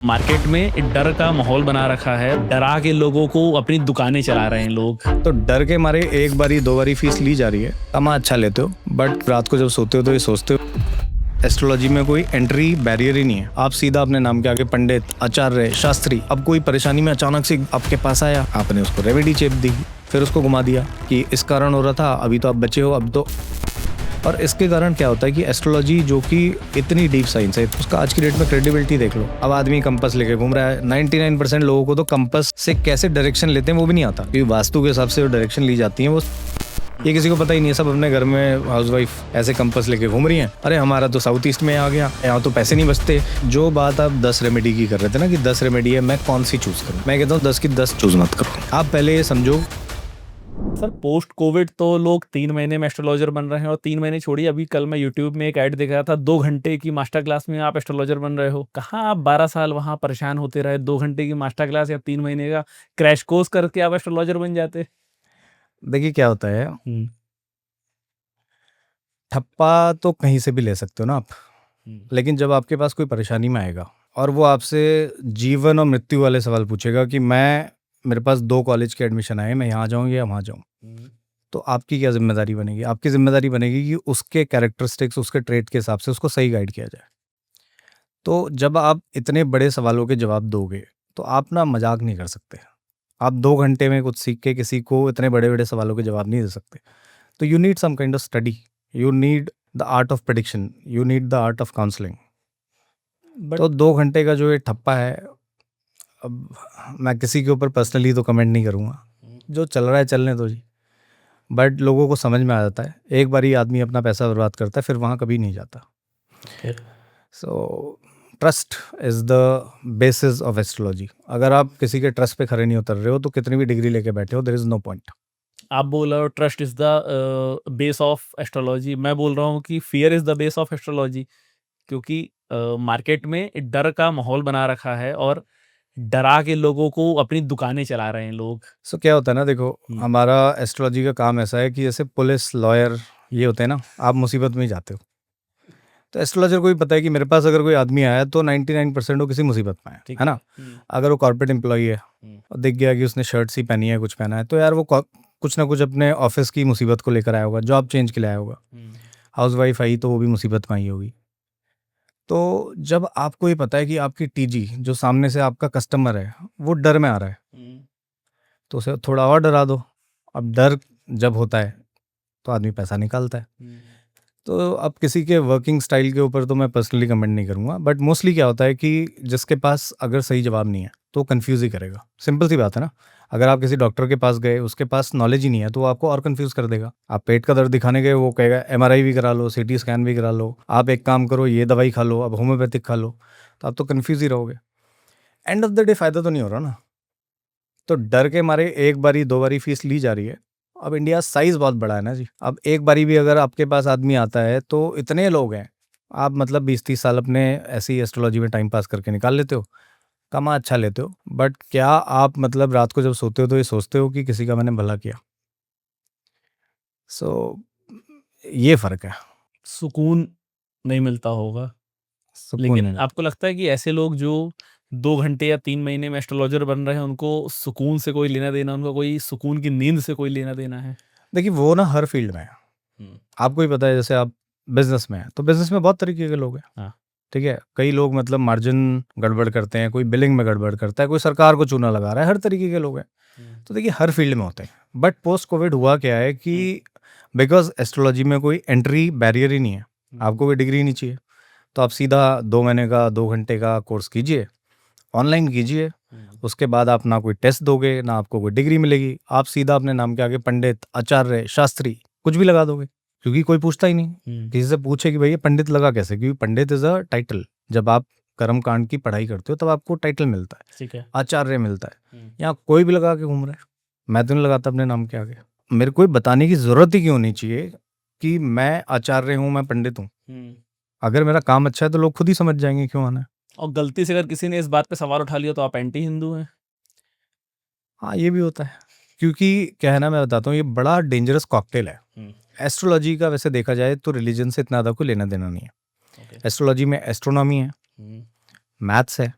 Market में डर का माहौल बना रखा है, डरा के लोगों को अपनी दुकानें चला रहे हैं लोग। तो डर के मारे एक बारी दो बारी फीस ली जा रही है, कमा अच्छा लेते हो, बट रात को जब सोते हो तो ये सोचते हो एस्ट्रोलॉजी में कोई एंट्री बैरियर ही नहीं है। आप सीधा अपने नाम के आगे पंडित, आचार्य, शास्त्री। अब कोई परेशानी में अचानक से आपके पास आया, आपने उसको रेमेडी चेप दी, फिर उसको घुमा दिया कि इस कारण हो रहा था, अभी तो आप बचे हो, अब तो। और इसके कारण क्या होता है कि एस्ट्रोलॉजी जो कि इतनी डीप साइंस है, उसका आज की डेट में क्रेडिबिलिटी देख लो। अब आदमी कंपास लेके घूम रहा है। 99% लोगों को तो कंपास से कैसे डायरेक्शन लेते हैं वो भी नहीं आता, क्योंकि वास्तु के हिसाब से जो डायरेक्शन ली जाती है वो ये किसी को पता ही नहीं है। सब अपने घर में हाउसवाइफ ऐसे कंपास लेके घूम रही हैं। अरे हमारा तो साउथ ईस्ट में आ गया, यहाँ तो पैसे नहीं बचते। जो बात आप 10 रेमेडी की कर रहे थे ना, कि 10 रेमेडी है, मैं कौन सी चूज करूँ? मैं कहता हूँ 10 की 10 चूज मत करो। आप पहले ये समझो। सर पोस्ट कोविड तो लोग 3 महीने में एस्ट्रोलॉजर बन रहे हैं, और 3 महीने छोड़िए, अभी कल मैं यूट्यूब में एक ऐड देख रहा था, 2 घंटे की मास्टर क्लास में आप एस्ट्रोलॉजर बन रहे हो। कहाँ आप 12 साल वहाँ परेशान होते रहे, 2 घंटे की मास्टर क्लास या 3 महीने का क्रैश कोर्स करके आप एस्ट्रोलॉजर बन जाते। देखिए क्या होता है, ठप्पा तो कहीं से भी ले सकते हो ना आप, लेकिन जब आपके पास कोई परेशानी में आएगा और वो आपसे जीवन और मृत्यु वाले सवाल पूछेगा कि मेरे पास 2 कॉलेज के एडमिशन आए, मैं यहाँ जाऊँ या वहाँ जाऊँ, तो आपकी क्या जिम्मेदारी बनेगी? आपकी जिम्मेदारी बनेगी कि उसके कैरेक्टरिस्टिक्स, उसके ट्रेट के हिसाब से उसको सही गाइड किया जाए। तो जब आप इतने बड़े सवालों के जवाब दोगे तो आप ना मजाक नहीं कर सकते। आप 2 घंटे में कुछ सीख के किसी को इतने बड़े बड़े सवालों के जवाब नहीं दे सकते। तो you need some kind of study, you need the art of prediction, you need the art of counselling. तो 2 घंटे का जो ये ठप्पा है, अब मैं किसी के ऊपर पर्सनली तो कमेंट नहीं करूँगा, जो चल रहा है चलने दो जी। बट लोगों को समझ में आ जाता है, एक बार ही आदमी अपना पैसा बर्बाद करता है, फिर वहाँ कभी नहीं जाता। So trust is the basis of astrology. अगर आप किसी के ट्रस्ट पे खड़े नहीं उतर रहे हो तो कितनी भी डिग्री लेके बैठे हो, देयर इज़ नो पॉइंट। आप बोल रहे हो trust is the base of astrology, मैं बोल रहा हूँ कि fear is the base of astrology. क्योंकि मार्केट में डर का माहौल बना रखा है, और डरा के लोगों को अपनी दुकानें चला रहे हैं लोग। सो क्या होता है ना, देखो हमारा एस्ट्रोलॉजी का काम ऐसा है कि जैसे पुलिस, लॉयर ये होते हैं ना, आप मुसीबत में ही जाते हो। तो एस्ट्रोलॉजर को भी पता है कि मेरे पास अगर कोई आदमी आया तो 99% वो किसी मुसीबत में है ना। अगर वो कॉर्पोरेट एम्प्लॉई है और दिख गया कि उसने शर्ट सी पहनी है, कुछ पहना है, तो यार वो कुछ ना कुछ अपने ऑफिस की मुसीबत को लेकर आया होगा, जॉब चेंज के लिए आया होगा। हाउस वाइफ आई तो वो भी मुसीबत में आई होगी। तो जब आपको ये पता है कि आपकी टीजी जो सामने से आपका कस्टमर है वो डर में आ रहा है, तो उसे थोड़ा और डरा दो। अब डर जब होता है तो आदमी पैसा निकालता है। तो अब किसी के वर्किंग स्टाइल के ऊपर तो मैं पर्सनली कमेंट नहीं करूंगा, बट मोस्टली क्या होता है कि जिसके पास अगर सही जवाब नहीं है तो कंफ्यूज ही करेगा। सिंपल सी बात है ना। अगर आप किसी डॉक्टर के पास गए, उसके पास नॉलेज ही नहीं है, तो वो आपको और कंफ्यूज कर देगा। आप पेट का दर्द दिखाने गए, वो कहेगा एमआरआई भी करा लो, सीटी स्कैन भी करा लो, आप एक काम करो ये दवाई खा लो, अब होम्योपैथिक खा लो, तो आप तो कंफ्यूज ही रहोगे। एंड ऑफ द डे फायदा तो नहीं हो रहा ना। तो डर के मारे एक बारी दो बारी फीस ली जा रही है। अब इंडिया साइज बहुत बड़ा है ना जी। अब एक बारी भी अगर आपके पास आदमी आता है तो इतने लोग हैं, आप मतलब 20-30 साल अपने ऐसी एस्ट्रोलॉजी में टाइम पास करके निकाल लेते हो, कमा अच्छा लेते हो, बट क्या आप मतलब रात को जब सोते हो तो ये सोचते हो कि किसी का मैंने भला किया? सो ये फर्क है। सुकून नहीं मिलता होगा। सुकून लेकिन नहीं मिलता। आपको लगता है कि ऐसे लोग जो 2 घंटे या 3 महीने में एस्ट्रोलॉजर बन रहे हैं, उनको सुकून से कोई लेना देना, उनको कोई सुकून की नींद से कोई लेना देना है? देखिए वो ना हर फील्ड में है। आपको ही पता है, जैसे आप बिजनेस में हैं तो बिजनेस में बहुत तरीके के लोग हैं। हाँ। ठीक है, कई लोग मतलब मार्जिन गड़बड़ करते हैं, कोई बिलिंग में गड़बड़ करता है, कोई सरकार को चूना लगा रहा है, हर तरीके के लोग हैं। तो देखिए हर फील्ड में होते हैं। बट पोस्ट कोविड हुआ क्या है कि बिकॉज एस्ट्रोलॉजी में कोई एंट्री बैरियर ही नहीं है, आपको कोई डिग्री नहीं चाहिए, तो आप सीधा 2 महीने का 2 घंटे का कोर्स कीजिए, ऑनलाइन कीजिए। उसके बाद आप ना कोई टेस्ट दोगे, ना आपको कोई डिग्री मिलेगी, आप सीधा अपने नाम के आगे पंडित, आचार्य, शास्त्री कुछ भी लगा दोगे, क्योंकि कोई पूछता ही नहीं। किसी से पूछे कि भाई ये पंडित लगा कैसे, क्योंकि पंडित इज अ टाइटल। जब आप कर्म कांड की पढ़ाई करते हो तब आपको टाइटल मिलता है, ठीक है। आचार्य मिलता है। यहाँ कोई भी लगा के घूम रहा है, मैं तो नहीं लगाता अपने नाम के आगे। मेरे को बताने की जरूरत ही क्यों नहीं चाहिए कि मैं आचार्य हूँ, मैं पंडित हूँ। अगर मेरा काम अच्छा है तो लोग खुद ही समझ जाएंगे क्यों आना है। और गलती से अगर किसी ने इस बात पे सवाल उठा लिया तो आप एंटी हिंदू हैं। हाँ ये भी होता है, क्योंकि क्या है ना, मैं बताता हूँ, ये बड़ा डेंजरस कॉकटेल है। एस्ट्रोलॉजी का वैसे देखा जाए तो रिलीजन से इतना ज़्यादा कोई लेना देना नहीं है। एस्ट्रोलॉजी में एस्ट्रोनॉमी है, मैथ्स है,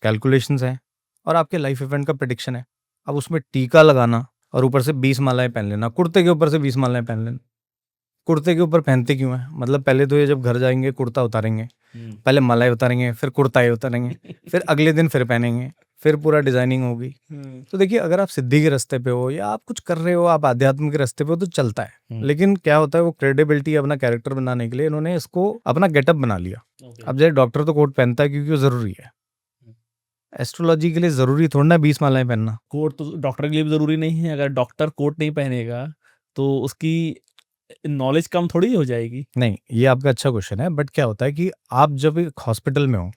कैलकुलेशंस हैं और आपके लाइफ इवेंट का प्रेडिक्शन है। अब उसमें टीका लगाना और ऊपर से 20 मालाएं पहन लेना, कुर्ते के ऊपर से 20 मालाएं पहन लेना। कुर्ते के ऊपर पहनते क्यों हैं? मतलब पहले तो ये जब घर जाएंगे कुर्ता उतारेंगे, पहले मालाएं उतारेंगे, फिर कुर्ताएं उतारेंगे, फिर अगले दिन फिर पहनेंगे, फिर पूरा डिजाइनिंग होगी। तो देखिए, अगर आप सिद्धि के रास्ते पे हो या आप कुछ कर रहे हो, आप आध्यात्म के रास्ते पे हो तो चलता है। लेकिन क्या होता है, वो क्रेडिबिलिटी, अपना कैरेक्टर बनाने के लिए इन्होंने इसको अपना गेटअप बना लिया। अब जैसे डॉक्टर तो कोट पहनता है क्योंकि वो जरूरी है, एस्ट्रोलॉजी के लिए जरूरी थोड़ा ना 20 मालाएं पहनना। कोट तो डॉक्टर के लिए भी जरूरी नहीं है। अगर डॉक्टर कोट नहीं पहनेगा तो उसकी नॉलेज कम थोड़ी हो जाएगी। नहीं, ये आपका अच्छा क्वेश्चन है, बट क्या होता है कि आप जब एक हॉस्पिटल में हो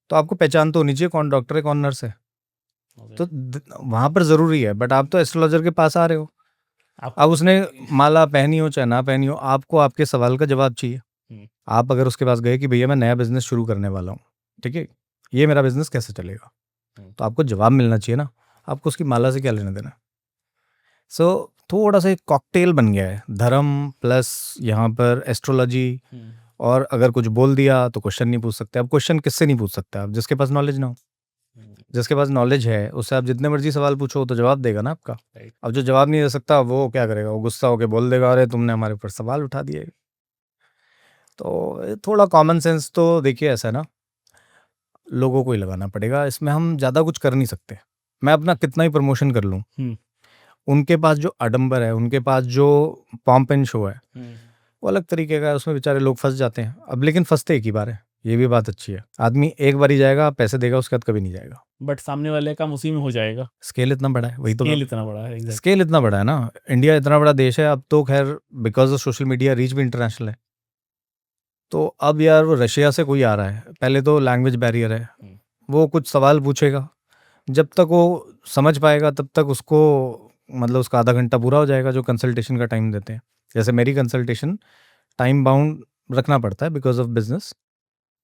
तो आपको पहचान तो होनी चाहिए कौन डॉक्टर है कौन नर्स है। तो वहां पर जरूरी है, बट आप तो एस्ट्रोलॉजर के पास आ रहे हो। अब उसने माला पहनी हो चाहे ना पहनी हो, आपको आपके सवाल का जवाब चाहिए। आप अगर उसके पास गए कि भैया मैं नया बिजनेस शुरू करने वाला हूँ, ठीक है, ये मेरा बिजनेस कैसे चलेगा, तो आपको जवाब मिलना चाहिए ना। आपको उसकी माला से क्या लेना देना। सो थोड़ा सा एक कॉकटेल बन गया है, धर्म प्लस यहाँ पर एस्ट्रोलॉजी। और अगर कुछ बोल दिया तो क्वेश्चन नहीं पूछ सकते। अब क्वेश्चन किससे नहीं पूछ सकते आप? जिसके पास नॉलेज ना हो। जिसके पास नॉलेज है उससे आप जितने मर्जी सवाल पूछो तो जवाब देगा ना आपका। अब जो जवाब नहीं दे सकता वो क्या करेगा? वो गुस्सा होकर बोल देगा, अरे तुमने हमारे ऊपर सवाल उठा दिए। तो थोड़ा कॉमन सेंस तो देखिए, ऐसा है ना, लोगों को ही लगाना पड़ेगा। इसमें हम ज़्यादा कुछ कर नहीं सकते। मैं अपना कितना ही प्रमोशन कर लूँ, उनके पास जो आडंबर है, उनके पास जो पॉम्प एंड शो है, वो अलग तरीके का है। उसमें बेचारे लोग फंस जाते हैं। अब लेकिन फंसते एक ही बार है, ये भी बात अच्छी है। आदमी एक बार ही जाएगा, पैसे देगा, उसके बाद कभी नहीं जाएगा। बट सामने वाले का उसी में हो जाएगा। स्केल इतना बड़ा है, वही तो स्केल इतना बड़ा है। exactly. स्केल इतना बड़ा है ना। इंडिया इतना बड़ा देश है, अब तो खैर because of social media reach भी इंटरनेशनल है। तो अब यार वो रशिया से कोई आ रहा है, पहले तो लैंग्वेज बैरियर है। वो कुछ सवाल पूछेगा, जब तक वो समझ पाएगा तब तक उसको, मतलब उसका आधा घंटा पूरा हो जाएगा जो कंसल्टेशन का टाइम देते हैं। जैसे मेरी कंसल्टेशन टाइम बाउंड रखना पड़ता है बिकॉज ऑफ बिजनेस।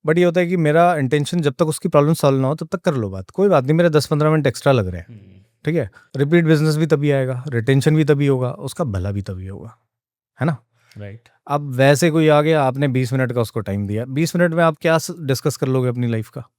बट ये होता है कि मेरा इंटेंशन जब तक उसकी प्रॉब्लम सॉल्व ना हो तब तक कर लो बात, कोई बात नहीं, मेरे 10-15 मिनट एक्स्ट्रा लग रहे हैं, ठीक है। रिपीट बिजनेस भी तभी आएगा, रिटेंशन भी तभी होगा, उसका भला भी तभी होगा, है ना। राइट। अब वैसे कोई आ गया, आपने 20 मिनट का उसको टाइम दिया, 20 मिनट में आप क्या डिस्कस कर लोगे अपनी लाइफ का?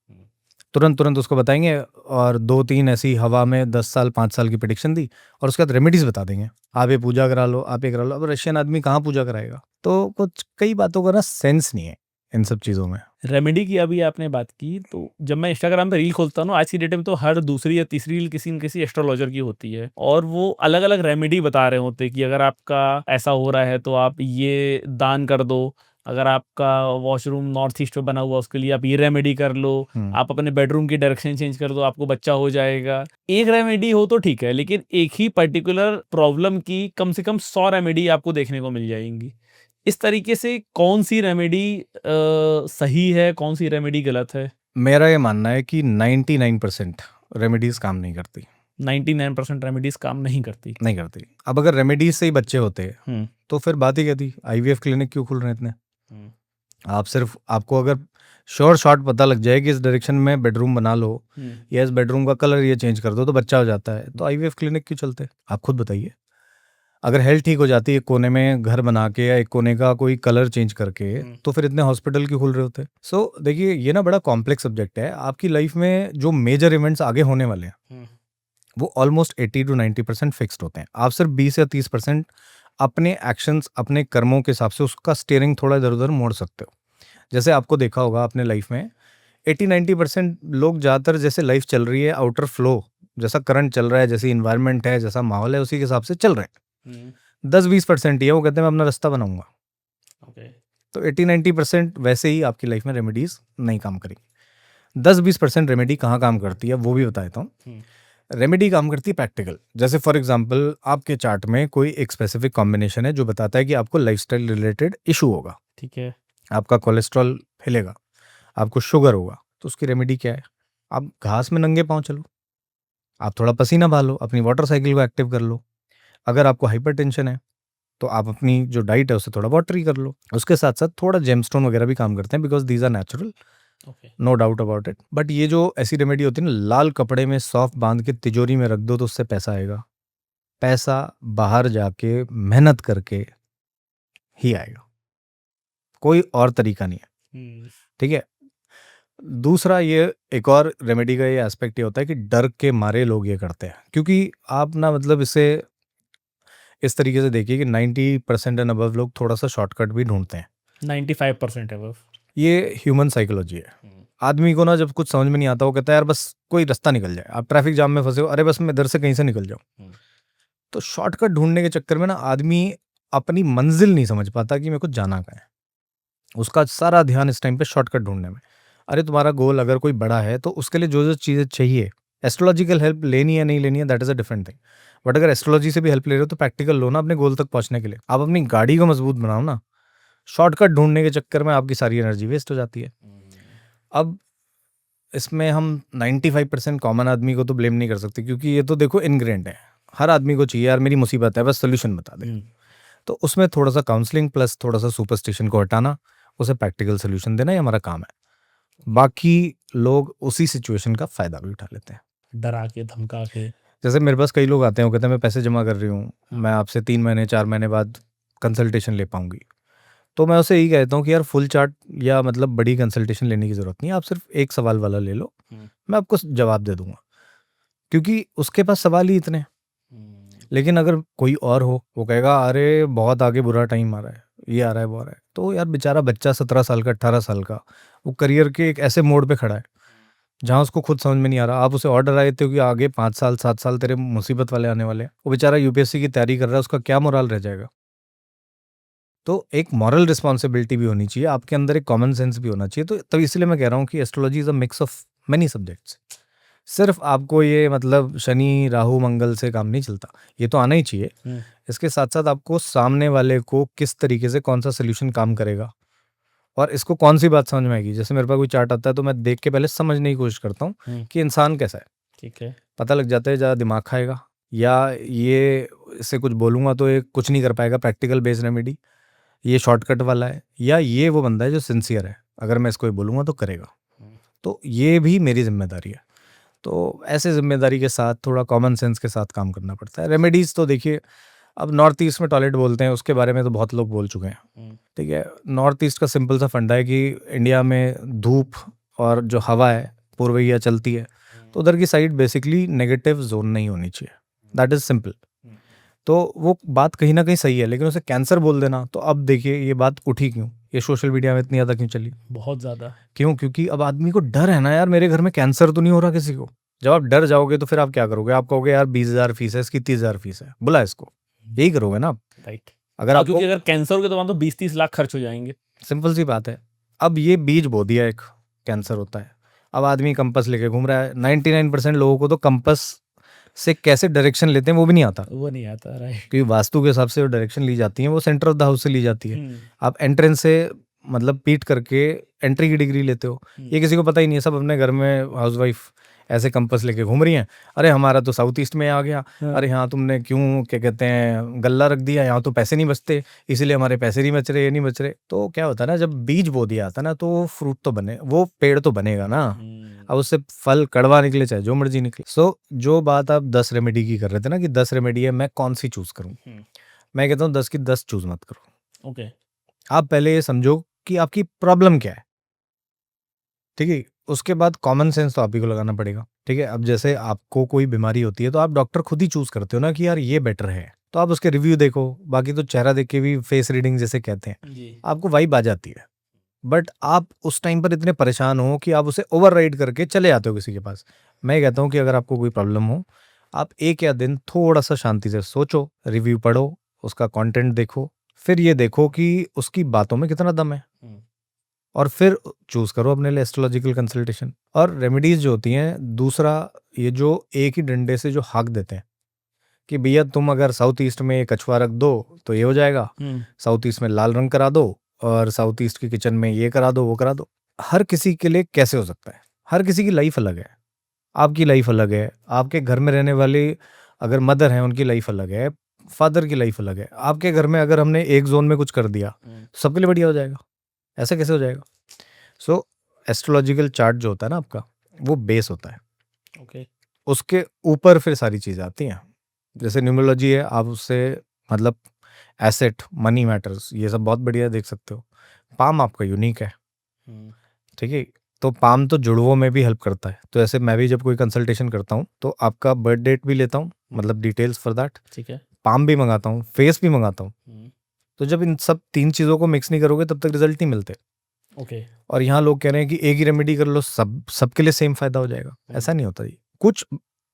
तुरंत तुरंत उसको बताएंगे और 2-3 ऐसी हवा में 10 साल 5 साल की प्रेडिक्शन दी और उसके बाद रेमेडीज बता देंगे, आप ये पूजा करा लो, आप ये करा लो। अब रशियन आदमी कहाँ पूजा कराएगा? तो कुछ कई बातों का ना सेंस नहीं है इन सब चीज़ों में। रेमेडी की अभी आपने बात की, तो जब मैं इंस्टाग्राम पे रील खोलता हूँ ना, आज की डेट में तो हर दूसरी या तीसरी रील किसी न किसी एस्ट्रोलॉजर की होती है और वो अलग अलग रेमेडी बता रहे होते हैं कि अगर आपका ऐसा हो रहा है तो आप ये दान कर दो, अगर आपका वॉशरूम नॉर्थ ईस्ट में बना हुआ उसके लिए आप ये रेमेडी कर लो, आप अपने बेडरूम की डायरेक्शन चेंज कर दो, आपको बच्चा हो जाएगा। एक रेमेडी हो तो ठीक है, लेकिन एक ही पर्टिकुलर प्रॉब्लम की कम से कम 100 रेमेडी आपको देखने को मिल जाएंगी। इस तरीके से कौन सी रेमेडी सही है, कौन सी रेमेडी गलत है? मेरा ये मानना है कि 99% रेमेडीज काम नहीं करती। 99% रेमेडीज काम नहीं करती। नहीं करती। अब अगर रेमेडीज से ही बच्चे होते तो फिर बात ही क्या थी? आईवीएफ क्लिनिक क्यों खुल रहे हैं इतने? आप सिर्फ, आपको अगर श्योर शॉट पता लग जाए कि इस डायरेक्शन में बेडरूम बना लो या इस बेडरूम का कलर ये चेंज कर दो तो बच्चा हो जाता है, तो आईवीएफ क्लिनिक क्यों चलते? आप खुद बताइए। अगर हेल्थ ठीक हो जाती है एक कोने में घर बना के या एक कोने का कोई कलर चेंज करके, तो फिर इतने हॉस्पिटल क्यों खुल रहे होते? सो देखिए, ये ना बड़ा कॉम्प्लेक्स सब्जेक्ट है। आपकी लाइफ में जो मेजर इवेंट्स आगे होने वाले हैं वो ऑलमोस्ट 80-90% फिक्स्ड होते हैं। आप सिर्फ 20 या 30% अपने एक्शंस, अपने कर्मों के हिसाब से उसका स्टीयरिंग थोड़ा इधर उधर मोड़ सकते हो। जैसे आपको देखा होगा अपने लाइफ में 80-90% लोग ज़्यादातर जैसे लाइफ चल रही है, आउटर फ्लो जैसा करंट चल रहा है, जैसी इन्वायरमेंट है, जैसा माहौल है, उसी के हिसाब से चल रहे हैं। 10-20% ही है वो कहते हैं मैं अपना रास्ता बनाऊंगा। तो 80-90% वैसे ही आपकी लाइफ में रेमेडीज नहीं काम करेगी। 10-20% रेमेडी कहाँ काम करती है वो भी बता देता हूँ। रेमेडी काम करती है प्रैक्टिकल। जैसे फॉर एग्जांपल आपके चार्ट में कोई एक स्पेसिफिक कॉम्बिनेशन है जो बताता है कि आपको लाइफस्टाइल रिलेटेड इशू होगा, ठीक है। आपका कोलेस्ट्रॉल हिलेगा, आपको शुगर होगा, तो उसकी रेमेडी क्या है? आप घास में नंगे पाँव चलो, आप थोड़ा पसीना बहा लो, अपनी वाटर साइकिल को एक्टिव कर लो। अगर आपको हाइपरटेंशन है तो आप अपनी जो डाइट है उससे थोड़ा वाटरी कर लो। उसके साथ साथ थोड़ा जेमस्टोन वगैरह भी काम करते हैं because these are natural, no doubt about it. But ये जो ऐसी रेमेडी होती है ना, लाल कपड़े में सौंफ बांध के तिजोरी में रख दो तो उससे पैसा आएगा, पैसा बाहर जाके मेहनत करके ही आएगा, कोई और तरीका नहीं है, ठीक है। दूसरा ये एक और रेमेडी का ये एस्पेक्ट ये होता है कि डर के मारे लोग ये करते हैं, क्योंकि आप ना मतलब इसे इस तरीके से देखिए कि 90% एंड अबव लोग थोड़ा सा शॉर्टकट भी ढूंढते हैं। 95% अबव। ये ह्यूमन साइकोलॉजी है। आदमी को ना जब कुछ समझ में नहीं आता वो कहता है यार बस कोई रास्ता निकल जाए। आप ट्रैफिक जाम में फंसे हो, अरे बस मैं इधर से कहीं से निकल जाऊं। तो शॉर्टकट ढूंढने के चक्कर में ना आदमी अपनी मंजिल नहीं समझ पाता कि मेरे को जाना कहाँ है। उसका सारा ध्यान इस टाइम पे शॉर्टकट ढूंढने में। अरे तुम्हारा गोल अगर कोई बड़ा है तो उसके लिए जो जो चीज़ें चाहिए, एस्ट्रोलॉजिकल हेल्प लेनी है नहीं लेनी है that is a different thing. But अगर एस्ट्रोलॉजी से भी हेल्प ले रहे हो तो प्रैक्टिकल लो ना अपने गोल तक पहुंचने के लिए। आप अपनी गाड़ी को मजबूत बनाओ ना। शॉर्टकट ढूंढने के चक्कर में आपकी सारी एनर्जी वेस्ट हो जाती है। अब इसमें हम 95% कॉमन आदमी को तो ब्लेम नहीं कर सकते, क्योंकि ये तो देखो इनग्रेंड है। हर आदमी को चाहिए यार मेरी मुसीबत है बस सोल्यूशन बता दे। तो उसमें थोड़ा सा काउंसलिंग प्लस थोड़ा सा सुपरस्टिशन को हटाना, उसे प्रैक्टिकल सोल्यूशन देना, ये हमारा काम है। बाकी लोग उसी सिचुएशन का फायदा भी उठा लेते हैं, डरा के धमका के। जैसे मेरे पास कई लोग आते हैं वो कहते हैं मैं पैसे जमा कर रही हूँ, मैं आपसे 3 महीने 4 महीने बाद कंसल्टेशन ले पाऊंगी। तो मैं उसे यही कहता हूँ कि यार फुल चार्ट या मतलब बड़ी कंसल्टेशन लेने की ज़रूरत नहीं है, आप सिर्फ एक सवाल वाला ले लो, मैं आपको जवाब दे दूंगा, क्योंकि उसके पास सवाल ही इतने। लेकिन अगर कोई और हो वो कहेगा अरे बहुत आगे बुरा टाइम आ रहा है, ये आ रहा है वो आ रहा है, तो यार बेचारा बच्चा 17 साल का 18 साल का वो करियर के एक ऐसे मोड़ पे खड़ा है जहाँ उसको खुद समझ में नहीं आ रहा। आप उसे और डरा देते हो कि आगे 5 साल 7 साल तेरे मुसीबत वाले आने वाले हैं। वो बेचारा यूपीएससी की तैयारी कर रहा है, उसका क्या मोरल रह जाएगा। तो एक मॉरल रिस्पॉन्सिबिलिटी भी होनी चाहिए आपके अंदर, एक कॉमन सेंस भी होना चाहिए। तो तब इसलिए मैं कह रहा हूँ कि astrology is a mix of many subjects. सिर्फ आपको ये मतलब शनि राहु मंगल से काम नहीं चलता, ये तो आना ही चाहिए। इसके साथ साथ आपको सामने वाले को किस तरीके से कौन सा सोल्यूशन काम करेगा और इसको कौन सी बात समझ में आएगी। जैसे मेरे पास कोई चार्ट आता है तो मैं देख के पहले समझने की कोशिश करता हूँ कि इंसान कैसा है। ठीक है। पता लग जाता है ज़्यादा दिमाग खाएगा या ये इससे कुछ बोलूँगा तो ये कुछ नहीं कर पाएगा प्रैक्टिकल बेस्ड रेमेडी, ये शॉर्टकट वाला है, या ये वो बंदा है जो सिंसियर है, अगर मैं इसको ये बोलूँगा तो करेगा। तो ये भी मेरी जिम्मेदारी है। तो ऐसे जिम्मेदारी के साथ थोड़ा कॉमन सेंस के साथ काम करना पड़ता है। रेमेडीज़ तो देखिए अब नॉर्थ ईस्ट में टॉयलेट बोलते हैं, उसके बारे में तो बहुत लोग बोल चुके हैं। ठीक है, नॉर्थ ईस्ट का सिंपल सा फंडा है कि इंडिया में धूप और जो हवा है पूर्वइया चलती है, तो उधर की साइड बेसिकली नेगेटिव जोन नहीं होनी चाहिए, दैट इज़ सिंपल। तो वो बात कहीं ना कहीं सही है, लेकिन उसे कैंसर बोल देना, तो अब देखिए ये बात उठी क्यों, ये सोशल मीडिया में इतनी ज़्यादा क्यों चली, बहुत ज़्यादा। क्यों? क्योंकि अब आदमी को डर है ना यार, मेरे घर में कैंसर तो नहीं हो रहा किसी को। जब आप डर जाओगे तो फिर आप क्या करोगे, आप कहोगे यार 20,000 फीस है इसकी, 30,000 फीस है, बुला इसको, यही करोगे ना आप। राइट। अगर आपको क्योंकि अगर कैंसर हो गया तो वहाँ तो 20-30 लाख खर्च हो जाएंगे। सिंपल सी बात है। अब ये बीज बो दिया एक, कैंसर होता है। अब आदमी कंपस लेके घूम रहा है। 99% लोगों को तो कंपस से कैसे डायरेक्शन लेते हैं वो भी नहीं आता, वो नहीं आता। राइट। क्योंकि वास्तु के हिसाब से जो डायरेक्शन ली जाती है वो सेंटर ऑफ द हाउस से ली जाती है। आप एंट्रेंस से मतलब पीट करके एंट्री की डिग्री लेते हो, ये किसी को पता ही नहीं है। सब अपने घर में हाउसवाइफ ऐसे कंपस लेके घूम रही हैं, अरे हमारा तो साउथ ईस्ट में आ गया, अरे यहाँ तुमने क्यों क्या कहते हैं गल्ला रख दिया, यहाँ तो पैसे नहीं बचते इसीलिए हमारे पैसे नहीं बच रहे, ये नहीं बच रहे। तो क्या होता है ना, जब बीज बो दिया आता ना तो वो फ्रूट तो बने, वो पेड़ तो बनेगा ना। अब उससे फल कड़वा निकले चाहे जो मर्जी निकले। सो जो बात आप 10 रेमेडी की कर रहे थे ना कि 10 रेमेडी है, मैं कौन सी चूज करूँ, मैं कहता हूँ 10 की 10 चूज मत करो। ओके। आप पहले ये समझो कि आपकी प्रॉब्लम क्या है, ठीक है। उसके बाद कॉमन सेंस तो आप ही को लगाना पड़ेगा, ठीक है। अब जैसे आपको कोई बीमारी होती है तो आप डॉक्टर खुद ही चूज करते हो ना कि यार ये बेटर है, तो आप उसके रिव्यू देखो, बाकी तो चेहरा देख के भी फेस रीडिंग जैसे कहते हैं आपको वाइब आ जाती है। बट आप उस टाइम पर इतने परेशान हो कि आप उसे ओवरराइड करके चले आते हो किसी के पास। मैं ये कहता हूँ कि अगर आपको कोई प्रॉब्लम हो, आप एक या दिन थोड़ा सा शांति से सोचो, रिव्यू पढ़ो, उसका कंटेंट देखो, फिर ये देखो कि उसकी बातों में कितना दम है, और फिर चूज करो अपने लिए एस्ट्रोलॉजिकल कंसल्टेशन। और रेमेडीज जो होती हैं, दूसरा ये जो एक ही डंडे से जो हाक देते हैं कि भैया तुम अगर साउथ ईस्ट में कछुआ रख दो तो ये हो जाएगा, साउथ ईस्ट में लाल रंग करा दो, और साउथ ईस्ट की किचन में ये करा दो वो करा दो। हर किसी के लिए कैसे हो सकता है, हर किसी की लाइफ अलग है, आपकी लाइफ अलग है, आपके घर में रहने वाली अगर मदर है उनकी लाइफ अलग है, फादर की लाइफ अलग है। आपके घर में अगर हमने एक जोन में कुछ कर दिया तो सबके लिए बढ़िया हो जाएगा, ऐसा कैसे हो जाएगा। सो एस्ट्रोलॉजिकल चार्ट जो होता है ना आपका, वो बेस होता है। ओके। उसके ऊपर फिर सारी चीज़ें आती हैं, जैसे न्यूमरोलॉजी है, आप उससे मतलब एसेट मनी मैटर्स ये सब बहुत बढ़िया देख सकते हो। पाम आपका यूनिक है, ठीक है। तो पाम तो जुड़वों में भी हेल्प करता है। तो ऐसे मैं भी जब कोई कंसल्टेशन करता हूँ तो आपका बर्थ डेट भी लेता हूँ, मतलब डिटेल्स फॉर दैट, ठीक है। पाम भी मंगाता हूँ, फेस भी मंगाता हूँ। तो जब इन सब 3 चीज़ों को मिक्स नहीं करोगे तब तक रिजल्ट नहीं मिलते। ओके। और यहाँ लोग कह रहे हैं कि एक ही रेमेडी कर लो, सबके लिए सेम फायदा हो जाएगा। ऐसा नहीं होता जी। कुछ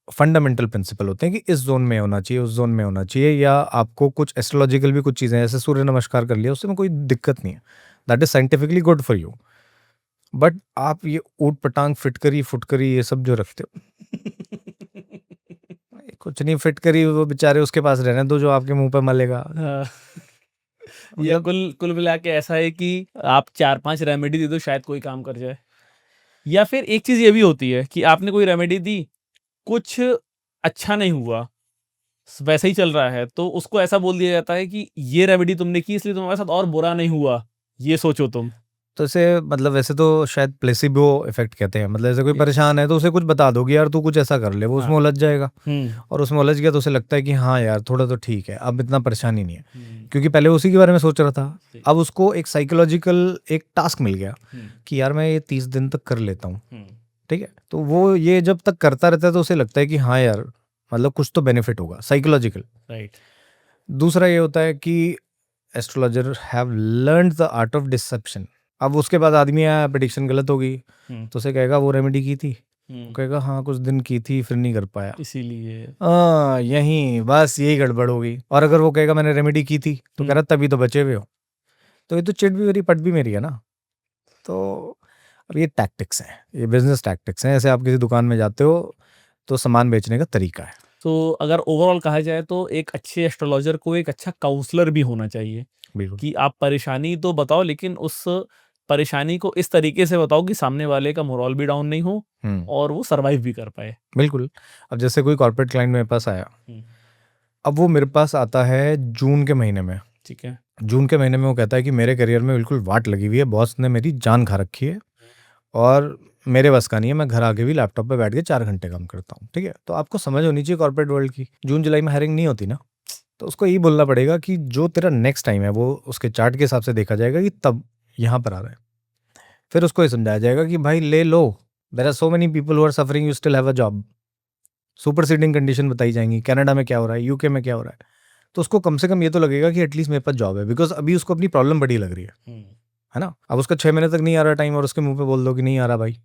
फंडामेंटल प्रिंसिपल होते हैं कि इस जोन में होना चाहिए, उस जोन में होना चाहिए, या आपको कुछ एस्ट्रोलॉजिकल भी कुछ चीज़ें, जैसे सूर्य नमस्कार कर लिया, उसमें कोई दिक्कत नहीं है, that is scientifically good for you. But आप ये ऊट पटांग फिटकरी फुटकरी ये सब जो रखते हो, कुछ नहीं, फिटकरी वो बेचारे उसके पास रहने दो जो आपके मुंह पे मलेगा। हाँ। या मतलब कुल कुल मिला के ऐसा है कि आप 4-5 रेमेडी दे दो, शायद कोई काम कर जाए। या फिर एक चीज़ ये भी होती है कि आपने कोई रेमेडी दी, कुछ अच्छा नहीं हुआ, वैसे ही चल रहा है, तो उसको ऐसा बोल दिया जाता है कि ये रेमेडी तुमने की इसलिए तुम्हारे साथ और बुरा नहीं हुआ, ये सोचो तुम। तो ऐसे, मतलब वैसे तो शायद प्लेसिबो इफेक्ट कहते हैं, मतलब जैसे कोई ओके। परेशान है तो उसे कुछ बता दो कि यार तू कुछ ऐसा कर ले, वो उसमें हाँ। उलझ जाएगा। हुँ। और उसमें उलझ गया तो उसे लगता है कि हाँ यार थोड़ा तो ठीक है, अब इतना परेशानी नहीं है, हुँ। क्योंकि पहले उसी के बारे में सोच रहा था। सही। अब उसको एक साइकोलॉजिकल एक टास्क मिल गया हुँ। कि यार मैं ये 30 दिन तक कर लेता हूँ, हुँ। ठीक है। तो वो ये जब तक करता रहता है तो उसे लगता है कि हाँ यार, मतलब कुछ तो बेनिफिट होगा साइकोलॉजिकल। राइट। दूसरा ये होता है कि astrologer have learn the art of deception. अब उसके बाद आदमी आया, प्रेडिक्शन गलत हो गई, हुँ। तो उसे कहेगा वो रेमेडी की थी, वो हुँ। कहेगा हाँ कुछ दिन की थी फिर नहीं कर पाया। इसीलिए। यही बस यही गड़बड़ होगी। और अगर वो कहेगा मैंने रेमेडी की थी तो कह हुँ। रहा तभी तो बचे हुए हो। तो ये तो चिट भी मेरी पट भी मेरी है ना। तो अब ये टैक्टिक्स हैं, ये बिजनेस टैक्टिक्स हैं। ऐसे आप किसी दुकान में जाते हो तो सामान बेचने का तरीका है। तो अगर ओवरऑल कहा जाए तो एक अच्छे एस्ट्रोलॉजर को एक अच्छा काउंसलर भी होना चाहिए बिल्कुल। कि आप परेशानी तो बताओ, लेकिन उस परेशानी को इस तरीके से बताओ कि सामने वाले का मोरल भी डाउन नहीं हो हम्म। और वो सर्वाइव भी कर पाए। बिल्कुल। अब जैसे कोई कॉर्पोरेट क्लाइंट मेरे पास आया, हुँ। अब वो मेरे पास आता है जून के महीने में। ठीक है। जून के महीने में वो कहता है कि मेरे करियर में बिल्कुल वाट लगी हुई है, बॉस ने मेरी जान खा रखी है और मेरे बस का नहीं है, मैं घर आके भी लैपटॉप पे बैठ के 4 घंटे काम करता हूँ, ठीक है। तो आपको समझ होनी चाहिए कॉर्पोरेट वर्ल्ड की, जून जुलाई में हायरिंग नहीं होती ना। तो उसको यही बोलना पड़ेगा कि जो तेरा नेक्स्ट टाइम है वो उसके चार्ट के हिसाब से देखा जाएगा कि तब यहाँ पर आ रहा है। फिर उसको ये समझाया जाएगा कि भाई ले लो, there are so many people who are suffering, you still have a job. Superseding condition बताई जाएंगी, कनाडा में क्या हो रहा है, यूके में क्या हो रहा है। तो उसको कम से कम ये तो लगेगा कि एटलीस्ट मेरे पास जॉब है, बिकॉज अभी उसको अपनी प्रॉब्लम बड़ी लग रही हुँ। है ना। अब उसका 6 महीने तक नहीं आ रहा टाइम और उसके मुंह पे बोल दो कि नहीं आ रहा भाई,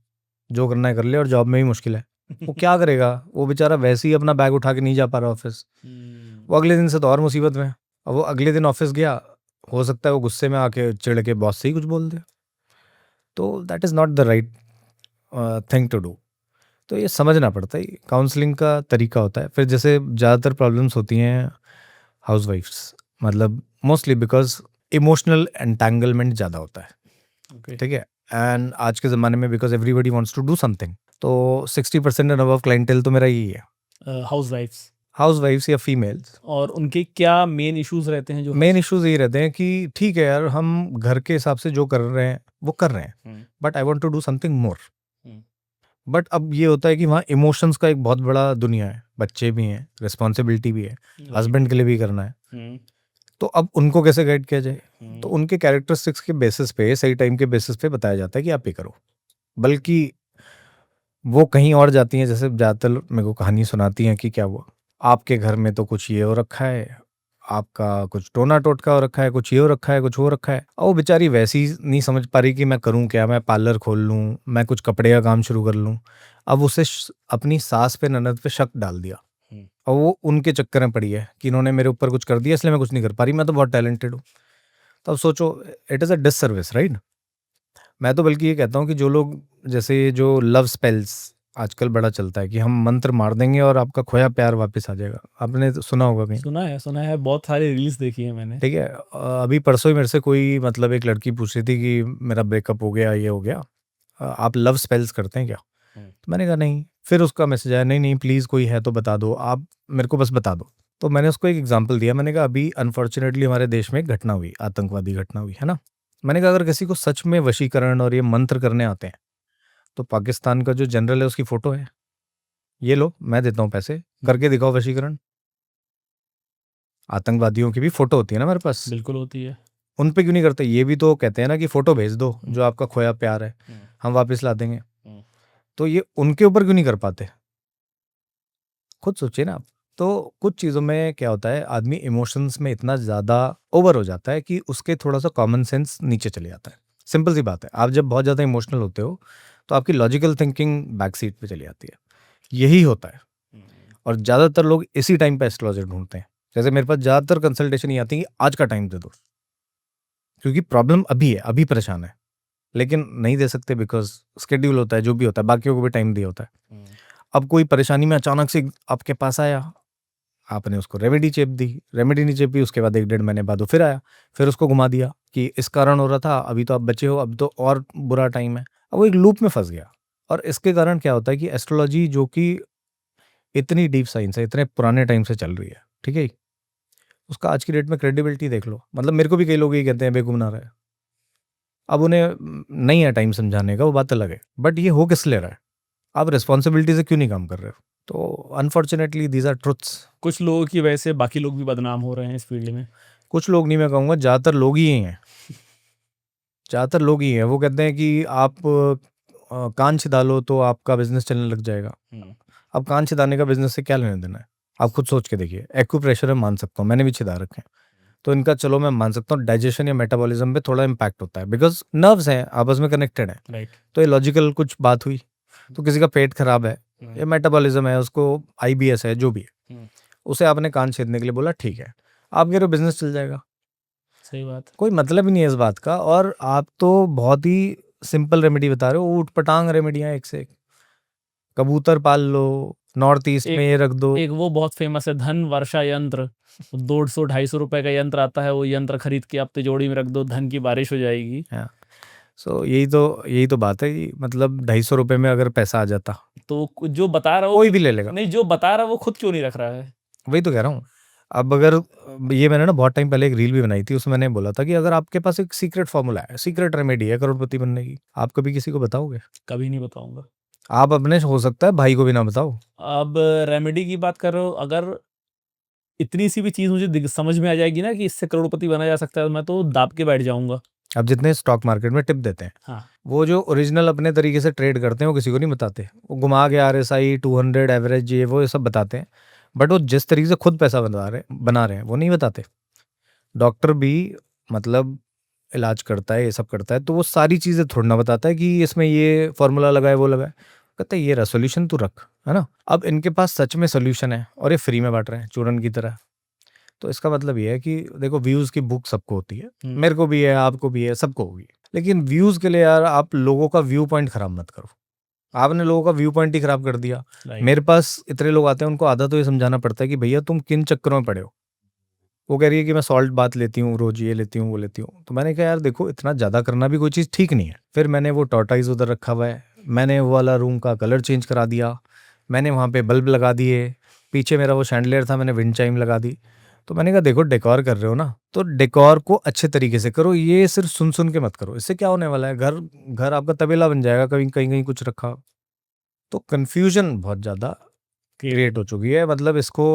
जो करना है कर ले और जॉब में भी मुश्किल है, वो क्या करेगा। वो बेचारा वैसे ही अपना बैग उठा के नहीं जा पा रहा ऑफिस, हुँ। वो अगले दिन से तो और मुसीबत में है। अब वो अगले दिन ऑफिस गया, हो सकता है वो गुस्से में आके चिढ़ के बॉस से ही कुछ बोल दे। तो that is not the right thing to do. तो ये समझना पड़ता है, काउंसलिंग का तरीका होता है। फिर जैसे ज़्यादातर प्रॉब्लम्स होती हैं हाउसवाइफ्स, मतलब मोस्टली बिकॉज इमोशनल एंटेंगलमेंट ज़्यादा होता है, ओके। ठीक है। एंड आज के ज़माने में because everybody wants to do something, तो 60% एंड अबव क्लाइंटेल तो मेरा यही है, हाउसवाइफ्स हाउसवाइफ्स या फीमेल्स। और उनके क्या मेन इश्यूज़ रहते हैं जो मेन इश्यूज यही रहते हैं कि ठीक है यार, हम घर के हिसाब से जो कर रहे हैं वो कर रहे हैं, hmm. But I want to do something more. Hmm. बट अब ये होता है कि वहाँ इमोशंस का एक बहुत बड़ा दुनिया है, बच्चे भी हैं, रिस्पॉन्सिबिलिटी भी है, राइट। हस्बैंड के लिए भी करना है। हुँ। तो अब उनको कैसे गाइड किया जाए। तो हुँ। उनके कैरेक्टरिस्टिक्स के बेसिस पे, सही टाइम के बेसिस पे बताया जाता है कि आप ये करो। बल्कि वो कहीं और जाती हैं, जैसे ज़्यादातर मेरे को कहानी सुनाती हैं कि क्या हुआ आपके घर में, तो कुछ ये हो रखा है, आपका कुछ टोना टोटका हो रखा है, कुछ ये हो रखा है, कुछ हो रखा है। और वो बेचारी वैसी नहीं समझ पा रही कि मैं करूं क्या, मैं पार्लर खोल लूं, मैं कुछ कपड़े का काम शुरू कर लूं। अब उसे अपनी सास पे ननद पे शक डाल दिया हुँ। और वो उनके चक्कर में पड़ी है कि इन्होंने मेरे ऊपर कुछ कर दिया इसलिए मैं कुछ नहीं कर पा रही, मैं तो बहुत टैलेंटेड हूँ। तो अब सोचो, it is a disservice, right. मैं तो बल्कि ये कहता हूँ कि जो लोग, जैसे ये जो लव स्पेल्स आजकल बड़ा चलता है कि हम मंत्र मार देंगे और आपका खोया प्यार वापस आ जाएगा, आपने तो सुना होगा कहीं, सुना है, बहुत सारी रील्स देखी है मैंने। ठीक है। अभी परसों ही मेरे से कोई, मतलब एक लड़की पूछ रही थी कि मेरा ब्रेकअप हो गया, ये हो गया, आप लव स्पेल्स करते हैं क्या। हुँ। तो मैंने कहा नहीं। फिर उसका मैसेज आया, नहीं नहीं प्लीज़ कोई है तो बता दो, आप मेरे को बस बता दो। तो मैंने उसको एक एग्जांपल दिया, मैंने कहा अभी अनफॉर्चुनेटली हमारे देश में एक घटना हुई, आतंकवादी घटना हुई है ना। मैंने कहा अगर किसी को सच में वशीकरण और ये मंत्र करने आते हैं तो पाकिस्तान का जो जनरल है उसकी फ़ोटो है, ये लो मैं देता हूँ पैसे, करके दिखाओ वशीकरण। आतंकवादियों की भी फ़ोटो होती है ना मेरे पास, बिल्कुल होती है। उन पे क्यों नहीं करते। ये भी तो कहते हैं ना कि फ़ोटो भेज दो जो आपका खोया प्यार है। हुँ। हम वापस ला देंगे। हम्म। तो ये उनके ऊपर क्यों नहीं कर पाते? खुद सोचिए ना आप। तो कुछ चीज़ों में क्या होता है, आदमी इमोशंस में इतना ज़्यादा ओवर हो जाता है कि उसके थोड़ा सा कॉमन सेंस नीचे चले जाता है। सिंपल सी बात है, आप जब बहुत ज़्यादा इमोशनल होते हो तो आपकी लॉजिकल थिंकिंग बैक सीट पे चली जाती है। यही होता है। और ज़्यादातर लोग इसी टाइम पे एस्ट्रोलॉजर ढूंढते हैं। जैसे मेरे पास ज़्यादातर कंसल्टेशन ये आती है कि आज का टाइम दे दो, क्योंकि प्रॉब्लम अभी है, अभी परेशान है, लेकिन नहीं दे सकते बिकॉज स्केड्यूल होता है, जो भी होता है, बाकियों को भी टाइम दिया होता है। अब कोई परेशानी में अचानक से आपके पास आया, आपने उसको रेमेडी चेप दी, रेमेडी नहीं चेपी, उसके बाद 1-1.5 महीने बाद वो फिर आया, फिर उसको घुमा दिया कि इस कारण हो रहा था, अभी तो आप बचे हो, अब तो और बुरा टाइम है। अब वो एक लूप में फंस गया। और इसके कारण क्या होता है कि एस्ट्रोलॉजी जो कि इतनी डीप साइंस है, इतने पुराने टाइम से चल रही है, ठीक है, उसका आज की डेट में क्रेडिबिलिटी देख लो। मतलब मेरे को भी कई लोग ये कहते हैं बेगुनाह रहा है। अब उन्हें नहीं है टाइम समझाने का, वो बात अलग है, बट ये हो किस ले रहा है? आप रिस्पॉन्सिबिलिटी से क्यों नहीं काम कर रहे हो? तो अनफॉर्चुनेटली दीज आर ट्रुथ्स। कुछ लोगों की वजह से बाकी लोग भी बदनाम हो रहे हैं इस फील्ड में। कुछ लोग नहीं, मैं कहूँगा ज़्यादातर लोग ही हैं। ज़्यादातर लोग ही हैं। वो कहते हैं कि आप कान छिदा लो तो आपका बिजनेस चलने लग जाएगा। अब कान छिदाने का बिजनेस से क्या लेने देना है? आप खुद सोच के देखिए। एक्यूप्रेशर है, मान सकता हूँ, मैंने भी छिदा रखे हैं, तो इनका चलो मैं मान सकता हूँ डाइजेशन या मेटाबॉलिज्म पे थोड़ा इम्पैक्ट होता है, बिकॉज नर्व्स हैं, आपस में कनेक्टेड हैं। राइट। तो ये लॉजिकल कुछ बात हुई। तो किसी का पेट खराब है या मेटाबॉलिज्म है, उसको IBS है, जो भी है, उसे आपने कान छेदने के लिए बोला, ठीक है, आप कह रहे हो बिजनेस चल जाएगा। सही बात। कोई मतलब ही नहीं है इस बात का। और आप तो बहुत ही सिंपल रेमेडी बता रहे हो, ऊट पटांग रेमेडियां एक से एक। कबूतर पाल लो, नॉर्थ ईस्ट में ये रख दो। एक वो बहुत फेमस है धन वर्षा यंत्र, 150-250 रुपए का यंत्र आता है, वो यंत्र खरीद के आप तिजोरी में रख दो, धन की बारिश हो जाएगी। हाँ, सो यही तो बात है कि मतलब 250 रुपये में अगर पैसा आ जाता तो जो बता रहा हो, कोई भी ले लेगा। नहीं, जो बता रहा है वो खुद क्यों नहीं रख रहा है? वही तो कह रहा हूँ। अब अगर ये मैंने ना बहुत टाइम पहले एक रील भी बनाई थी, उसमें मैंने बोला था कि अगर आपके पास एक सीक्रेट फॉर्मूला है, सीक्रेट रेमेडी है करोड़पति बनने की, आप कभी किसी को बताओगे? कभी नहीं बताऊंगा। आप अपने हो सकता है भाई को भी ना बताओ। अब रेमेडी की बात कर रहे हो, अगर इतनी सी भी चीज मुझे समझ में आ जाएगी ना कि इससे करोड़पति बना जा सकता है, मैं तो दाब के बैठ जाऊंगा। अब जितने स्टॉक मार्केट में टिप देते हैं, हाँ। वो जो ओरिजिनल अपने तरीके से ट्रेड करते हैं वो किसी को नहीं बताते। वो घुमा के RSI 200 एवरेज ये सब बताते हैं, बट वो जिस तरीके से खुद पैसा बना रहे हैं वो नहीं बताते। डॉक्टर भी मतलब इलाज करता है, ये सब करता है, तो वो सारी चीज़ें थोड़ा ना बताता है कि इसमें ये फॉर्मूला लगा है, वो लगा है। कहता है ये रहा सोल्यूशन, तू रख, है ना। अब इनके पास सच में सोल्यूशन है और ये फ्री में बांट रहे हैं चूरन की तरह। तो इसका मतलब ये है कि देखो, व्यूज़ की भूख सबको होती है, मेरे को भी है, आपको भी है, सबको होगी। लेकिन व्यूज़ के लिए यार आप लोगों का व्यू पॉइंट खराब मत करो। आपने लोगों का व्यू पॉइंट ही खराब कर दिया। मेरे पास इतने लोग आते हैं, उनको आधा तो ये समझाना पड़ता है कि भैया तुम किन चक्करों में पड़े हो। वो कह रही है कि मैं सॉल्ट बात लेती हूँ रोज, ये लेती हूँ, वो लेती हूँ। तो मैंने कहा यार देखो, इतना ज़्यादा करना भी कोई चीज़ ठीक नहीं है। फिर मैंने वो टॉर्टाइज उधर रखा हुआ है, मैंने वो वाला रूम का कलर चेंज करा दिया, मैंने वहाँ पे बल्ब लगा दिए, पीछे मेरा वो शैंडलियर था, मैंने विंड चाइम लगा दी। तो मैंने कहा देखो, डेकोर कर रहे हो ना, तो डेकोर को अच्छे तरीके से करो, ये सिर्फ सुन सुन के मत करो। इससे क्या होने वाला है, घर घर आपका तबेला बन जाएगा, कहीं कहीं कहीं कुछ रखा। तो कन्फ्यूजन बहुत ज़्यादा क्रिएट हो चुकी है, मतलब इसको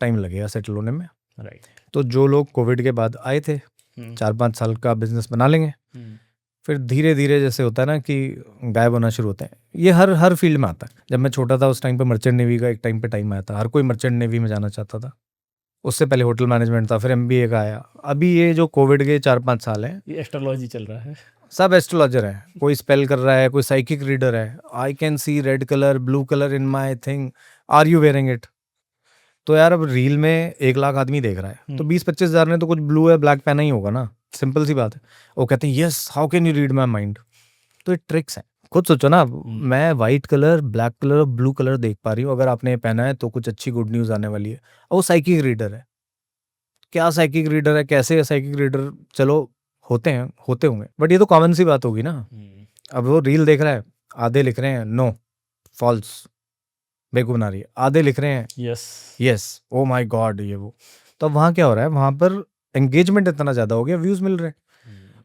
टाइम लगेगा सेटल होने में। राइट। तो जो लोग कोविड के बाद आए थे, 4-5 साल का बिजनेस बना लेंगे, फिर धीरे धीरे जैसे होता है ना कि गायब होना शुरू होते हैं। ये हर फील्ड में आता है। जब मैं छोटा था उस टाइम पे मर्चेंट नेवी का एक टाइम पे टाइम आया था, हर कोई मर्चेंट नेवी में जाना चाहता था। उससे पहले होटल मैनेजमेंट था, फिर MBA का आया। अभी ये जो कोविड के 4-5 साल हैं, ये एस्ट्रोलॉजी चल रहा है। सब एस्ट्रोलॉजर है। कोई स्पेल कर रहा है, कोई साइकिक रीडर है। I can see red colour, blue colour in my thing, are you wearing it? तो यार अब रील में 1 लाख आदमी देख रहा है, तो 20-25 हज़ार ने तो कुछ ब्लू है ब्लैक पहना ही होगा ना। सिंपल सी बात है। वो कहते हैं yes, how can you read my mind? तो ये ट्रिक्स हैं। खुद सोचो ना, मैं वाइट कलर, ब्लैक कलर और ब्लू कलर देख पा रही हूँ। अगर आपने ये पहना है तो कुछ अच्छी गुड न्यूज़ आने वाली है। और वो साइकिक रीडर है। क्या साइकिक रीडर है, कैसे साइकिक रीडर? चलो होते होंगे, बट ये तो कॉमन सी बात होगी ना। अब वो रील देख रहा है, आधे लिख रहे हैं नो, फॉल्स, बेवकूफ बना रही है, आधे लिख रहे हैं यस, ओ माय गॉड, ये वो। तो अब वहाँ क्या हो रहा है, वहाँ पर एंगेजमेंट इतना ज़्यादा हो गया, व्यूज़ मिल रहे हैं।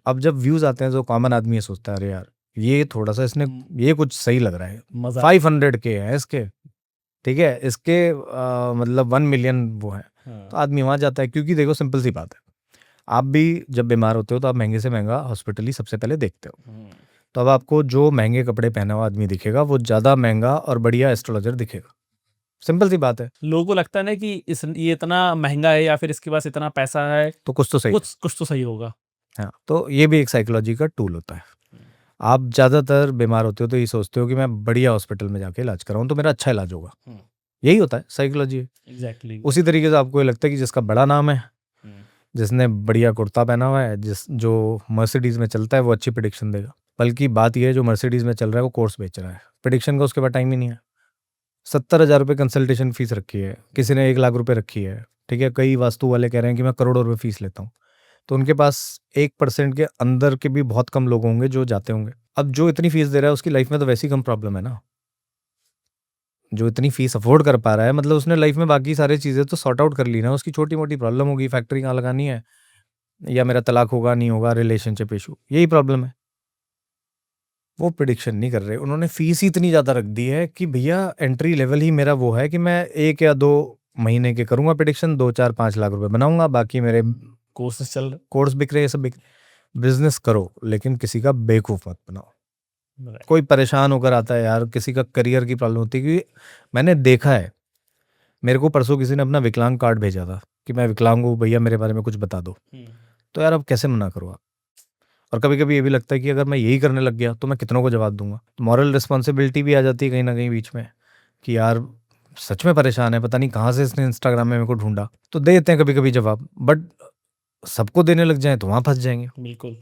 अब जब व्यूज़ आते हैं तो कॉमन आदमी ये सोचता है अरे यार ये थोड़ा सा इसने, ये कुछ सही लग रहा है, 500K है इसके, ठीक है, इसके मतलब 1 मिलियन वो है। तो आदमी वहाँ जाता है, क्योंकि देखो सिंपल सी बात है, आप भी जब बीमार होते हो तो आप महंगे से महंगा हॉस्पिटल ही सबसे पहले देखते हो। तो अब आपको जो महंगे कपड़े पहना हुआ आदमी दिखेगा वो ज़्यादा महंगा और बढ़िया एस्ट्रोलॉजर दिखेगा। सिंपल सी बात है। लोगों को लगता है ना कि ये इतना महंगा है या फिर इसके पास इतना पैसा है, तो कुछ तो सही है। कुछ तो सही होगा। हाँ, तो ये भी एक साइकोलॉजी का टूल होता है। आप ज़्यादातर बीमार होते हो तो ये सोचते हो कि मैं बढ़िया हॉस्पिटल में जाके इलाज कराऊँ तो मेरा अच्छा इलाज होगा। यही होता है, साइकोलॉजी है। एग्जैक्टली। उसी तरीके से आपको ये लगता है कि जिसका बड़ा नाम है, जिसने बढ़िया कुर्ता पहना हुआ है, जो मर्सिडीज़ में चलता है, वो अच्छी प्रिडिक्शन देगा। बल्कि बात ये है, जो मर्सिडीज़ में चल रहा है वो कोर्स बेच रहा है, प्रिडिक्शन का उसके पास टाइम ही नहीं है। 70,000 रुपये कंसल्टेशन फीस रखी है, किसी ने 1 लाख रुपये रखी है, ठीक है। कई वास्तु वाले कह रहे हैं कि मैं करोड़ों रुपये फीस लेता हूँ। तो उनके पास 1% के अंदर के भी बहुत कम लोग होंगे जो जाते होंगे। अब जो इतनी फीस दे रहा है उसकी लाइफ में तो वैसी कम प्रॉब्लम है ना। जो इतनी फीस अफोर्ड कर पा रहा है, मतलब उसने लाइफ में बाकी सारी चीज़ें तो सॉर्ट आउट कर ली ना। उसकी छोटी मोटी प्रॉब्लम होगी, फैक्ट्री कहाँ लगानी है, या मेरा तलाक होगा नहीं होगा, रिलेशनशिप इशू, यही प्रॉब्लम है। वो प्रिडिक्शन नहीं कर रहे, उन्होंने फीस ही इतनी ज़्यादा रख दी है कि भैया एंट्री लेवल ही मेरा वो है कि मैं 1 या 2 महीने के करूँगा प्रिडिक्शन, 2, 4, 5 लाख रुपए बनाऊंगा, बाकी मेरे कोर्सेज चल रहे। कोर्स बिक रहे, ये सब बिक। बिजनेस करो लेकिन किसी का बेवकूफ़ मत बनाओ। Right. कोई परेशान होकर आता है यार, किसी का करियर की प्रॉब्लम होती है, क्योंकि मैंने देखा है। मेरे को परसों किसी ने अपना विकलांग कार्ड भेजा था कि मैं विकलांग हूँ भैया, मेरे बारे में कुछ बता दो। तो यार अब कैसे मना करो आप। और कभी कभी ये भी लगता है कि अगर मैं यही करने लग गया तो मैं कितनों को जवाब दूंगा। मॉरल रिस्पॉन्सिबिलिटी भी आ जाती है कहीं ना कहीं बीच में कि यार सच में परेशान है, पता नहीं कहाँ से इसने इंस्टाग्राम में मेरे को ढूंढा। तो दे देते हैं कभी कभी जवाब, बट सबको देने लग जाएं तो वहाँ फंस जाएंगे। बिल्कुल।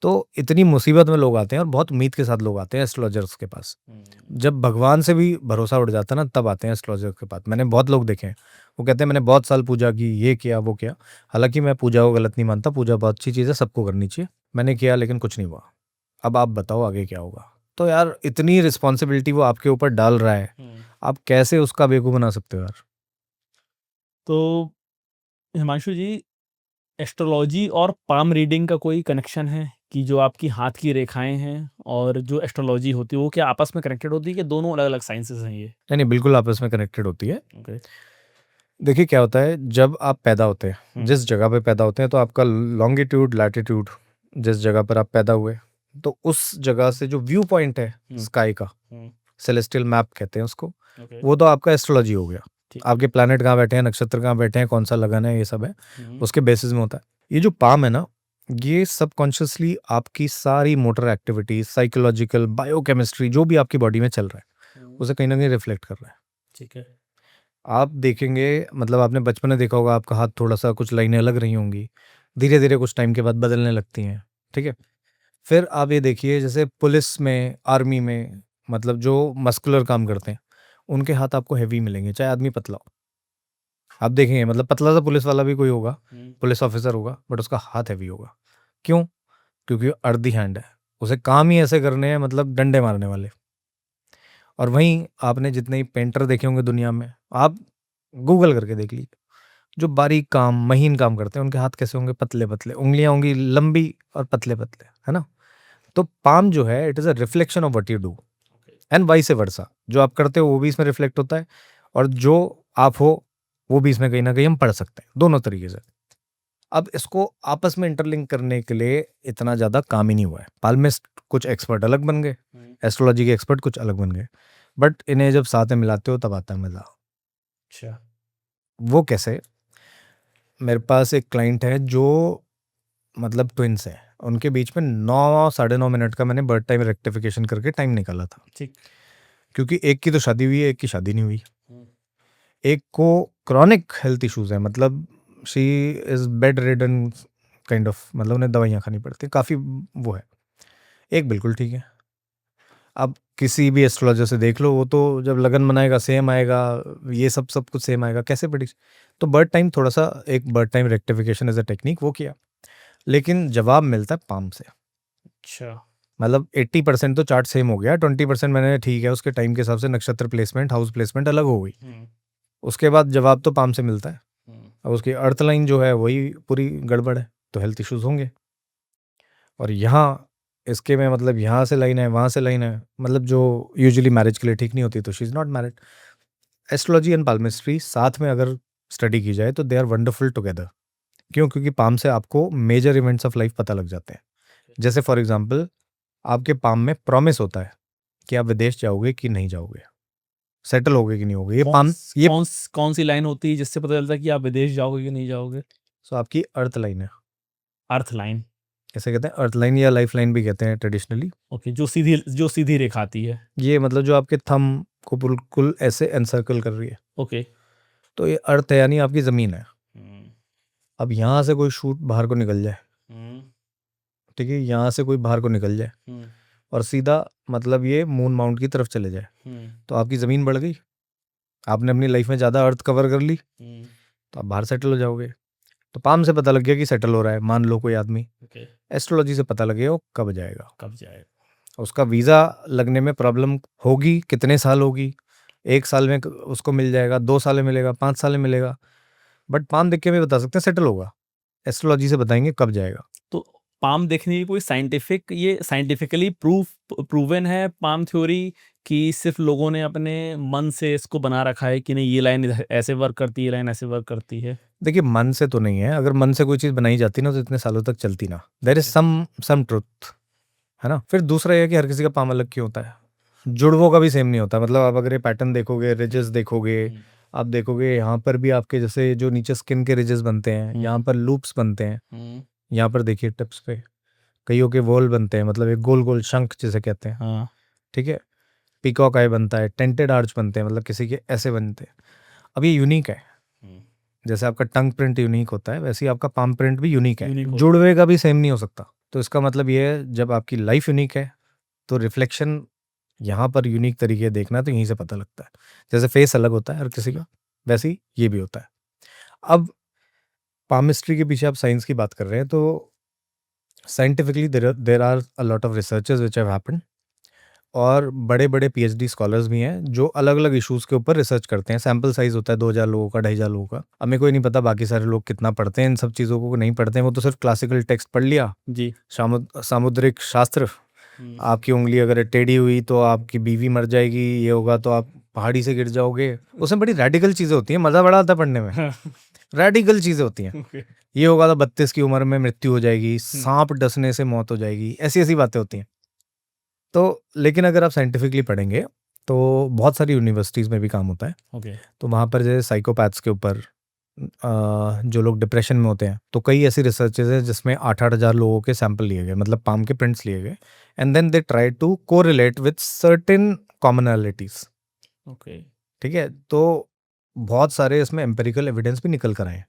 तो इतनी मुसीबत में लोग आते हैं, और बहुत उम्मीद के साथ लोग आते हैं एस्ट्रोलॉजर्स के पास। जब भगवान से भी भरोसा उठ जाता है ना, तब आते हैं एस्ट्रोलॉजर के पास। मैंने बहुत लोग देखे हैं, वो कहते हैं मैंने बहुत साल पूजा की, ये किया वो किया। हालांकि मैं पूजा को गलत नहीं मानता, पूजा बहुत अच्छी चीज़ है, सबको करनी चाहिए। मैंने किया लेकिन कुछ नहीं हुआ। अब आप बताओ आगे क्या होगा। तो यार इतनी रिस्पॉन्सिबिलिटी वो आपके ऊपर डाल रहा है, आप कैसे उसका बेवकूफ़ बना सकते हो यार। तो हिमांशु जी, एस्ट्रोलॉजी और पाम रीडिंग का कोई कनेक्शन है कि जो आपकी हाथ की रेखाएं हैं और जो एस्ट्रोलॉजी होती है वो क्या आपस में कनेक्टेड होती है कि दोनों अलग अलग साइंसेस हैं ये? नहीं नहीं, बिल्कुल आपस में कनेक्टेड होती है। ओके। देखिए क्या होता है, जब आप पैदा होते हैं, जिस जगह पे पैदा होते हैं, तो आपका लॉन्गिट्यूड लैटिट्यूड, जिस जगह पर आप पैदा हुए, तो उस जगह से जो व्यू पॉइंट है स्काई का, सेलेस्टियल मैप कहते हैं उसको, वो तो आपका एस्ट्रोलॉजी हो गया। आपके प्लैनेट कहाँ बैठे हैं, नक्षत्र कहाँ बैठे हैं, कौन सा लगन है, ये सब है, उसके बेसिस में होता है। ये जो पाम है ना, ये सबकॉन्शियसली आपकी सारी मोटर एक्टिविटीज, साइकोलॉजिकल, बायोकेमिस्ट्री, जो भी आपकी बॉडी में चल रहा है, उसे कहीं ना कहीं रिफ्लेक्ट कर रहा है। ठीक है। आप देखेंगे, मतलब आपने बचपन में देखा होगा, आपका हाथ थोड़ा सा कुछ लाइनें अलग रही होंगी, धीरे धीरे कुछ टाइम के बाद बदलने लगती हैं, ठीक है। फिर आप ये देखिए, जैसे पुलिस में, आर्मी में, मतलब जो मस्कुलर काम करते हैं, उनके हाथ आपको हैवी मिलेंगे, चाहे आदमी पतला हो। आप देखेंगे, मतलब पतला सा पुलिस वाला भी कोई होगा, पुलिस ऑफिसर होगा, बट उसका हाथ हैवी होगा। क्यों? क्योंकि वो अर्धी हैंड है, उसे काम ही ऐसे करने हैं, मतलब डंडे मारने वाले। और वहीं आपने जितने ही पेंटर देखे होंगे दुनिया में, आप गूगल करके देख लीजिए, जो बारीक काम, महीन काम करते हैं, उनके हाथ कैसे होंगे, पतले पतले, उंगलियां होंगी लंबी और पतले पतले, है ना। तो पाम जो है, it is a reflection of what you do, and vice versa. जो आप करते हो वो भी इसमें रिफ्लेक्ट होता है, और जो आप हो वो भी इसमें कहीं ना कहीं हम पढ़ सकते हैं, दोनों तरीके से। अब इसको आपस में इंटरलिंक करने के लिए इतना ज़्यादा काम ही नहीं हुआ है। पाल्मिस्ट कुछ एक्सपर्ट अलग बन गए, एस्ट्रोलॉजी के एक्सपर्ट कुछ अलग बन गए, बट इन्हें जब साथ में मिलाते हो तब आता है मज़ा। अच्छा। वो कैसे? मेरे पास एक क्लाइंट है जो, मतलब ट्विन्स है, उनके बीच में 9 साढ़े 9 मिनट का मैंने बर्थ टाइम रेक्टिफिकेशन करके टाइम निकाला था। ठीक। क्योंकि एक की तो शादी हुई है, एक की शादी नहीं हुई। एक को क्रॉनिक हेल्थ इश्यूज है, मतलब she is bed ridden kind of, मतलब उन्हें दवाइयाँ खानी पड़ती है, काफ़ी वो है। एक बिल्कुल ठीक है। अब किसी भी एस्ट्रोलॉजर से देख लो, वो तो जब लगन बनाएगा सेम आएगा, ये सब सब कुछ सेम आएगा, कैसे प्रेडिक्ट। तो बर्थ टाइम थोड़ा सा, एक birth time rectification as a technique वो किया, लेकिन जवाब मिलता है पाम से। अच्छा। मतलब 80% तो चार्ट सेम हो गया, 20% मैंने ठीक है उसके टाइम के हिसाब से नक्षत्र प्लेसमेंट, हाउस प्लेसमेंट अलग हो गई, उसके बाद जवाब तो पाम से मिलता है। अब उसकी अर्थ लाइन जो है वही पूरी गड़बड़ है, तो हेल्थ इश्यूज होंगे। और यहाँ इसके में, मतलब यहाँ से लाइन है, वहाँ से लाइन है, मतलब जो यूजुअली मैरिज के लिए ठीक नहीं होती, तो she is not married. Astrology and palmistry साथ में अगर स्टडी की जाए तो दे आर वंडरफुल टुगेदर। क्यों? क्योंकि पाम से आपको मेजर इवेंट्स ऑफ लाइफ पता लग जाते हैं। जैसे फॉर एग्जांपल, आपके पाम में प्रॉमिस होता है कि आप विदेश जाओगे कि नहीं जाओगे, सेटल होगे कि नहीं होगे। ये पाम ये कौन सी लाइन होती है जिससे पता चलता है कि आप विदेश जाओगे कि नहीं जाओगे? सो आपकी अर्थ लाइन है, अर्थ लाइन। कैसे कहते हैं, अर्थ लाइन या लाइफ लाइन भी कहते हैं ट्रेडिशनली। ओके, जो सीधी रेखा आती है। ये मतलब जो आपके थंब को बिल्कुल ऐसे एनसर्कल कर रही है, ओके। तो ये अर्थ है, यानी आपकी ज़मीन है। अब यहाँ से कोई शूट बाहर को निकल जाए, ठीक है, यहाँ से कोई बाहर को निकल जाए और सीधा मतलब ये मून माउंट की तरफ चले जाए, तो आपकी ज़मीन बढ़ गई, आपने अपनी लाइफ में ज़्यादा अर्थ कवर कर ली, तो आप बाहर सेटल हो जाओगे। तो पाम से पता लग गया कि सेटल हो रहा है, मान लो कोई आदमी। एस्ट्रोलॉजी से पता लगेगा वो कब जाएगा, उसका वीज़ा लगने में प्रॉब्लम होगी, कितने साल होगी, 1 साल में उसको मिल जाएगा, 2 साल में मिलेगा, 5 साल में मिलेगा, बट पाम देख के भी बता सकते हैं सेटल होगा। एस्ट्रोलॉजी से बताएंगे कब जाएगा। तो पाम देखने की कोई साइंटिफिकली प्रूवन है पाम थ्योरी, कि सिर्फ लोगों ने अपने मन से इसको बना रखा है कि नहीं ये लाइन ऐसे वर्क करती है, ये लाइन ऐसे वर्क करती है? देखिए, मन से तो नहीं है, अगर मन से कोई चीज़ बनाई जाती ना तो इतने सालों तक चलती ना। देयर इज सम ट्रुथ, है ना। फिर दूसरा ये है कि हर किसी का पाम अलग क्यों होता है, जुड़वों का भी सेम नहीं होता। मतलब आप अगर ये पैटर्न देखोगे, रिजेस देखोगे, आप देखोगे यहाँ पर भी आपके जैसे जो नीचे स्किन के रिजेस बनते हैं, यहाँ पर लूप्स बनते हैं, यहाँ पर देखिए टिप्स पे कईयों के वॉल बनते हैं, मतलब एक गोल गोल शंख जिसे कहते हैं, हाँ। ठीक है, पीकॉक आई बनता है, टेंटेड आर्च बनते हैं, मतलब किसी के ऐसे बनते हैं। अब ये यूनिक है, जैसे आपका टंग प्रिंट यूनिक होता है वैसे ही आपका पाम प्रिंट भी यूनिक है, जुड़वे का भी सेम नहीं हो सकता। तो इसका मतलब ये है, जब आपकी लाइफ यूनिक है तो रिफ्लेक्शन यहाँ पर यूनिक तरीके देखना, तो यहीं से पता लगता है। जैसे फेस अलग होता है हर किसी का, वैसे ही ये भी होता है। अब पामिस्ट्री के पीछे आप साइंस की बात कर रहे हैं, तो scientifically there are a lot of researches which have happened, और बड़े बड़े पीएचडी स्कॉलर्स भी हैं जो अलग अलग इश्यूज के ऊपर रिसर्च करते हैं। सैम्पल साइज होता है 2000 लोगों का, 2500 लोगों का। हमें कोई नहीं पता बाकी सारे लोग कितना पढ़ते हैं इन सब चीज़ों को, नहीं पढ़ते हैं, वो तो सिर्फ क्लासिकल टेक्स्ट पढ़ लिया जी। सामुद्रिक शास्त्र, आपकी उंगली अगर टेढ़ी हुई तो आपकी बीवी मर जाएगी, ये होगा तो आप पहाड़ी से गिर जाओगे। उसमें बड़ी रेडिकल चीज़ें होती हैं, मज़ा बड़ा आता है पढ़ने में। रेडिकल चीज़ें होती हैं, ये होगा तो 32 की उम्र में मृत्यु हो जाएगी, सांप डसने से मौत हो जाएगी, ऐसी ऐसी बातें होती हैं। तो लेकिन अगर आप साइंटिफिकली पढ़ेंगे तो बहुत सारी यूनिवर्सिटीज़ में भी काम होता है। तो वहाँ पर जैसे साइकोपैथ्स के ऊपर, जो लोग डिप्रेशन में होते हैं, तो कई ऐसी रिसर्चेज हैं जिसमें 8-8 हज़ार लोगों के सैंपल लिए गए, मतलब पाम के प्रिंट्स लिए गए, and then they try to correlate with certain commonalities. ठीक है, तो बहुत सारे इसमें एम्पेरिकल एविडेंस भी निकल कर आए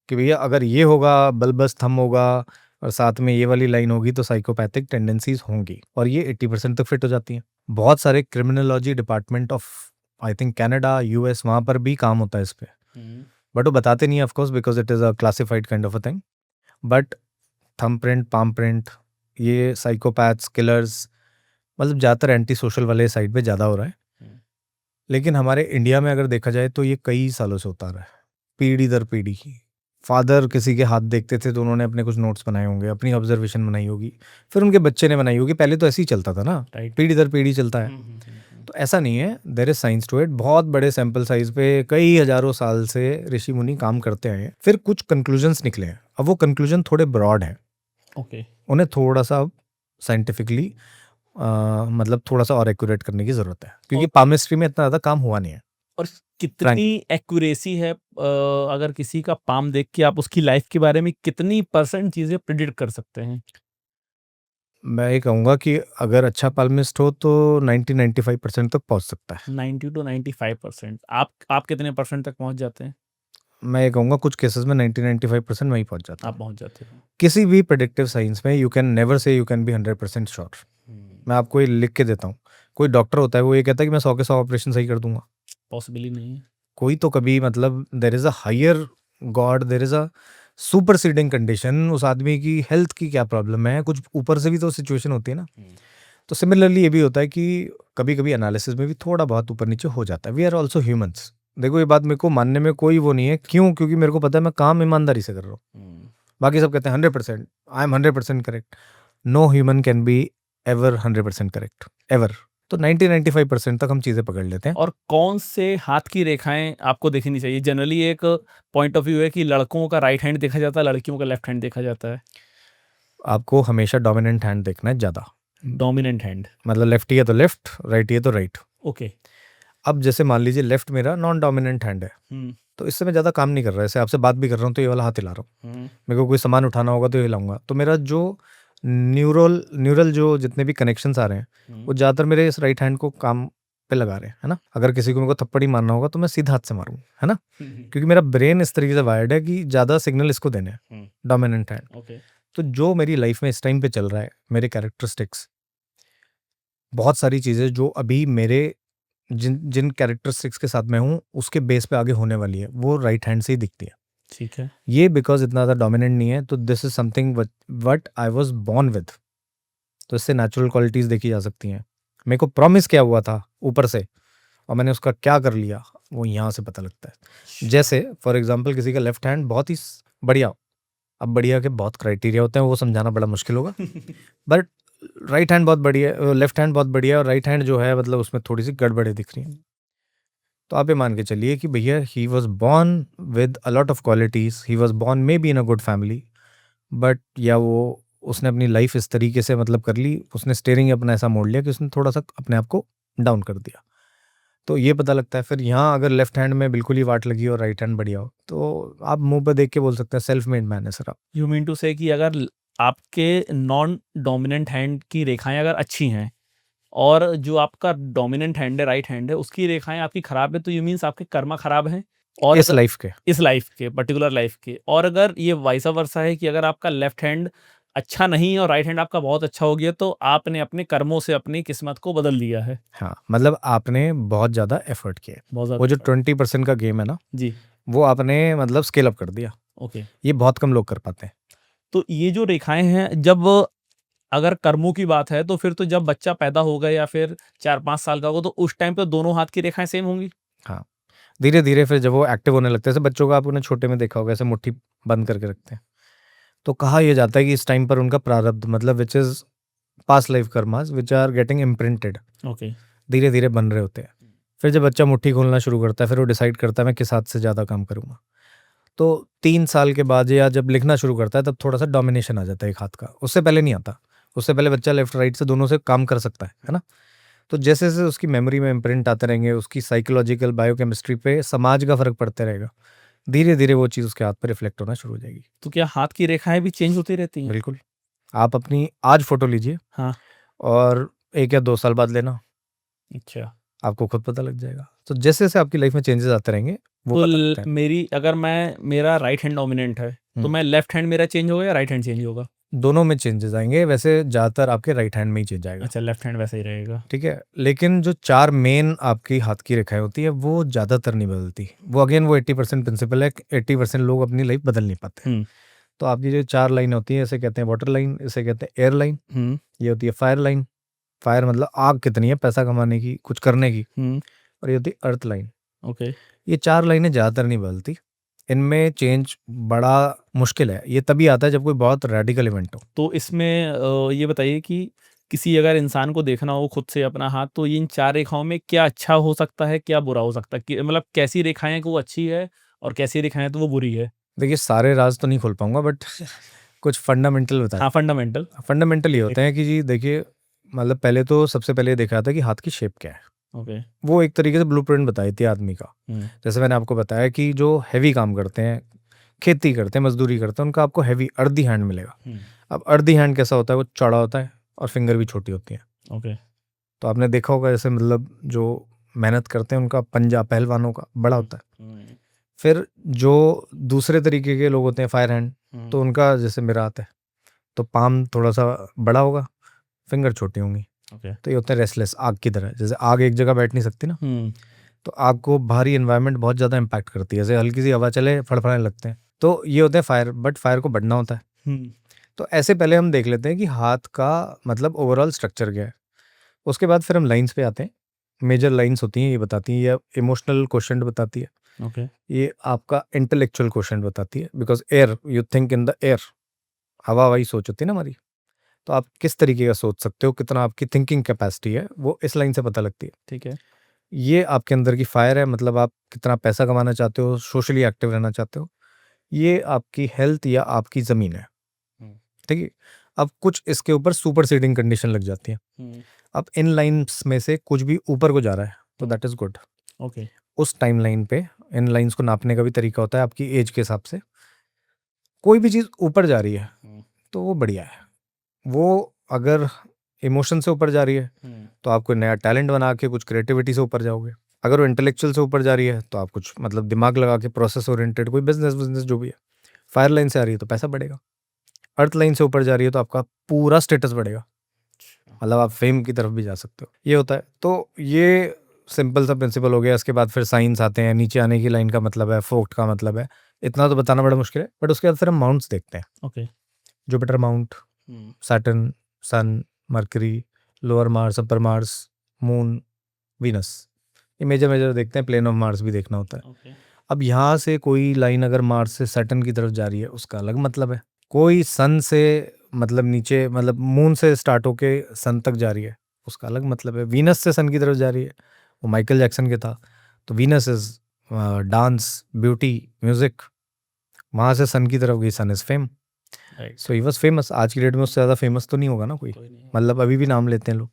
कि भैया अगर ये होगा, बल्बस थंब होगा और साथ में ये वाली लाइन होगी तो साइकोपैथिक टेंडेंसीज होंगी, और ये 80% तक फिट हो जाती हैं। बहुत सारे criminology department of I think Canada, US, वहाँ पर भी काम होता है इस पे, बट वो बताते नहीं है of course, because it is a classified kind of a thing. But thumb print, palm print, ये साइकोपैथ्स, किलर्स, मतलब ज़्यादातर एंटी सोशल वाले साइड पे ज़्यादा हो रहा है। लेकिन हमारे इंडिया में अगर देखा जाए तो ये कई सालों से होता रहा है, पीढ़ी दर पीढ़ी। फादर किसी के हाथ देखते थे तो उन्होंने अपने कुछ नोट्स बनाए होंगे, अपनी ऑब्जर्वेशन बनाई होगी, फिर उनके बच्चे ने बनाई होगी। पहले तो ऐसे ही चलता था ना, पीढ़ी दर पीढ़ी चलता है। तो ऐसा नहीं है, there is science to it. बहुत बड़े सैंपल साइज पे कई हजारों साल से ऋषि मुनि काम करते आए हैं, फिर कुछ कंक्लूजन्स निकले हैं। अब वो कंक्लूजन थोड़े ब्रॉड हैं, उन्हें थोड़ा सा साइंटिफिकली मतलब थोड़ा सा और एक्यूरेट करने की जरूरत है, क्योंकि पामिस्ट्री में इतना ज़्यादा काम हुआ नहीं है। और कितनी एक्यूरेसी है, अगर किसी का पाम देख के आप उसकी लाइफ के बारे में कितनी % चीजें प्रिडिक्ट कर सकते हैं? मैं ये कहूँगा कि अगर अच्छा पाल्मिस्ट हो तो 90-95% तक पहुँच सकता है। 90 to 95%। आप कितने % तक पहुंच जाते हैं? मैं ये कहूँगा कुछ केसेस में 90-95% वहीं पहुँच जाता है। आप पहुंच जाते हैं। किसी भी प्रेडिक्टिव साइंस में you can never say you can be 100% sure. मैं आपको ये लिख के देता हूँ, कोई डॉक्टर होता है वो ये कहता है कि मैं 100 के 100 ऑपरेशन सही कर दूंगा, पॉसिबल ही नहीं है। कोई तो कभी, मतलब there is a higher god, there is a superseding condition, उस आदमी की हेल्थ की क्या प्रॉब्लम है, कुछ ऊपर से भी तो सिचुएशन होती है ना। तो सिमिलरली ये भी होता है कि कभी कभी एनालिसिस में भी थोड़ा बहुत ऊपर नीचे हो जाता है। We are also humans. देखो ये बात मेरे को मानने में कोई वो नहीं है, क्यों? क्योंकि मेरे को पता है मैं काम ईमानदारी से कर रहा हूँ। बाकी सब कहते हैं 100%, I am 100% correct. No human can be ever 100% correct, ever. तो 90-95% तक हम चीज़ें पकड़ लेते हैं। और कौन से हाथ की रेखाएं आपको देखनी चाहिए? जनरली एक पॉइंट ऑफ व्यू है कि लड़कों का राइट हैंड देखा जाता है, लड़कियों का लेफ्ट हैंड देखा जाता है। आपको हमेशा डोमिनेंट हैंड देखना है ज़्यादा। Dominant hand. मतलब लेफ्टी है तो लेफ्ट, राइटी है तो राइट। ओके। अब जैसे मान लीजिए लेफ्ट मेरा नॉन डोमिनेंट हैंड है, तो इससे मैं ज़्यादा काम नहीं कर रहा है। जैसे आपसे बात भी कर रहा हूँ तो ये वाला हाथ हिला रहा हूँ, मेरे को कोई सामान उठाना होगा तो ये हिलाऊंगा, तो मेरा जो न्यूरल जो जितने भी कनेक्शंस आ रहे हैं वो ज़्यादातर मेरे इस राइट हैंड को काम पे लगा रहे हैं, है ना। अगर किसी को मेरे को थप्पड़ ही मारना होगा तो मैं सीधा हाथ से मारूंगा, है ना, क्योंकि मेरा ब्रेन इस तरीके से वायर्ड है कि ज़्यादा सिग्नल इसको देने हैं, डोमिनेंट हैंड। ओके। तो जो मेरी लाइफ में इस टाइम पे चल रहा है, मेरे कैरेक्टरिस्टिक्स, बहुत सारी चीज़ें जो अभी मेरे जिन जिन कैरेक्टरिस्टिक्स के साथ मैं हूँ उसके बेस पे आगे होने वाली है, वो राइट हैंड से ही दिखती है। ठीक है। ये बिकॉज इतना ज़्यादा डोमिनेंट नहीं है, तो this is something what I was born with. तो इससे नेचुरल क्वालिटीज़ देखी जा सकती हैं। मेरे को प्रॉमिस क्या हुआ था ऊपर से और मैंने उसका क्या कर लिया, वो यहाँ से पता लगता है। जैसे फॉर एग्जाम्पल किसी का लेफ्ट हैंड बहुत ही बढ़िया, अब बढ़िया के बहुत क्राइटेरिया होते हैं, वो समझाना बड़ा मुश्किल होगा, बट राइट हैंड बहुत बढ़िया, लेफ्ट हैंड बहुत बढ़िया, और राइट हैंड जो है मतलब उसमें थोड़ी सी गड़बड़े दिख रही हैं। तो आप ये मान के चलिए कि भैया he was born with a lot of qualities, he was born may be in a good family, but या वो उसने अपनी लाइफ इस तरीके से मतलब कर ली, उसने स्टेयरिंग अपना ऐसा मोड़ लिया कि उसने थोड़ा सा अपने आप को डाउन कर दिया। तो ये पता लगता है। फिर यहाँ अगर लेफ्ट हैंड में बिल्कुल ही वाट लगी और राइट हैंड बढ़िया हो, तो आप मुंह पे देख के बोल सकते हैं सेल्फ मेड मैन है सर आप। यू मीन टू से कि अगर आपके नॉन डोमिनेंट हैंड की रेखाएं अगर अच्छी हैं और जो आपका डोमिनेंट हैंड है, राइट हैंड है, उसकी रेखाएं आपकी खराब है, तो यू मीन्स आपके कर्मा खराब हैं। और इस लाइफ के इस लाइफ के पर्टिकुलर लाइफ के। और अगर ये वाइसा वर्सा है कि अगर आपका लेफ्ट हैंड अच्छा नहीं है और राइट हैंड आपका बहुत अच्छा हो गया, तो आपने अपने कर्मों से अपनी किस्मत को बदल दिया है। हाँ, मतलब आपने बहुत ज़्यादा एफर्ट किया है। बहुत वो जो ज्यादा। 20% का गेम है ना, जी। वो आपने मतलब स्केल अप कर दिया। ओके। ये बहुत कम लोग कर पाते हैं। तो ये जो रेखाएं हैं, जब अगर कर्मों की बात है, तो फिर तो जब बच्चा पैदा होगा या फिर 4-5 साल का होगा, तो उस टाइम पे दोनों हाथ की रेखाएं सेम होंगी। हाँ, धीरे धीरे फिर जब वो एक्टिव होने लगते हैं, जैसे बच्चों को आपने छोटे में देखा होगा ऐसे मुट्ठी बंद करके रखते हैं, तो कहा यह जाता है कि इस टाइम पर उनका प्रारब्ध मतलब which is past life karmas which are getting imprinted, okay. धीरे धीरे बन रहे होते हैं। फिर जब बच्चा मुट्ठी खोलना शुरू करता है, फिर वो डिसाइड करता है मैं किस हाथ से ज़्यादा काम करूँगा। तो 3 साल के बाद या जब लिखना शुरू करता है, तब थोड़ा सा डोमिनेशन आ जाता है एक हाथ का, उससे पहले नहीं आता। उससे पहले बच्चा लेफ्ट राइट से दोनों से काम कर सकता है ना। तो जैसे जैसे उसकी मेमोरी में इम्प्रिंट आते रहेंगे, उसकी साइकोलॉजिकल बायोकेमिस्ट्री पे समाज का फर्क पड़ता रहेगा, धीरे धीरे वो चीज़ उसके हाथ पर रिफ्लेक्ट होना शुरू हो जाएगी। तो क्या हाथ की रेखाएं भी चेंज होती रहती हैं? बिल्कुल। आप अपनी आज फोटो लीजिए हाँ। और 1 या 2 साल बाद लेना, अच्छा। आपको खुद पता लग जाएगा। तो जैसे जैसे आपकी लाइफ में चेंजेस आते रहेंगे वो तो पता लगता है। मेरी अगर मैं मेरा राइट हैंड डोमिनेंट है, तो हम्म। मैं लेफ्ट हैंड मेरा चेंज होगा या राइट हैंड चेंज होगा? दोनों में चेंजेस आएंगे, वैसे ज़्यादातर आपके राइट हैंड में ही चेंज आएगा। अच्छा, लेफ्ट हैंड वैसा ही रहेगा। ठीक है, लेकिन जो 4 मेन आपकी हाथ की रेखाएं होती है वो ज़्यादातर नहीं बदलती। वो अगेन वो 80% प्रिंसिपल है, 80% लोग अपनी लाइफ बदल नहीं पाते। तो आपकी जो 4 लाइन होती है, इसे कहते हैं वाटर लाइन, इसे कहते हैं एयर लाइन, ये होती है फायर लाइन, फायर मतलब आग कितनी है पैसा कमाने की, कुछ करने की, और ये होती है अर्थ लाइन। ओके। ये 4 लाइनें ज़्यादातर नहीं बदलती, इनमें चेंज बड़ा मुश्किल है। ये तभी आता है जब कोई बहुत रेडिकल इवेंट हो। तो इसमें ये बताइए कि किसी अगर इंसान को देखना हो खुद से अपना हाथ, तो इन 4 रेखाओं में क्या अच्छा हो सकता है, क्या बुरा हो सकता है? कि मतलब कैसी रेखाएँ हैं कि वो अच्छी है और कैसी रेखाएँ हैं तो वो बुरी है? देखिए, सारे राज तो नहीं खोल पाऊंगा, बट कुछ फंडामेंटल बता। हाँ, फंडामेंटल। फंडामेंटल ये होते हैं कि जी देखिए, मतलब पहले तो सबसे पहले ये देखा था कि हाथ की शेप क्या है। ओके। वो एक तरीके से ब्लूप्रिंट बताई थी आदमी का। जैसे मैंने आपको बताया कि जो हैवी काम करते हैं, खेती करते हैं, मजदूरी करते हैं, उनका आपको हैवी अर्धी हैंड मिलेगा। अब अर्धी हैंड कैसा होता है, वो चौड़ा होता है और फिंगर भी छोटी होती है। ओके। तो आपने देखा होगा जैसे मतलब जो मेहनत करते हैं उनका पंजा पहलवानों का बड़ा होता है। फिर जो दूसरे तरीके के लोग होते हैं फायर हैंड, तो उनका जैसे मेरा आता है, तो पाम थोड़ा सा बड़ा होगा, फिंगर छोटी होंगी। ओके। तो ये होता है रेस्टलेस, आग की तरह। जैसे आग एक जगह बैठ नहीं सकती ना, तो आग को बाहरी एनवायरनमेंट बहुत ज़्यादा इम्पैक्ट करती है। जैसे हल्की सी हवा चले फड़फड़ाने लगते हैं, तो ये होते हैं फायर, बट फायर को बढ़ना होता है। तो ऐसे पहले हम देख लेते हैं कि हाथ का मतलब ओवरऑल स्ट्रक्चर क्या है। उसके बाद फिर हम लाइंस पे आते हैं। मेजर लाइंस होती हैं, ये बताती हैं, ये इमोशनल क्वेश्चन बताती है, ओके। ये आपका इंटेलेक्चुअल क्वेश्चन बताती है, because air, you think in the air, हवा वही सोच होती है ना हमारी। तो आप किस तरीके का सोच सकते हो, कितना आपकी थिंकिंग कैपेसिटी है, वो इस लाइन से पता लगती है। ठीक है। ये आपके अंदर की फायर है, मतलब आप कितना पैसा कमाना चाहते हो, सोशली एक्टिव रहना चाहते हो। ये आपकी हेल्थ या आपकी ज़मीन है। ठीक है। अब कुछ इसके ऊपर सुपर सीडिंग कंडीशन लग जाती है। अब इन लाइन्स में से कुछ भी ऊपर को जा रहा है तो दैट इज गुड। ओके। उस टाइम लाइन पे इन लाइन्स को नापने का भी तरीका होता है आपकी एज के हिसाब से। कोई भी चीज़ ऊपर जा रही है तो वो बढ़िया है। वो अगर इमोशन से ऊपर जा रही है तो आप कोई नया टैलेंट बना के कुछ क्रिएटिविटी से ऊपर जाओगे। अगर वो इंटेलेक्चुअल से ऊपर जा रही है तो आप कुछ मतलब दिमाग लगा के प्रोसेस ओरिएंटेड कोई बिजनेस जो भी है। फायर लाइन से आ रही है तो पैसा बढ़ेगा। अर्थ लाइन से ऊपर जा रही है तो आपका पूरा स्टेटस बढ़ेगा, मतलब आप फेम की तरफ भी जा सकते हो। ये होता है। तो ये सिंपल सा प्रिंसिपल हो गया। इसके बाद फिर साइंस आते हैं, नीचे आने की लाइन का मतलब है, फोक्ट का मतलब है। इतना तो बताना बड़ा मुश्किल है, बट उसके बाद फिर हम माउंट्स देखते हैं। ओके। जुपिटर माउंट, सैटर्न, सन, मरकरी, लोअर मार्स, अपर मार्स, मून, वीनस, ये मेजर मेजर देखते हैं। प्लेन ऑफ मार्स भी देखना होता है। ओके। अब यहाँ से कोई लाइन अगर मार्स से सैटर्न की तरफ जा रही है उसका अलग मतलब है। कोई सन से मतलब नीचे मतलब मून से स्टार्ट होके सन तक जा रही है उसका अलग मतलब है। वीनस से सन की तरफ जा रही है, वो माइकल जैक्सन के था, तो Venus is dance, beauty, music. वहाँ से सन की तरफ गई, sun is fame. Right. So he was famous. आज की डेट में उससे ज़्यादा फेमस तो नहीं होगा ना कोई, कोई नहीं। मतलब अभी भी नाम लेते हैं लोग,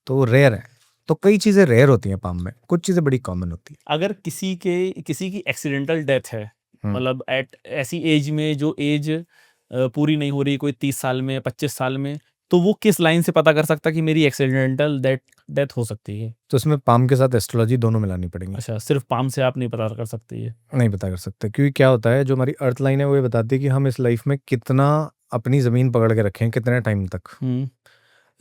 तो वो रेयर है। तो कई चीज़ें रेयर होती हैं पाम में, कुछ चीज़ें बड़ी कॉमन होती अगर किसी की एक्सीडेंटल डेथ है, हैं। मतलब एट ऐसी एज में जो एज पूरी नहीं हो रही, कोई 30 साल में, 25 साल में, तो वो किस लाइन से पता कर सकता कि मेरी एक्सीडेंटल डेथ हो सकती है? तो इसमें पाम के साथ एस्ट्रोलॉजी दोनों मिलानी पड़ेंगी। अच्छा, सिर्फ पाम से आप नहीं पता कर सकते ये? नहीं पता कर सकते, क्योंकि क्या होता है जो हमारी अर्थ लाइन है वो ये बताती है कि हम इस लाइफ में कितना अपनी ज़मीन पकड़ के रखें, कितने टाइम तक।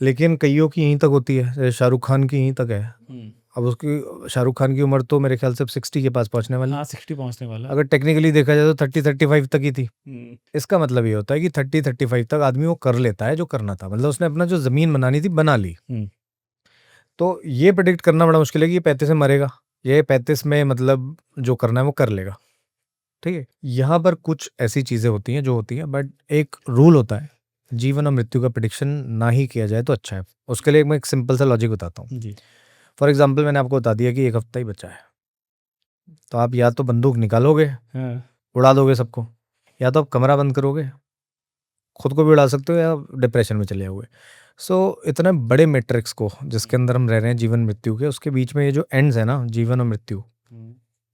लेकिन कईयों की यहीं तक होती है, जैसे शाहरुख खान की यहीं तक है। अब उसकी शाहरुख खान की उम्र तो मेरे ख्याल से 60 के पास पहुंचने वाली है। हाँ, 60 पहुंचने वाला। अगर टेक्निकली देखा जाए तो 30-35 तक ही थी। इसका मतलब ये होता है कि 30-35 तक आदमी वो कर लेता है जो करना था, मतलब उसने अपना जो ज़मीन बनानी थी बना ली। तो ये प्रेडिक्ट करना बड़ा मुश्किल है कि ये 35 में मरेगा, ये 35 में मतलब जो करना है वो कर लेगा। ठीक है, यहाँ पर कुछ ऐसी चीज़ें होती हैं जो होती हैं, बट एक रूल होता है, जीवन और मृत्यु का प्रिडिक्शन ना ही किया जाए तो अच्छा है। उसके लिए मैं एक सिंपल सा लॉजिक बताता हूँ। जी। फॉर एग्जाम्पल मैंने आपको बता दिया कि एक हफ्ता ही बचा है, तो आप या तो बंदूक निकालोगे, हाँ। उड़ा दोगे सबको, या तो आप कमरा बंद करोगे, खुद को भी उड़ा सकते हो या डिप्रेशन में चले जाओगे। सो इतने बड़े मैट्रिक्स को जिसके अंदर हम रह रहे हैं जीवन मृत्यु के, उसके बीच में ये जो एंड्स है ना, जीवन और मृत्यु,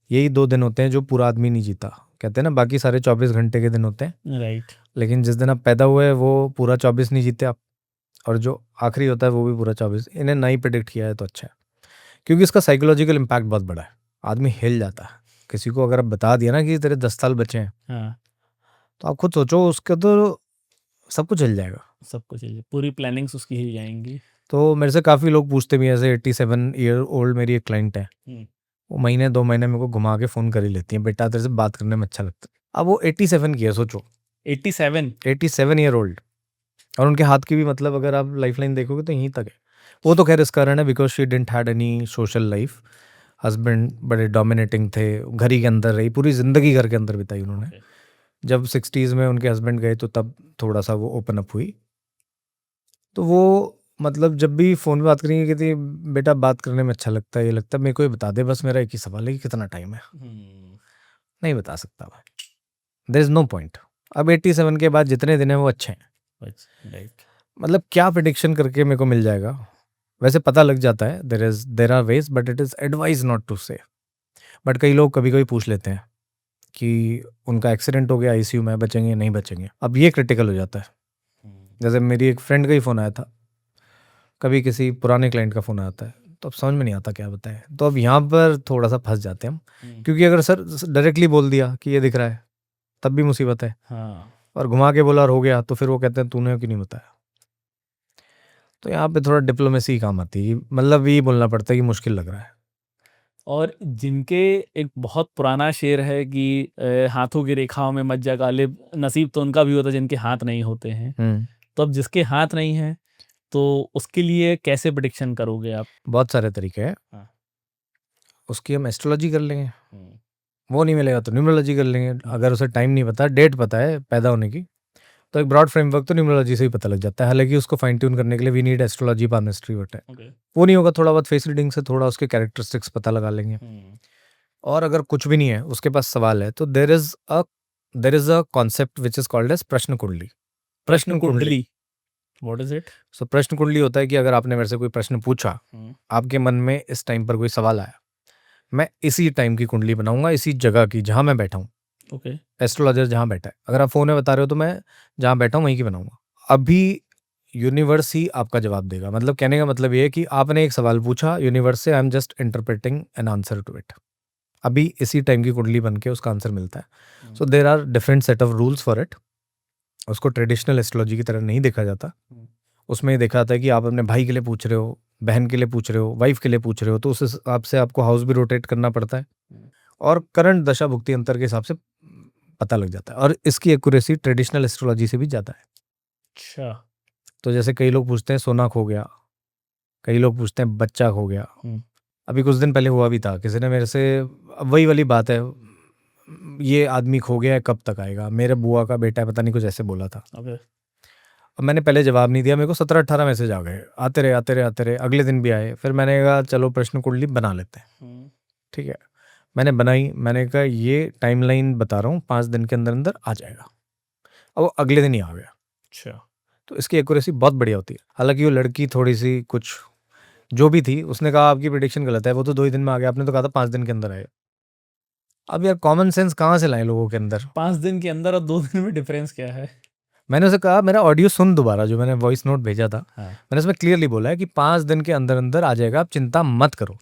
यही 2 दिन होते हैं जो पूरा आदमी नहीं जीता। कहते हैं ना बाकी सारे 24 घंटे के दिन होते हैं, राइट। लेकिन जिस दिन आप पैदा हुए वो पूरा 24 नहीं जीते आप, और जो आखिरी होता है वो भी पूरा 24। इन्हें ना ही प्रिडिक्ट किया है तो अच्छा है, क्योंकि इसका साइकोलॉजिकल इम्पैक्ट बहुत बड़ा है। आदमी हिल जाता है। किसी को अगर आप बता दिया ना कि तेरे 10 साल बचे हैं, हाँ, तो आप खुद सोचो, उसका तो सब कुछ हिल जाएगा। सबको चाहिए, पूरी प्लानिंग्स उसकी ही जाएंगी। तो मेरे से काफ़ी लोग पूछते भी हैं, ऐसे 87 ईयर ओल्ड मेरी एक क्लाइंट है, वो महीने 2 महीने मेरे को घुमा के फ़ोन कर ही लेती है, बेटा तेरे से बात करने में अच्छा लगता है। अब वो 87 की है, सोचो 87? 87 ईयर ओल्ड, और उनके हाथ की भी मतलब अगर आप लाइफ लाइन देखोगे तो यहीं तक है। वो तो खैर इस कारण है because she didn't had any social life. Husband बड़े डोमिनेटिंग थे, घर ही के अंदर रही, पूरी ज़िंदगी घर के अंदर बिताई उन्होंने। Okay. जब 60s में उनके हस्बैंड गए तो तब थोड़ा सा वो ओपन अप हुई। तो वो मतलब जब भी फ़ोन पे बात करेंगे कहती है बेटा बात करने में अच्छा लगता है, ये लगता है मेरे को ये बता दे, बस मेरा एक ही सवाल है कि कितना टाइम है। नहीं बता सकता भाई, देयर इज़ नो पॉइंट। अब 87 के बाद जितने दिन हैं वो अच्छे हैं। राइट। मतलब क्या प्रिडिक्शन करके मेरे को मिल जाएगा, वैसे पता लग जाता है, there are ways, but it is advise not to say. But कई लोग कभी कभी पूछ लेते हैं कि उनका एक्सीडेंट हो गया, आईसीयू में बचेंगे नहीं बचेंगे, अब ये क्रिटिकल हो जाता है। जैसे मेरी एक फ्रेंड का ही फ़ोन आया था, कभी किसी पुराने क्लाइंट का फ़ोन आता है तो अब समझ में नहीं आता क्या बताएं। तो अब यहाँ पर थोड़ा सा फंस जाते हैं हम, क्योंकि अगर सर डायरेक्टली बोल दिया कि ये दिख रहा है तब भी मुसीबत है, हाँ। और घुमा के बोला और हो गया तो फिर वो कहते हैं तूने क्यों नहीं बताया। तो यहाँ पे थोड़ा डिप्लोमेसी काम आती है, मतलब ये बोलना पड़ता है कि मुश्किल लग रहा है। और जिनके एक बहुत पुराना शेर है कि हाथों की रेखाओं में मत जा गालिब, नसीब तो उनका भी होता है जिनके हाथ नहीं होते हैं। तो अब जिसके हाथ नहीं है तो उसके लिए कैसे प्रिडिक्शन करोगे आप? बहुत सारे तरीके हैं। हाँ। उसकी हम एस्ट्रोलॉजी कर लेंगे, वो नहीं मिलेगा तो न्यूमरोलॉजी कर लेंगे। अगर उसे टाइम नहीं पता, डेट पता है पैदा होने की, तो एक ब्रॉड फ्रेमवर्क तो न्यूमरोलॉजी से ही पता लग जाता है। हालांकि उसको फाइन ट्यून करने के लिए we need astrology, palmistry what है, वो नहीं होगा। थोड़ा बहुत फेस रीडिंग से थोड़ा उसके कैरेक्टरिस्टिक्स पता लगा लेंगे। और अगर कुछ भी नहीं है, उसके पास सवाल है, तो there is a concept which is called as प्रश्न कुंडली। प्रश्न कुंडली, व्हाट इज इट? सो प्रश्न कुंडली होता है कि अगर आपने मेरे से कोई प्रश्न पूछा, आपके मन में इस टाइम पर कोई सवाल आया, मैं इसी टाइम की कुंडली बनाऊंगा, इसी जगह की जहां मैं बैठा हूँ, ओके, एस्ट्रोलॉजर जहां बैठा है। अगर आप फोन में बता रहे हो तो मैं जहां बैठा हूँ वहीं की बनाऊंगा। अभी यूनिवर्स ही आपका जवाब देगा। मतलब कहने का मतलब ये है कि आपने एक सवाल पूछा यूनिवर्स से, I am just interpreting an answer to it. अभी इसी टाइम की कुंडली बन के उसका आंसर मिलता है। So there are different set of rules for it. उसको ट्रेडिशनल एस्ट्रोलॉजी की तरह नहीं देखा जाता। उसमें ये देखा जाता है कि आप अपने भाई के लिए पूछ रहे हो, बहन के लिए पूछ रहे हो, वाइफ के लिए पूछ रहे हो, तो उस हिसाब से आपको हाउस भी रोटेट करना पड़ता है और करंट दशा भुक्ति अंतर के हिसाब से पता लग जाता है। और इसकी एक्यूरेसी ट्रेडिशनल एस्ट्रोलॉजी से भी ज़्यादा है। अच्छा, तो जैसे कई लोग पूछते हैं सोना खो गया, कई लोग पूछते हैं बच्चा खो गया। अभी कुछ दिन पहले हुआ भी था, किसी ने मेरे से, वही वाली बात है, ये आदमी खो गया है, कब तक आएगा, मेरे बुआ का बेटा है, पता नहीं कुछ ऐसे बोला था। ओके, अब मैंने पहले जवाब नहीं दिया, मेरे को 17-18 मैसेज आ गए, आते रहे आते रहे आते रहे, अगले दिन भी आए। फिर मैंने कहा चलो प्रश्न कुंडली बना लेते हैं। ठीक है, मैंने बनाई। मैंने कहा ये टाइमलाइन बता रहा हूँ, 5 दिन के अंदर अंदर आ जाएगा। अब वो अगले दिन ही आ गया। अच्छा, तो इसकी एक्यूरेसी बहुत बढ़िया होती है। हालांकि वो लड़की थोड़ी सी कुछ जो भी थी, उसने कहा आपकी प्रिडिक्शन गलत है, वो तो 2 ही दिन में आ गया, आपने तो कहा था 5 दिन के अंदर आएगा। अब यार कॉमन सेंस कहाँ से लाएं लोगों के अंदर? 5 दिन के अंदर और 2 दिन में डिफरेंस क्या है? मैंने उसे कहा मेरा ऑडियो सुन दोबारा, जो मैंने वॉइस नोट भेजा था। हाँ, मैंने उसमें क्लियरली बोला है कि 5 दिन के अंदर अंदर आ जाएगा, आप चिंता मत करो।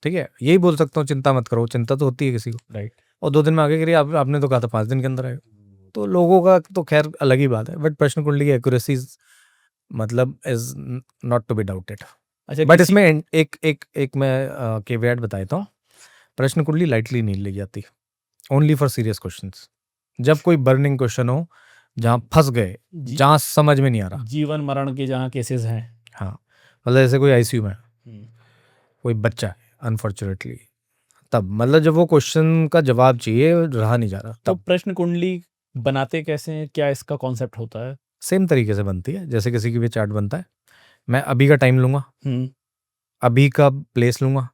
ठीक है, यही बोल सकता हूँ, चिंता मत करो। चिंता तो होती है किसी को, राइट। और 2 दिन में आगे करिए, आपने तो कहा था 5 दिन के अंदर आएगा। तो लोगों का तो खैर अलग ही बात है, बट प्रश्न कुंडली की एक्यूरेसी मतलब is not to be doubted. अच्छा, बट इसमें एक मैं केवेट बता देता हूँ। प्रश्न कुंडली लाइटली नहीं ली जाती, ओनली फॉर सीरियस क्वेश्चंस। जब कोई बर्निंग क्वेश्चन हो, जहाँ फंस गए, जहाँ समझ में नहीं आ रहा, जीवन मरण के जहाँ केसेस हैं। हाँ, मतलब जैसे कोई आईसीयू में कोई बच्चा है अनफॉर्चुनेटली, तब मतलब जब वो क्वेश्चन का जवाब चाहिए, रहा नहीं जा रहा, तो तब प्रश्न कुंडली बनाते कैसे हैं? क्या इसका कॉन्सेप्ट होता है? सेम तरीके से बनती है जैसे किसी की भी चार्ट बनता है। मैं अभी का टाइम लूंगा, अभी का प्लेस लूंगा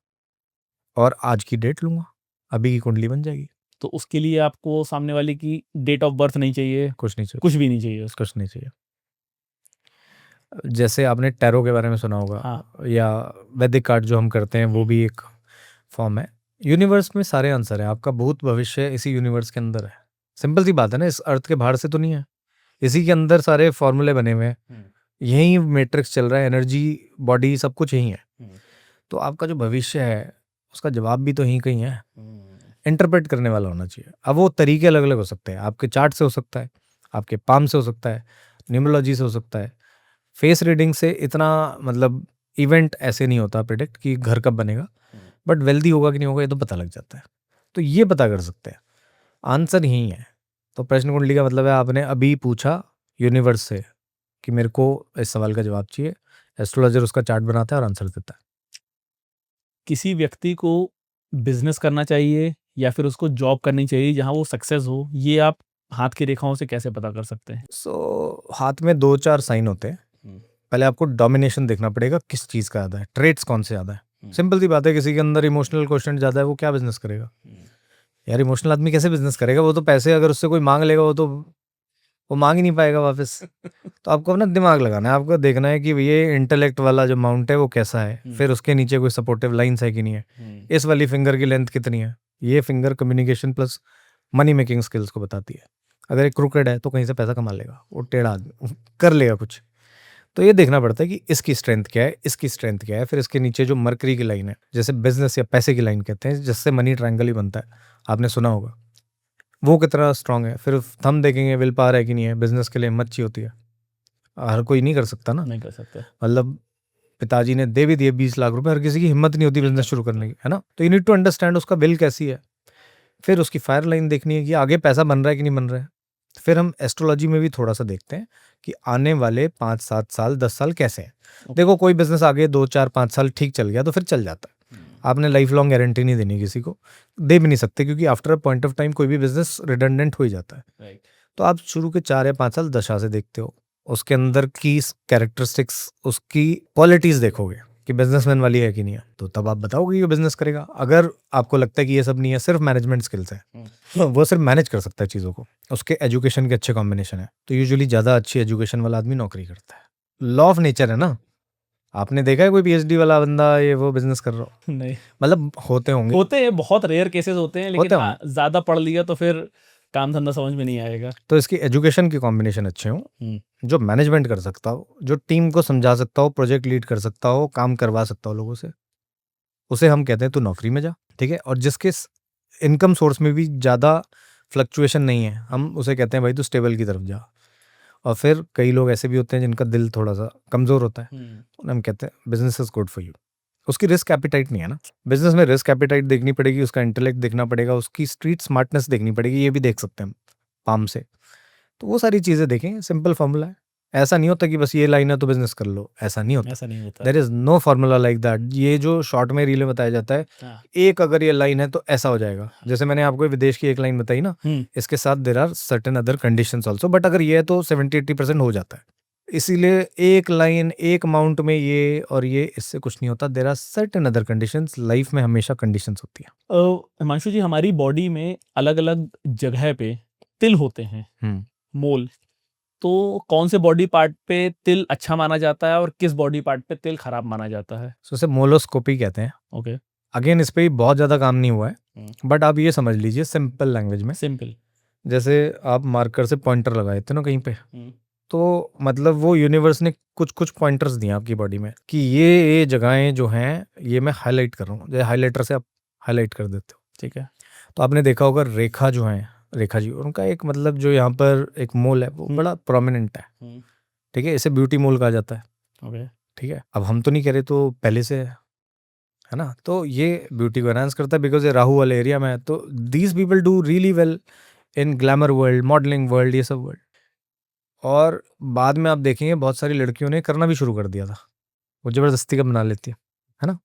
और आज की डेट लूंगा, अभी की कुंडली बन जाएगी। तो उसके लिए आपको सामने वाले की डेट ऑफ बर्थ नहीं चाहिए, कुछ नहीं चाहिए, कुछ भी नहीं चाहिए उसको। कुछ नहीं चाहिए। जैसे आपने टैरो के बारे में सुना होगा, हाँ, या वैदिक कार्ड जो हम करते हैं, वो भी एक फॉर्म है। यूनिवर्स में सारे आंसर है, आपका भूत भविष्य इसी यूनिवर्स के अंदर है। सिंपल सी बात है ना, इस अर्थ के बाहर से तो नहीं है, इसी के अंदर सारे फॉर्मूले बने हुए हैं, यही मैट्रिक्स चल रहा है, एनर्जी बॉडी सब कुछ यही है। तो आपका जो भविष्य है उसका जवाब भी तो यहीं कहीं है, इंटरप्रेट करने वाला होना चाहिए। अब वो तरीके अलग अलग हो सकते हैं, आपके चार्ट से हो सकता है, आपके पाम से हो सकता है, न्यूमरोलॉजी से हो सकता है, फेस रीडिंग से इतना मतलब इवेंट ऐसे नहीं होता प्रिडिक्ट कि घर कब बनेगा, बट वेल्दी होगा कि नहीं होगा ये तो पता लग जाता है। तो ये पता कर सकते हैं, आंसर यही है। तो प्रश्न कुंडली का मतलब है आपने अभी पूछा यूनिवर्स से कि मेरे को इस सवाल का जवाब चाहिए, एस्ट्रोलॉजर उसका चार्ट बनाता है और आंसर देता है। किसी व्यक्ति को बिजनेस करना चाहिए या फिर उसको जॉब करनी चाहिए जहाँ वो सक्सेस हो, ये आप हाथ की रेखाओं से कैसे पता कर सकते हैं? सो हाथ में 2-4 साइन होते हैं। पहले आपको डोमिनेशन देखना पड़ेगा, किस चीज़ का ज़्यादा है, ट्रेड्स कौन से ज़्यादा है। सिंपल सी बात है, किसी के अंदर इमोशनल क्वेश्चन ज़्यादा है, वो क्या बिजनेस करेगा यार? इमोशनल आदमी कैसे बिजनेस करेगा? वो तो पैसे अगर उससे कोई मांग लेगा, वो मांग ही नहीं पाएगा वापस। तो आपको अपना दिमाग लगाना है, आपको देखना है कि ये इंटेलेक्ट वाला जो माउंट है वो कैसा है, फिर उसके नीचे कोई सपोर्टिव लाइंस है कि नहीं है, इस वाली फिंगर की लेंथ कितनी है। ये finger communication plus money making skills को बताती है। अगर एक क्रूकेड है तो कहीं से पैसा कमा लेगा, वो टेढ़ा आदमी कर लेगा कुछ। तो ये देखना पड़ता है कि इसकी स्ट्रेंथ क्या है, इसकी स्ट्रेंथ क्या है, फिर इसके नीचे जो मरकरी की लाइन है, जैसे बिजनेस या पैसे की लाइन कहते हैं, जिससे मनी ट्रायंगल ही बनता है, आपने सुना होगा, वो कितना स्ट्रांग है। फिर थंब देखेंगे, विल पावर है कि नहीं है। बिजनेस के लिए हिम्मत चाहिए होती है, हर कोई नहीं कर सकता ना, नहीं कर सकते। मतलब पिताजी ने दे भी दिए 20 लाख रुपए, हर किसी की हिम्मत नहीं होती बिजनेस शुरू करने की, है ना। तो यू नीड टू अंडरस्टैंड उसका बिल कैसी है, फिर उसकी फायर लाइन देखनी है कि आगे पैसा बन रहा है कि नहीं बन रहा है। फिर हम एस्ट्रोलॉजी में भी थोड़ा सा देखते हैं कि आने वाले 5-7 साल 10 साल कैसे हैं। देखो कोई बिजनेस आगे 2-4-5 साल ठीक चल गया तो फिर चल जाता है, आपने लाइफ लॉन्ग गारंटी नहीं देनी किसी को, दे भी नहीं सकते, क्योंकि after a point of time कोई भी बिजनेस रिडंडेंट हो ही जाता है। तो आप शुरू के 4 या 5 साल दशा से देखते हो, उसके अंदर की कैरेक्टरिस्टिक्स, उसकी क्वालिटीज देखोगे, कि बिजनेसमैन वाली है कि नहीं है, तो तब आप बताओगे ये बिजनेस करेगा। अगर आपको लगता है कि ये सब नहीं है, सिर्फ मैनेजमेंट स्किल्स है, वो सिर्फ मैनेज कर सकता है चीज़ों को, उसके एजुकेशन के अच्छे कॉम्बिनेशन है, तो यूजुअली ज़्यादा अच्छी एजुकेशन वाला आदमी नौकरी करता है। लॉ ऑफ नेचर है ना। आपने देखा है कोई पीएचडी वाला बंदा ये वो बिजनेस कर रहा हो? नहीं मतलब होते होंगे, होते हैं, बहुत रेयर केसेस होते हैं, लेकिन होते हाँ होंगे। ज्यादा पढ़ लिया तो फिर काम धंधा समझ में नहीं आएगा। तो इसकी एजुकेशन की कॉम्बिनेशन अच्छे हो, जो मैनेजमेंट कर सकता हो, जो टीम को समझा सकता हो, प्रोजेक्ट लीड कर सकता हो, काम करवा सकता हो लोगों से, उसे हम कहते हैं तू नौकरी में जा, ठीक है। और जिसके इनकम सोर्स में भी ज़्यादा फ्लक्चुएशन नहीं है, हम उसे कहते हैं भाई तू स्टेबल की तरफ जा। और फिर कई लोग ऐसे भी होते हैं जिनका दिल थोड़ा सा कमज़ोर होता है, उन्हें हम कहते हैं business is good for you. उसकी रिस्क एपिटाइट नहीं है ना। बिजनेस में रिस्क एपिटाइट देखनी पड़ेगी, उसका इंटेलेक्ट देखना पड़ेगा, उसकी स्ट्रीट स्मार्टनेस देखनी पड़ेगी, ये भी देख सकते हैं हम पाम से। तो वो सारी चीज़ें देखें, सिंपल फार्मूला है। ऐसा नहीं होता कि बस ये लाइन है तो बिजनेस कर लो, ऐसा नहीं होता। ऐसा नहीं होता। There is no formula like that. ये जो शॉर्ट में रील में बताया जाता है, हाँ। एक अगर ये लाइन है तो ऐसा हो जाएगा, जैसे मैंने आपको विदेश की एक लाइन बताई ना, हम्म, इसके साथ there are certain other conditions also, but अगर ये है तो 70-80% हो जाता है। इसीलिए एक लाइन एक अमाउंट में ये और ये इससे कुछ नहीं होता। There are certain other conditions, life में हमेशा कंडीशंस होती है। हिमांशु जी, हमारी बॉडी में अलग अलग जगह पे तिल होते हैं, मोल। तो कौन से बॉडी पार्ट पे तिल अच्छा माना जाता है और किस बॉडी पार्ट पे तिल खराब माना जाता है? सो उसे मोलोस्कोपी कहते हैं। ओके, अगेन इस पे भी बहुत ज़्यादा काम नहीं हुआ है, बट आप ये समझ लीजिए सिंपल लैंग्वेज में, सिंपल। जैसे आप मार्कर से पॉइंटर लगाए थे ना कहीं पे, तो मतलब वो यूनिवर्स ने कुछ कुछ पॉइंटर्स दिए आपकी बॉडी में कि ये जगहें जो हैं ये मैं हाईलाइट कर रहा हूँ, जैसे हाईलाइटर से आप हाईलाइट कर देते हो, ठीक है। तो आपने देखा होगा रेखा जो है, रेखा जी, उनका एक मतलब जो यहाँ पर एक मोल है वो बड़ा प्रोमिनेंट है, ठीक है। इसे ब्यूटी मोल कहा जाता है, ओके। ठीक है। अब हम तो नहीं कह रहे, तो पहले से है ना, तो ये ब्यूटी को एनहांस करता है बिकॉज ये राहु वाले एरिया में है। तो these people do really well in glamour world, modelling world, ये सब वर्ल्ड। और बाद में आप देखेंगे बहुत सारी लड़कियों ने करना भी शुरू कर दिया था, वो ज़बरदस्ती का बना लेती है ना।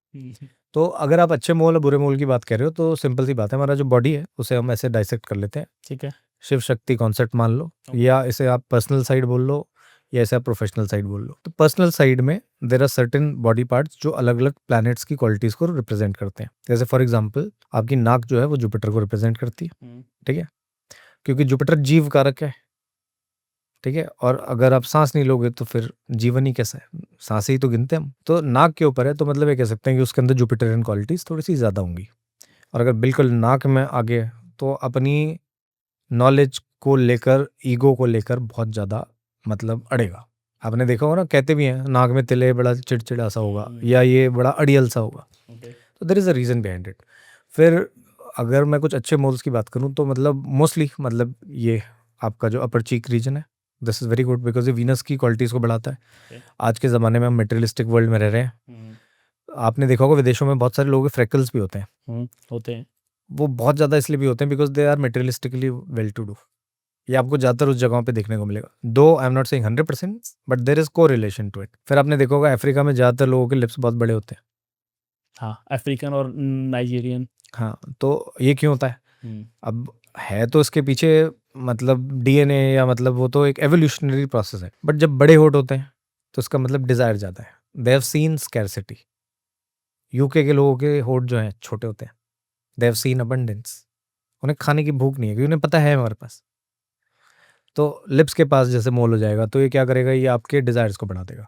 तो अगर आप अच्छे मोल और बुरे मोल की बात कर रहे हो तो सिंपल सी बात है, हमारा जो बॉडी है उसे हम ऐसे डाइसेक्ट कर लेते हैं, ठीक है। शिव शक्ति कॉन्सेप्ट मान लो, या इसे आप पर्सनल साइड बोल लो, या इसे आप प्रोफेशनल साइड बोल लो। तो पर्सनल साइड में there are certain body parts जो अलग अलग प्लैनेट्स की क्वालिटीज़ को रिप्रेजेंट करते हैं। जैसे फॉर एग्जांपल आपकी नाक जो है वो जुपिटर को रिप्रेजेंट करती है, ठीक है, क्योंकि जुपिटर जीव कारक है, ठीक है। और अगर आप सांस नहीं लोगे तो फिर जीवन ही कैसा है, सांसें ही तो गिनते हैं हम। तो नाक के ऊपर है तो मतलब ये कह सकते हैं कि उसके अंदर जुपिटरियन क्वालिटीज़ थोड़ी सी ज़्यादा होंगी। और अगर बिल्कुल नाक में आगे तो अपनी नॉलेज को लेकर, ईगो को लेकर बहुत ज़्यादा मतलब अड़ेगा। आपने देखा होगा ना, कहते भी हैं नाक में तिल है बड़ा चिड़चिड़ा सा होगा, या ये बड़ा अड़ियल सा होगा। तो there is a reason behind it. फिर अगर मैं कुछ अच्छे मोल्स की बात करूं तो मतलब मोस्टली मतलब ये आपका जो अपर चीक रीजन है, this is very good because ये वीनस की क्वालिटीज़ को बढ़ाता है। आज के ज़माने में हम मटेरियलिस्टिक वर्ल्ड में रह रहे हैं। आपने देखा होगा विदेशों में बहुत सारे लोगों के फ्रेकल्स भी होते हैं। होते हैं। वो बहुत ज़्यादा इसलिए भी होते हैं because they are materialistically well to do. ये आपको ज़्यादातर उस जगहों पे देखने को मिलेगा, though I am not saying 100%, but there is correlation to it. फिर आपने देखा होगा अफ्रीका में ज़्यादातर लोगों के लिप्स बहुत बड़े होते हैं। हाँ, अफ्रीकन और नाइजीरियन। हाँ, तो ये क्यों होता है? अब है तो इसके पीछे मतलब डीएनए, या मतलब वो तो एक एवोल्यूशनरी प्रोसेस है, बट जब बड़े होठ होते हैं तो इसका मतलब डिज़ायर ज़्यादा है। They have seen scarcity. UK के लोगों के होठ जो हैं छोटे होते हैं, दे हैव सीन अबंडेंस। उन्हें खाने की भूख नहीं है क्योंकि उन्हें पता है हमारे पास। तो लिप्स के पास जैसे मोल हो जाएगा तो ये क्या करेगा, ये आपके डिज़ायर्स को बढ़ा देगा,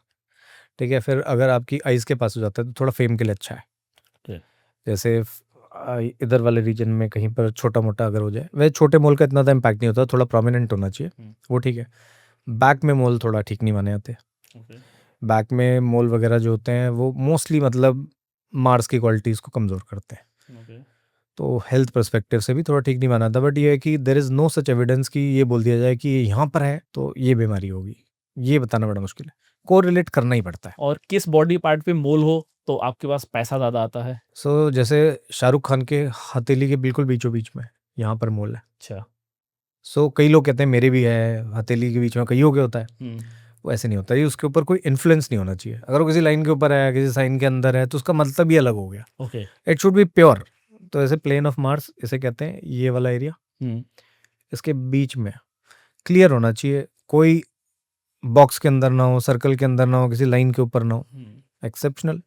ठीक है। फिर अगर आपकी आइज़ के पास हो जाता है तो थोड़ा फेम के लिए अच्छा है। जैसे इधर वाले रीजन में कहीं पर छोटा मोटा अगर हो जाए, वह छोटे मोल का इतना इम्पैक्ट नहीं होता, थोड़ा प्रोमिनेंट होना चाहिए, वो ठीक है। बैक में मोल थोड़ा ठीक नहीं माने जाते। बैक में मोल वगैरह जो होते हैं वो मोस्टली मतलब मार्स की क्वालिटीज़ को कमज़ोर करते हैं। तो हेल्थ पर्सपेक्टिव से भी थोड़ा ठीक नहीं माना था, बट ये है कि there is no such evidence कि ये बोल दिया जाए कि ये यहाँ पर है तो ये बीमारी होगी, ये बताना बड़ा मुश्किल है। कोरिलेट करना ही पड़ता है। और किस बॉडी पार्ट पे मोल हो तो आपके पास पैसा ज़्यादा आता है? सो जैसे शाहरुख खान के हथेली के बिल्कुल बीचों बीच में यहाँ पर मोल है। अच्छा। सो कई लोग कहते हैं मेरे भी है हथेली के बीच में, कईयों के होता है। वो ऐसे नहीं होता, ये उसके ऊपर कोई इन्फ्लुएंस नहीं होना चाहिए। अगर वो किसी लाइन के ऊपर है, किसी साइन के अंदर है, तो उसका मतलब ही अलग हो गया। Okay. It should be pure. तो ऐसे प्लेन ऑफ मार्स इसे कहते हैं, ये वाला एरिया, इसके बीच में क्लियर होना चाहिए, कोई बॉक्स के अंदर ना हो, सर्कल के अंदर ना हो, किसी लाइन के ऊपर ना हो, एक्सेप्शनल।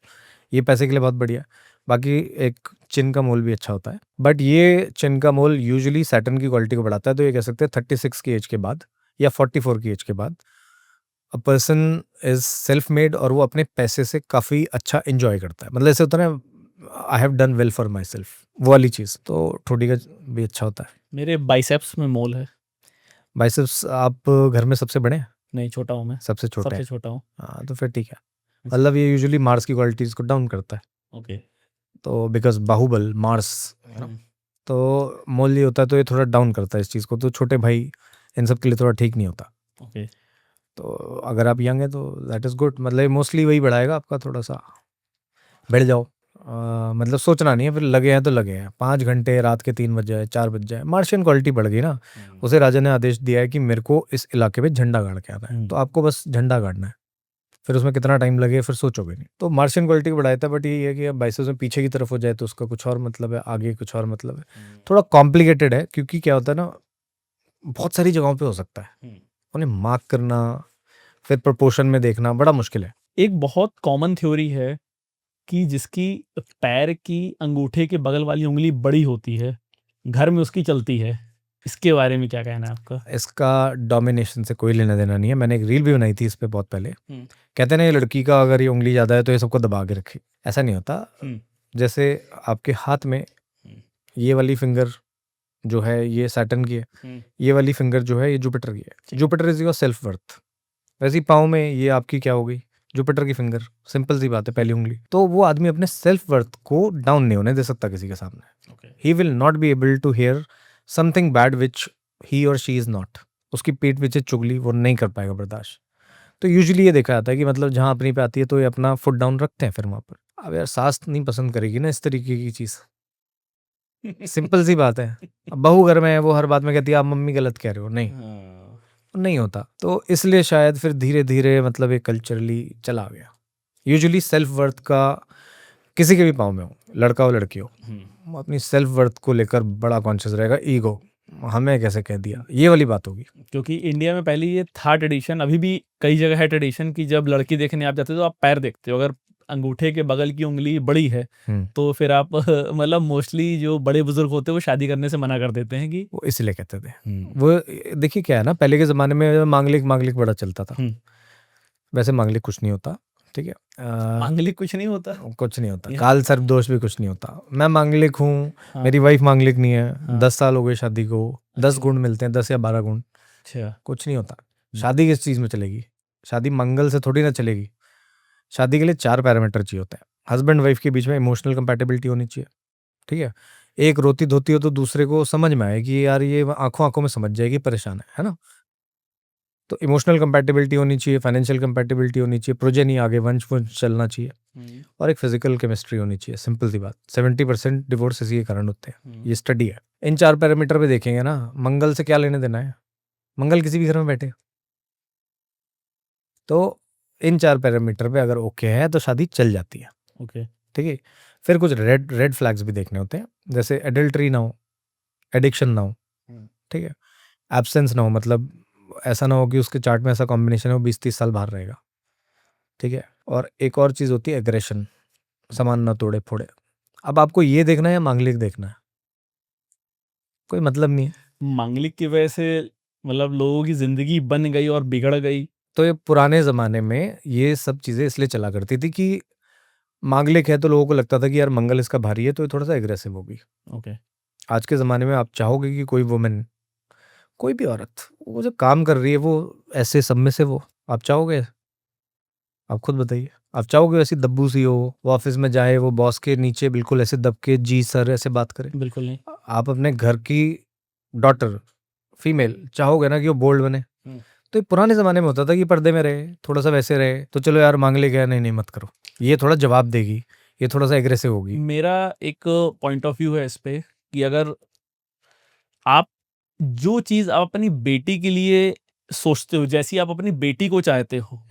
ये पैसे के लिए बहुत बढ़िया है। बाकी एक चिन का मोल भी अच्छा होता है, बट ये चिन का मोल यूजुअली सैटर्न की क्वालिटी को बढ़ाता है। तो ये कह सकते हैं 36 की एज के बाद या 44 की एज के बाद a person is self made और वो अपने पैसे से काफ़ी अच्छा इंजॉय करता है। मतलब ऐसे होता है ना, I have done well for my self, वो वाली चीज़। तो ठोडी का भी अच्छा होता है। मेरे बाइसेप्स में मोल है। बाइसेप्स आप घर में सबसे बड़े हैं? नहीं, छोटा हूँ मैं, सबसे छोटे हैं? सबसे छोटा हूँ। हाँ, तो फिर ठीक है। मतलब ये यूजुअली मार्स की क्वालिटीज़ को डाउन करता है। ओके। तो बिकॉज़ बाहुबल, मार्स, तो मोल ये होता है, तो ये थोड़ा डाउन करता है इस चीज़ को। तो छोटे भाई इन सब के लिए थोड़ा ठीक नहीं होता। ओके। तो अगर आप यंग हैं तो दैट इज़ गुड। मतलब मोस्टली वही बढ़ाएगा आपका थोड़ा-सा। बैठ जाओ। मतलब सोचना नहीं है, फिर लगे हैं तो लगे हैं। 5 घंटे रात के 3 बज जाए, 4 बज जाए, मार्शियन क्वालिटी बढ़ गई ना। उसे राजा ने आदेश दिया है कि मेरे को इस इलाके में झंडा गाड़ के आना है। तो आपको बस झंडा गाड़ना है। फिर उसमें कितना टाइम लगे फिर सोचोगे नहीं। तो मार्शियन क्वालिटी को बढ़ाता है, बट ये है कि अब बाइसेप्स में पीछे की तरफ हो जाए तो उसका कुछ और मतलब है, आगे कुछ और मतलब है। थोड़ा कॉम्प्लिकेटेड है, क्योंकि क्या होता है ना, बहुत सारी जगहों पे हो सकता है। उन्हें मार्क करना, फिर प्रोपोर्शन में देखना बड़ा मुश्किल है। एक बहुत कॉमन थ्योरी है कि जिसकी पैर की अंगूठे के बगल वाली उँगली बड़ी होती है, घर में उसकी चलती है। इसके बारे में क्या कहना है आपका? इसका डोमिनेशन से कोई लेना देना नहीं है। मैंने एक रील भी बनाई थी इस पे बहुत पहले। कहते हैं ना, ये लड़की का अगर ये उंगली ज़्यादा है तो ये सबको दबा के रखे। ऐसा नहीं होता। जैसे आपके हाथ में ये वाली फिंगर जो है ये सैटर्न की है, ये वाली फिंगर जो है ये जुपिटर की है। Jupiter is your self worth. वैसे ही पाँव में ये आपकी क्या हो गई, जुपिटर की फिंगर। सिंपल सी बात है, पहली उंगली। तो वो आदमी अपने सेल्फ वर्थ को डाउन नहीं होने दे सकता किसी के सामने। He will not be able to hear something bad which he or she is not. उसकी पीठ पीछे चुगली वो नहीं कर पाएगा बर्दाश्त। तो यूजुअली ये देखा जाता है कि मतलब जहाँ अपनी पे आती है तो ये अपना फुट डाउन रखते हैं फिर वहाँ पर। अब यार सास नहीं पसंद करेगी ना इस तरीके की चीज़। सिंपल सी बात है। अब बहू घर में है, वो हर बात में कहती है आप मम्मी गलत कह रहे हो। नहीं, नहीं होता। तो इसलिए शायद फिर धीरे धीरे मतलब ये कल्चरली चला गया। यूजुअली सेल्फ वर्थ का किसी के भी पाँव में हो, लड़का हो लड़की हो, वो अपनी सेल्फ वर्थ को लेकर बड़ा कॉन्शियस रहेगा। ईगो, हमें कैसे कह दिया, ये वाली बात होगी। क्योंकि इंडिया में पहले ये था ट्रेडिशन, अभी भी कई जगह है ट्रेडिशन कि जब लड़की देखने आप जाते हो तो आप पैर देखते हो। अगर अंगूठे के बगल की उंगली बड़ी है तो फिर आप मतलब मोस्टली जो बड़े बुजुर्ग होते हैं वो शादी करने से मना कर देते हैं कि वो इसलिए कहते थे। वो देखिए क्या है ना, पहले के ज़माने में मांगलिक मांगलिक बड़ा चलता था। वैसे मांगलिक कुछ नहीं होता, ठीक है। मांगलिक कुछ नहीं होता। कुछ नहीं होता। काल सर्प दोष भी कुछ नहीं होता। मैं मांगलिक हूँ, मेरी वाइफ मांगलिक नहीं है। 10 साल हो गए शादी को, 10 गुण मिलते हैं, 10 या 12 गुण। अच्छा, कुछ नहीं होता। शादी किस चीज़ में चलेगी? शादी मंगल से थोड़ी ना चलेगी। शादी के लिए 4 पैरामीटर चाहिए होते हैं। हस्बैंड वाइफ के बीच में इमोशनल कंपैटिबिलिटी होनी चाहिए, ठीक है। एक रोती धोती हो तो दूसरे को समझ में आए कि यार ये आंखों आंखों में समझ जाएगी परेशान है ना। तो इमोशनल कंपैटिबिलिटी होनी चाहिए, फाइनेंशियल कंपैटिबिलिटी होनी चाहिए, प्रोजेनी आगे वंश चलना चाहिए, और एक फिजिकल केमिस्ट्री होनी चाहिए। सिंपल सी बात। 70% डिवोर्स इसी के कारण होते हैं, ये स्टडी है। इन 4 पैरामीटर पे देखेंगे ना, मंगल से क्या लेने देना है? मंगल किसी भी घर में बैठे। तो इन 4 पैरामीटर पे अगर ओके है तो शादी चल जाती है। ओके, ठीक है। फिर कुछ रेड फ्लैग्स भी देखने होते हैं, जैसे एडल्ट्री ना हो, एडिक्शन ना हो, ठीक है, एब्सेंस ना हो। मतलब ऐसा ना हो कि उसके चार्ट में ऐसा कॉम्बिनेशन है वो 20-30 साल बाहर रहेगा, ठीक है। और एक और चीज़ होती है एग्रेशन, सामान ना तोड़े फोड़े। अब आपको ये देखना है या मांगलिक देखना है? कोई मतलब नहीं है। मांगलिक की वजह से मतलब लोगों की जिंदगी बन गई और बिगड़ गई। तो ये पुराने ज़माने में ये सब चीज़ें इसलिए चला करती थी कि मांगलिक है तो लोगों को लगता था कि यार मंगल इसका भारी है तो ये थोड़ा सा एग्रेसिव होगी। ओके। आज के ज़माने में आप चाहोगे कि कोई वुमेन, कोई भी औरत, वो जो काम कर रही है वो ऐसे सबमिसिव हो? आप चाहोगे? आप खुद बताइए। आप चाहोगे वैसी दब्बू सी हो, वो ऑफिस में जाए, वो बॉस के नीचे बिल्कुल ऐसे दब के जी सर ऐसे बात करे? बिल्कुल नहीं। आप अपने घर की डॉटर, फीमेल, चाहोगे ना कि वो बोल्ड बने? तो ये पुराने ज़माने में होता था कि पर्दे में रहे, थोड़ा-सा वैसे रहे, तो चलो यार मांगलिक है, नहीं, नहीं मत करो। ये थोड़ा जवाब देगी, ये थोड़ा-सा एग्रेसिव होगी। मेरा एक पॉइंट ऑफ व्यू है इस पे कि अगर आप जो चीज़ आप अपनी बेटी के लिए सोचते हो, जैसी आप अपनी बेटी को चाहते हो,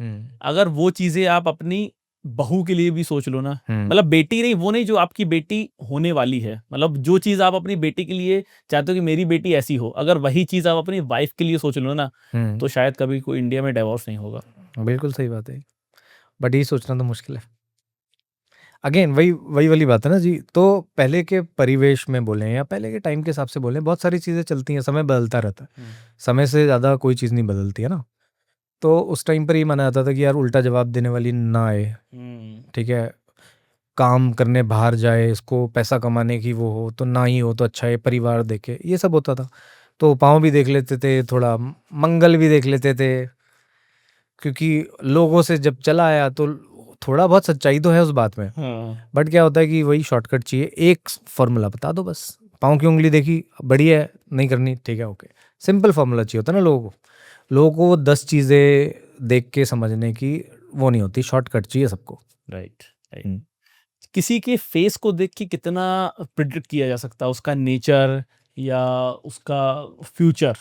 अगर वो चीज़ें आप अपनी बहू के लिए भी सोच लो ना, मतलब बेटी नहीं, वो नहीं जो आपकी बेटी होने वाली है, मतलब जो चीज़ आप अपनी बेटी के लिए चाहते हो कि मेरी बेटी ऐसी हो, अगर वही चीज़ आप अपनी वाइफ के लिए सोच लो ना, तो शायद कभी कोई इंडिया में डिवोर्स नहीं होगा। बिल्कुल सही बात है। बट ये सोचना तो मुश्किल है। अगेन वही वही वाली बात है ना जी। तो पहले के परिवेश में बोले या पहले के टाइम के हिसाब से बोले, बहुत सारी चीज़ें चलती हैं, समय बदलता रहता है, समय से ज़्यादा कोई चीज़ नहीं बदलती है ना। तो उस टाइम पर ये माना जाता था कि यार उल्टा जवाब देने वाली ना आए, ठीक है, काम करने बाहर जाए, इसको पैसा कमाने की वो हो तो ना ही हो तो अच्छा है, परिवार देखे, ये सब होता था। तो पाँव भी देख लेते थे, थोड़ा मंगल भी देख लेते थे, क्योंकि लोगों से जब चला आया तो थोड़ा बहुत सच्चाई तो है उस बात में। बट क्या होता है कि वही शॉर्टकट चाहिए, एक फॉर्मूला बता दो बस, पाँव की उंगली देखी बढ़िया है, नहीं करनी ठीक है ओके, सिंपल फॉर्मूला चाहिए होता है ना लोगों को 10 चीज़ें देख के समझने की वो नहीं होती, शॉर्टकट चाहिए सबको। Right right. किसी के फेस को देख के कितना प्रिडिक्ट किया जा सकता है उसका नेचर या उसका फ्यूचर?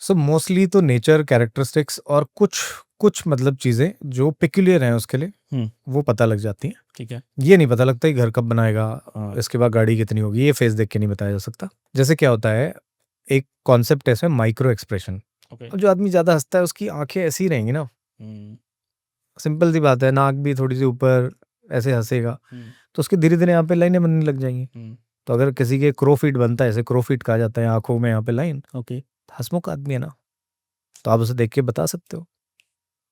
सो मोस्टली तो नेचर, कैरेक्टरिस्टिक्स और कुछ कुछ मतलब चीज़ें जो पिक्यूलियर हैं उसके लिए वो पता लग जाती हैं। ठीक है। ये नहीं पता लगता कि घर कब बनाएगा, इसके बाद गाड़ी कितनी होगी, ये फेस देख के नहीं बताया जा सकता। जैसे क्या होता है, एक कॉन्सेप्ट है इसमें, माइक्रो एक्सप्रेशन। ओके। अब जो आदमी ज़्यादा हंसता है उसकी आंखें ऐसी ही रहेंगी ना, सिंपल सी बात है, नाक भी थोड़ी सी ऊपर ऐसे हंसेगा तो उसकी धीरे धीरे यहाँ पे लाइनें बनने लग जाएंगी। तो अगर किसी के क्रोफिट बनता है, ऐसे क्रोफिट कहा जाता है आंखों में यहाँ पे लाइन, ओके। हंसमुख आदमी है ना, तो आप उसे देख के बता सकते हो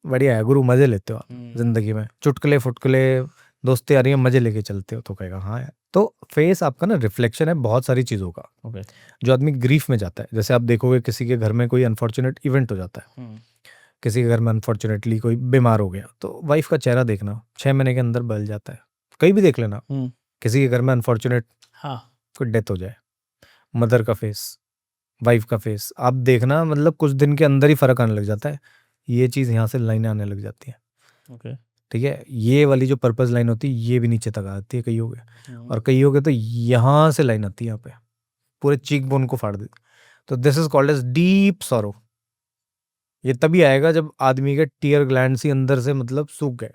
बढ़िया है गुरु, मजे लेते हो आप जिंदगी में, चुटकुले फुटकुले दोस्ती यारी में मजे लेके चलते हो, तो कहेगा हाँ यार। तो फेस आपका ना रिफ्लेक्शन है बहुत सारी चीज़ों का। ओके। जो आदमी ग्रीफ में जाता है, जैसे आप देखोगे किसी के घर में कोई अनफॉर्चुनेट इवेंट हो जाता है, किसी के घर में अनफॉर्चुनेटली कोई बीमार हो गया, तो वाइफ का चेहरा देखना 6 महीने के अंदर बदल जाता है। कहीं भी देख लेना, किसी के घर में अनफॉर्चुनेट कोई डेथ हो जाए, मदर का फेस, वाइफ का फेस आप देखना, मतलब कुछ दिन के अंदर ही फर्क आने लग जाता है, ये चीज़ यहाँ से लाइनें आने लग जाती हैं। ओके। ठीक है, ये वाली जो पर्पस लाइन होती है ये भी नीचे तक आती है कईयों के, और कईयों के तो यहाँ से लाइन आती है यहाँ पे, पूरे चीक बोन को फाड़ देती। तो this is called as deep sorrow. ये तभी आएगा जब आदमी के टीयर ग्लैंड्स ही अंदर से मतलब सूख गए,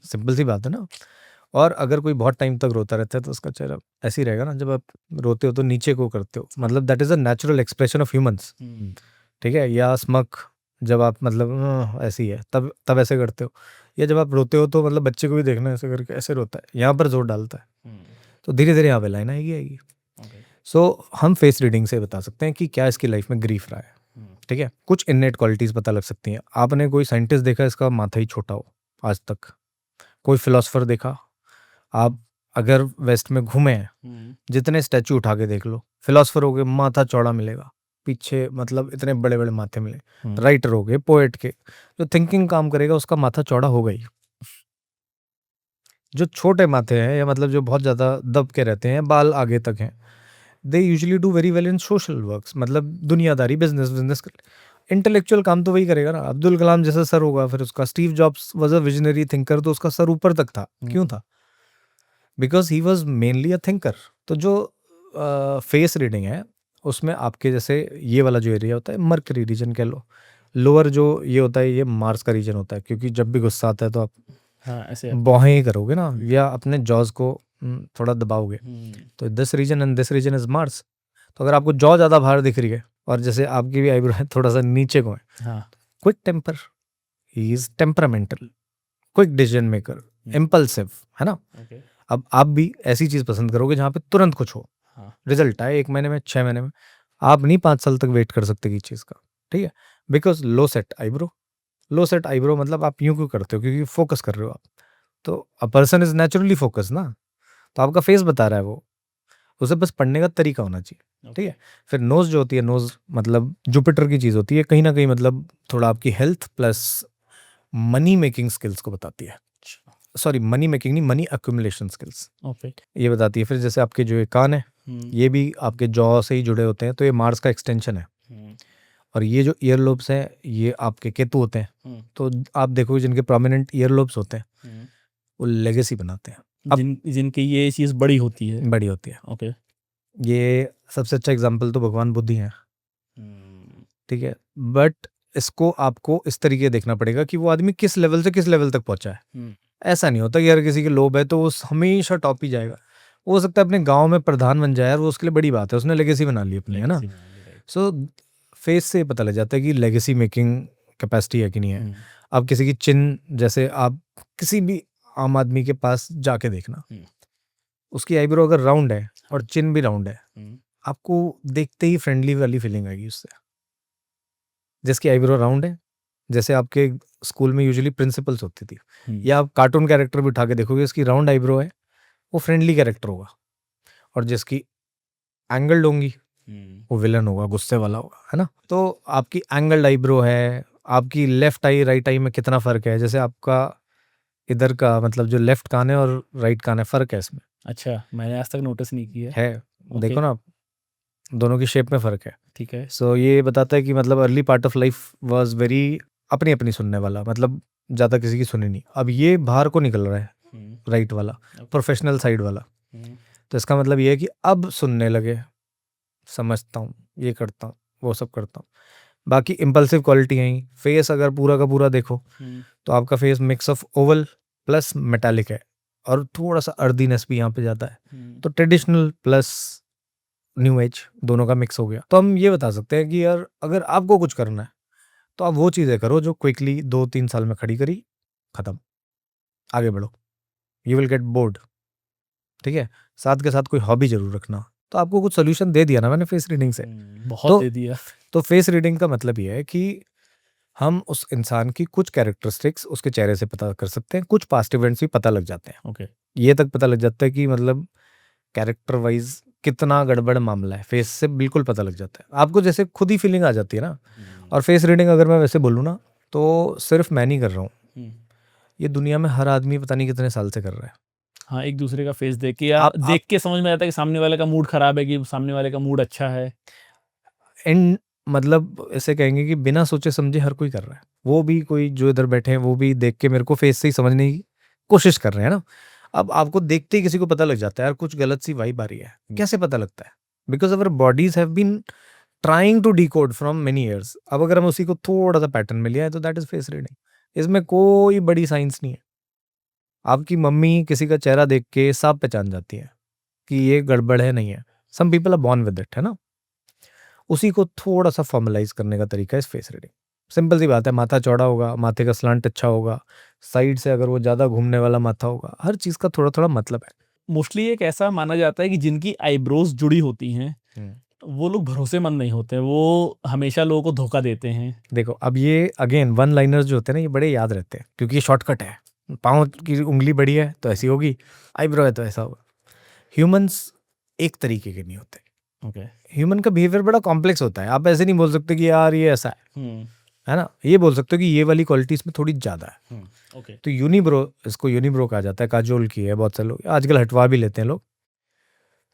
सिंपल सी बात है ना। और अगर कोई बहुत टाइम तक रोता रहता है तो उसका चेहरा ऐसे ही रहेगा ना, जब आप रोते हो तो नीचे को करते हो, मतलब that is a natural expression of humans. ठीक है, या स्मक जब आप मतलब ऐसी है तब ऐसे करते हो, या जब आप रोते हो तो मतलब बच्चे को भी देखना ऐसे करके ऐसे रोता है, यहाँ पर जोर डालता है, तो धीरे धीरे यहाँ पे लाइन आएगी। सो हम फेस रीडिंग से बता सकते हैं कि क्या इसकी लाइफ में ग्रीफ रहा है। ठीक है, कुछ इननेट क्वालिटीज पता लग सकती हैं। आपने कोई साइंटिस्ट देखा इसका माथा ही छोटा हो आज तक, कोई फिलोसफर देखा, आप अगर वेस्ट में घूमे हैं जितने स्टैचू उठा के देख लो, फिलोसफर हो गए माथा चौड़ा मिलेगा, पीछे मतलब इतने बड़े बड़े माथे मिले। राइटर हो गए, पोएट के, जो थिंकिंग काम करेगा उसका माथा चौड़ा होगा ही। जो छोटे माथे हैं या मतलब जो बहुत ज़्यादा दब के रहते हैं, बाल आगे तक हैं, they usually do very well in social works, मतलब दुनियादारी, बिजनेस। इंटेलेक्चुअल काम तो वही करेगा ना। अब्दुल कलाम जैसा सर होगा फिर उसका, Steve jobs was a visionary thinker, तो उसका सर ऊपर तक था। क्यों था? Because he was mainly a thinker. तो जो फेस रीडिंग है उसमें आपके जैसे ये वाला जो एरिया होता है मर्करी रीजन कह लो, लोअर जो ये होता है ये मार्स का रीजन होता है, क्योंकि जब भी गुस्सा आता है तो आप ऐसे बाहें ही करोगे ना, या अपने जॉज को थोड़ा दबाओगे, तो this region and this region is Mars. तो अगर आपको जॉ ज़्यादा बाहर दिख रही है और जैसे आपकी भी आईब्रो है थोड़ा सा नीचे को है, quick temper, he is temperamental, quick decision maker, impulsive, है ना। अब आप भी ऐसी चीज़ पसंद करोगे जहाँ पे तुरंत कुछ हो, रिजल्ट आए 1 महीने में, 6 महीने में। आप नहीं 5 साल तक वेट कर सकते किसी चीज़ का। ठीक है, बिकॉज लो सेट आईब्रो मतलब आप यूं क्यों करते हो? क्योंकि फोकस कर रहे हो आप। तो a person is naturally focus ना, तो आपका फेस बता रहा है वो, उसे बस पढ़ने का तरीका होना चाहिए। ठीक है, फिर नोज जो होती है, नोज मतलब जुपिटर की चीज़ होती है, कहीं ना कहीं मतलब थोड़ा आपकी health plus money making skills को बताती है। सॉरी, मनी मेकिंग नहीं, मनी अक्यूमुलेशन स्किल्स ये बताती है। फिर जैसे आपके जो ये कान है ये भी आपके जॉ से ही जुड़े होते हैं, तो ये मार्स का एक्सटेंशन है। और ये जो ईयर लोब्स हैं ये आपके केतु होते हैं। तो आप देखोगे जिनके प्रोमिनेंट ईयर लोब्स होते हैं वो लेगेसी बनाते हैं, जिनकी ये चीज़ बड़ी होती है। ओके, ये सबसे अच्छा एग्जाम्पल तो भगवान बुद्ध ही हैं। ठीक है, बट इसको आपको इस तरीके देखना पड़ेगा कि वो आदमी किस लेवल से किस लेवल तक पहुंचा है। ऐसा नहीं होता कि यार किसी के लोब है तो वो हमेशा टॉप ही जाएगा। वो हो सकता है अपने गांव में प्रधान बन जाए यार, वो उसके लिए बड़ी बात है, उसने लेगेसी बना ली अपनी, है ना। सो फेस से पता लग जाता है कि लेगेसी मेकिंग कैपेसिटी है कि नहीं है। अब किसी की चिन, जैसे आप किसी भी आम आदमी के पास जाके देखना, हम्म। उसकी आईब्रो अगर राउंड है और चिन भी राउंड है, हम्म। आपको देखते ही फ्रेंडली वाली फीलिंग आएगी उससे। जिसकी आईब्रो राउंड है, जैसे आपके स्कूल में यूजुअली प्रिंसिपल्स होती थी, हम्म। या आप कार्टून कैरेक्टर भी उठा के देखोगे, उसकी राउंड आईब्रो है, वो फ्रेंडली कैरेक्टर होगा। और जिसकी एंगल्ड होंगी हम्म। वो विलन होगा, गुस्से वाला होगा, है ना। तो आपकी एंगल्ड आईब्रो है, आपकी लेफ्ट आई राइट आई में कितना फर्क है, जैसे आपका इधर का मतलब जो लेफ्ट कान है और राइट कान है, फर्क है इसमें, अच्छा, मैंने आज तक नोटिस नहीं किया। है। ओके। देखो ना, दोनों की शेप में फर्क है। ठीक है। सो ये बताता है कि मतलब early part of life was very अपनी अपनी सुनने वाला, मतलब ज़्यादा किसी की सुनी नहीं। अब ये बाहर को निकल रहा है, हम्म। राइट वाला, ओके। प्रोफेशनल साइड वाला। हम्म। तो इसका मतलब ये है कि अब सुनने लगे, समझता हूँ, ये करता हूँ, वो सब करता हूँ। बाकी इम्पल्सिव क्वालिटी है ही। फेस अगर पूरा का पूरा देखो हम्म। तो आपका face mix of Oval plus metallic है, और थोड़ा सा अर्दीनेस भी यहाँ पे जाता है। हम्म। तो ट्रेडिशनल प्लस न्यू एज दोनों का मिक्स हो गया। तो हम ये बता सकते हैं कि यार अगर आपको कुछ करना है तो आप वो चीज़ें करो जो क्विकली 2-3 साल में खड़ी करी, खत्म, आगे बढ़ो, यू विल गेट बोर्ड। ठीक है, साथ के साथ कोई हॉबी जरूर रखना। तो आपको कुछ सोल्यूशन दे दिया ना मैंने फेस रीडिंग से। बहुत तो दे दिया। तो फेस रीडिंग का मतलब ये है कि हम उस इंसान की कुछ कैरेक्टरिस्टिक्स उसके चेहरे से पता कर सकते हैं, कुछ पास्ट इवेंट्स भी पता लग जाते हैं। ओके। ये तक पता लग जाता है कि मतलब कैरेक्टर वाइज कितना गड़बड़ मामला है, फेस से बिल्कुल पता लग जाता है आपको, जैसे खुद ही फीलिंग आ जाती है ना। और फेस रीडिंग अगर मैं वैसे बोलूँ ना, तो सिर्फ मैं नहीं कर रहा हूँ, ये दुनिया में हर आदमी पता नहीं कितने साल से कर रहा है। हाँ, एक दूसरे का फेस देख के या आप देख के समझ में आता है कि सामने वाले का मूड खराब है कि सामने वाले का मूड अच्छा है। एंड मतलब ऐसे कहेंगे कि बिना सोचे समझे हर कोई कर रहा है। वो भी कोई जो इधर बैठे हैं वो भी देख के मेरे को फेस से ही समझने की कोशिश कर रहे हैं ना। अब आपको देखते ही किसी को पता लग जाता है यार कुछ गलत सी वाइब आ रही है। कैसे पता लगता है? Because our bodies have been trying to decode from many years. अब अगर हम उसी को थोड़ा सा पैटर्न में लिया है तो दैट इज फेस रीडिंग। इसमें कोई बड़ी साइंस नहीं है। आपकी मम्मी किसी का चेहरा देख के सब पहचान जाती है कि ये गड़बड़ है, नहीं है। Some people are born with it, है ना। उसी को थोड़ा सा फॉर्मलाइज करने का तरीका है फेस रीडिंग। सिंपल सी बात है, माथा चौड़ा होगा, माथे का स्लांट अच्छा होगा, साइड से अगर वो ज़्यादा घूमने वाला माथा होगा, हर चीज़ का थोड़ा थोड़ा मतलब है। मोस्टली एक ऐसा माना जाता है कि जिनकी आईब्रोज जुड़ी होती हैं वो लोग भरोसेमंद नहीं होते, वो हमेशा लोगों को धोखा देते हैं। देखो अब ये अगेन वन लाइनर्स जो होते हैं ना, ये बड़े याद रहते हैं क्योंकि ये शॉर्टकट है। पाँव की उंगली बड़ी है तो ऐसी होगी, आईब्रो है तो ऐसा होगा। ह्यूमंस एक तरीके के नहीं होते। ओके। ह्यूमन का बिहेवियर बड़ा कॉम्प्लेक्स होता है। आप ऐसे नहीं बोल सकते कि यार ये ऐसा है ना। ये बोल सकते हो कि ये वाली क्वालिटी इसमें थोड़ी ज़्यादा है। ओके। तो यूनिब्रो, इसको यूनिब्रो कहा जाता है, काजोल की है, बहुत से लोग आजकल हटवा भी लेते हैं लोग।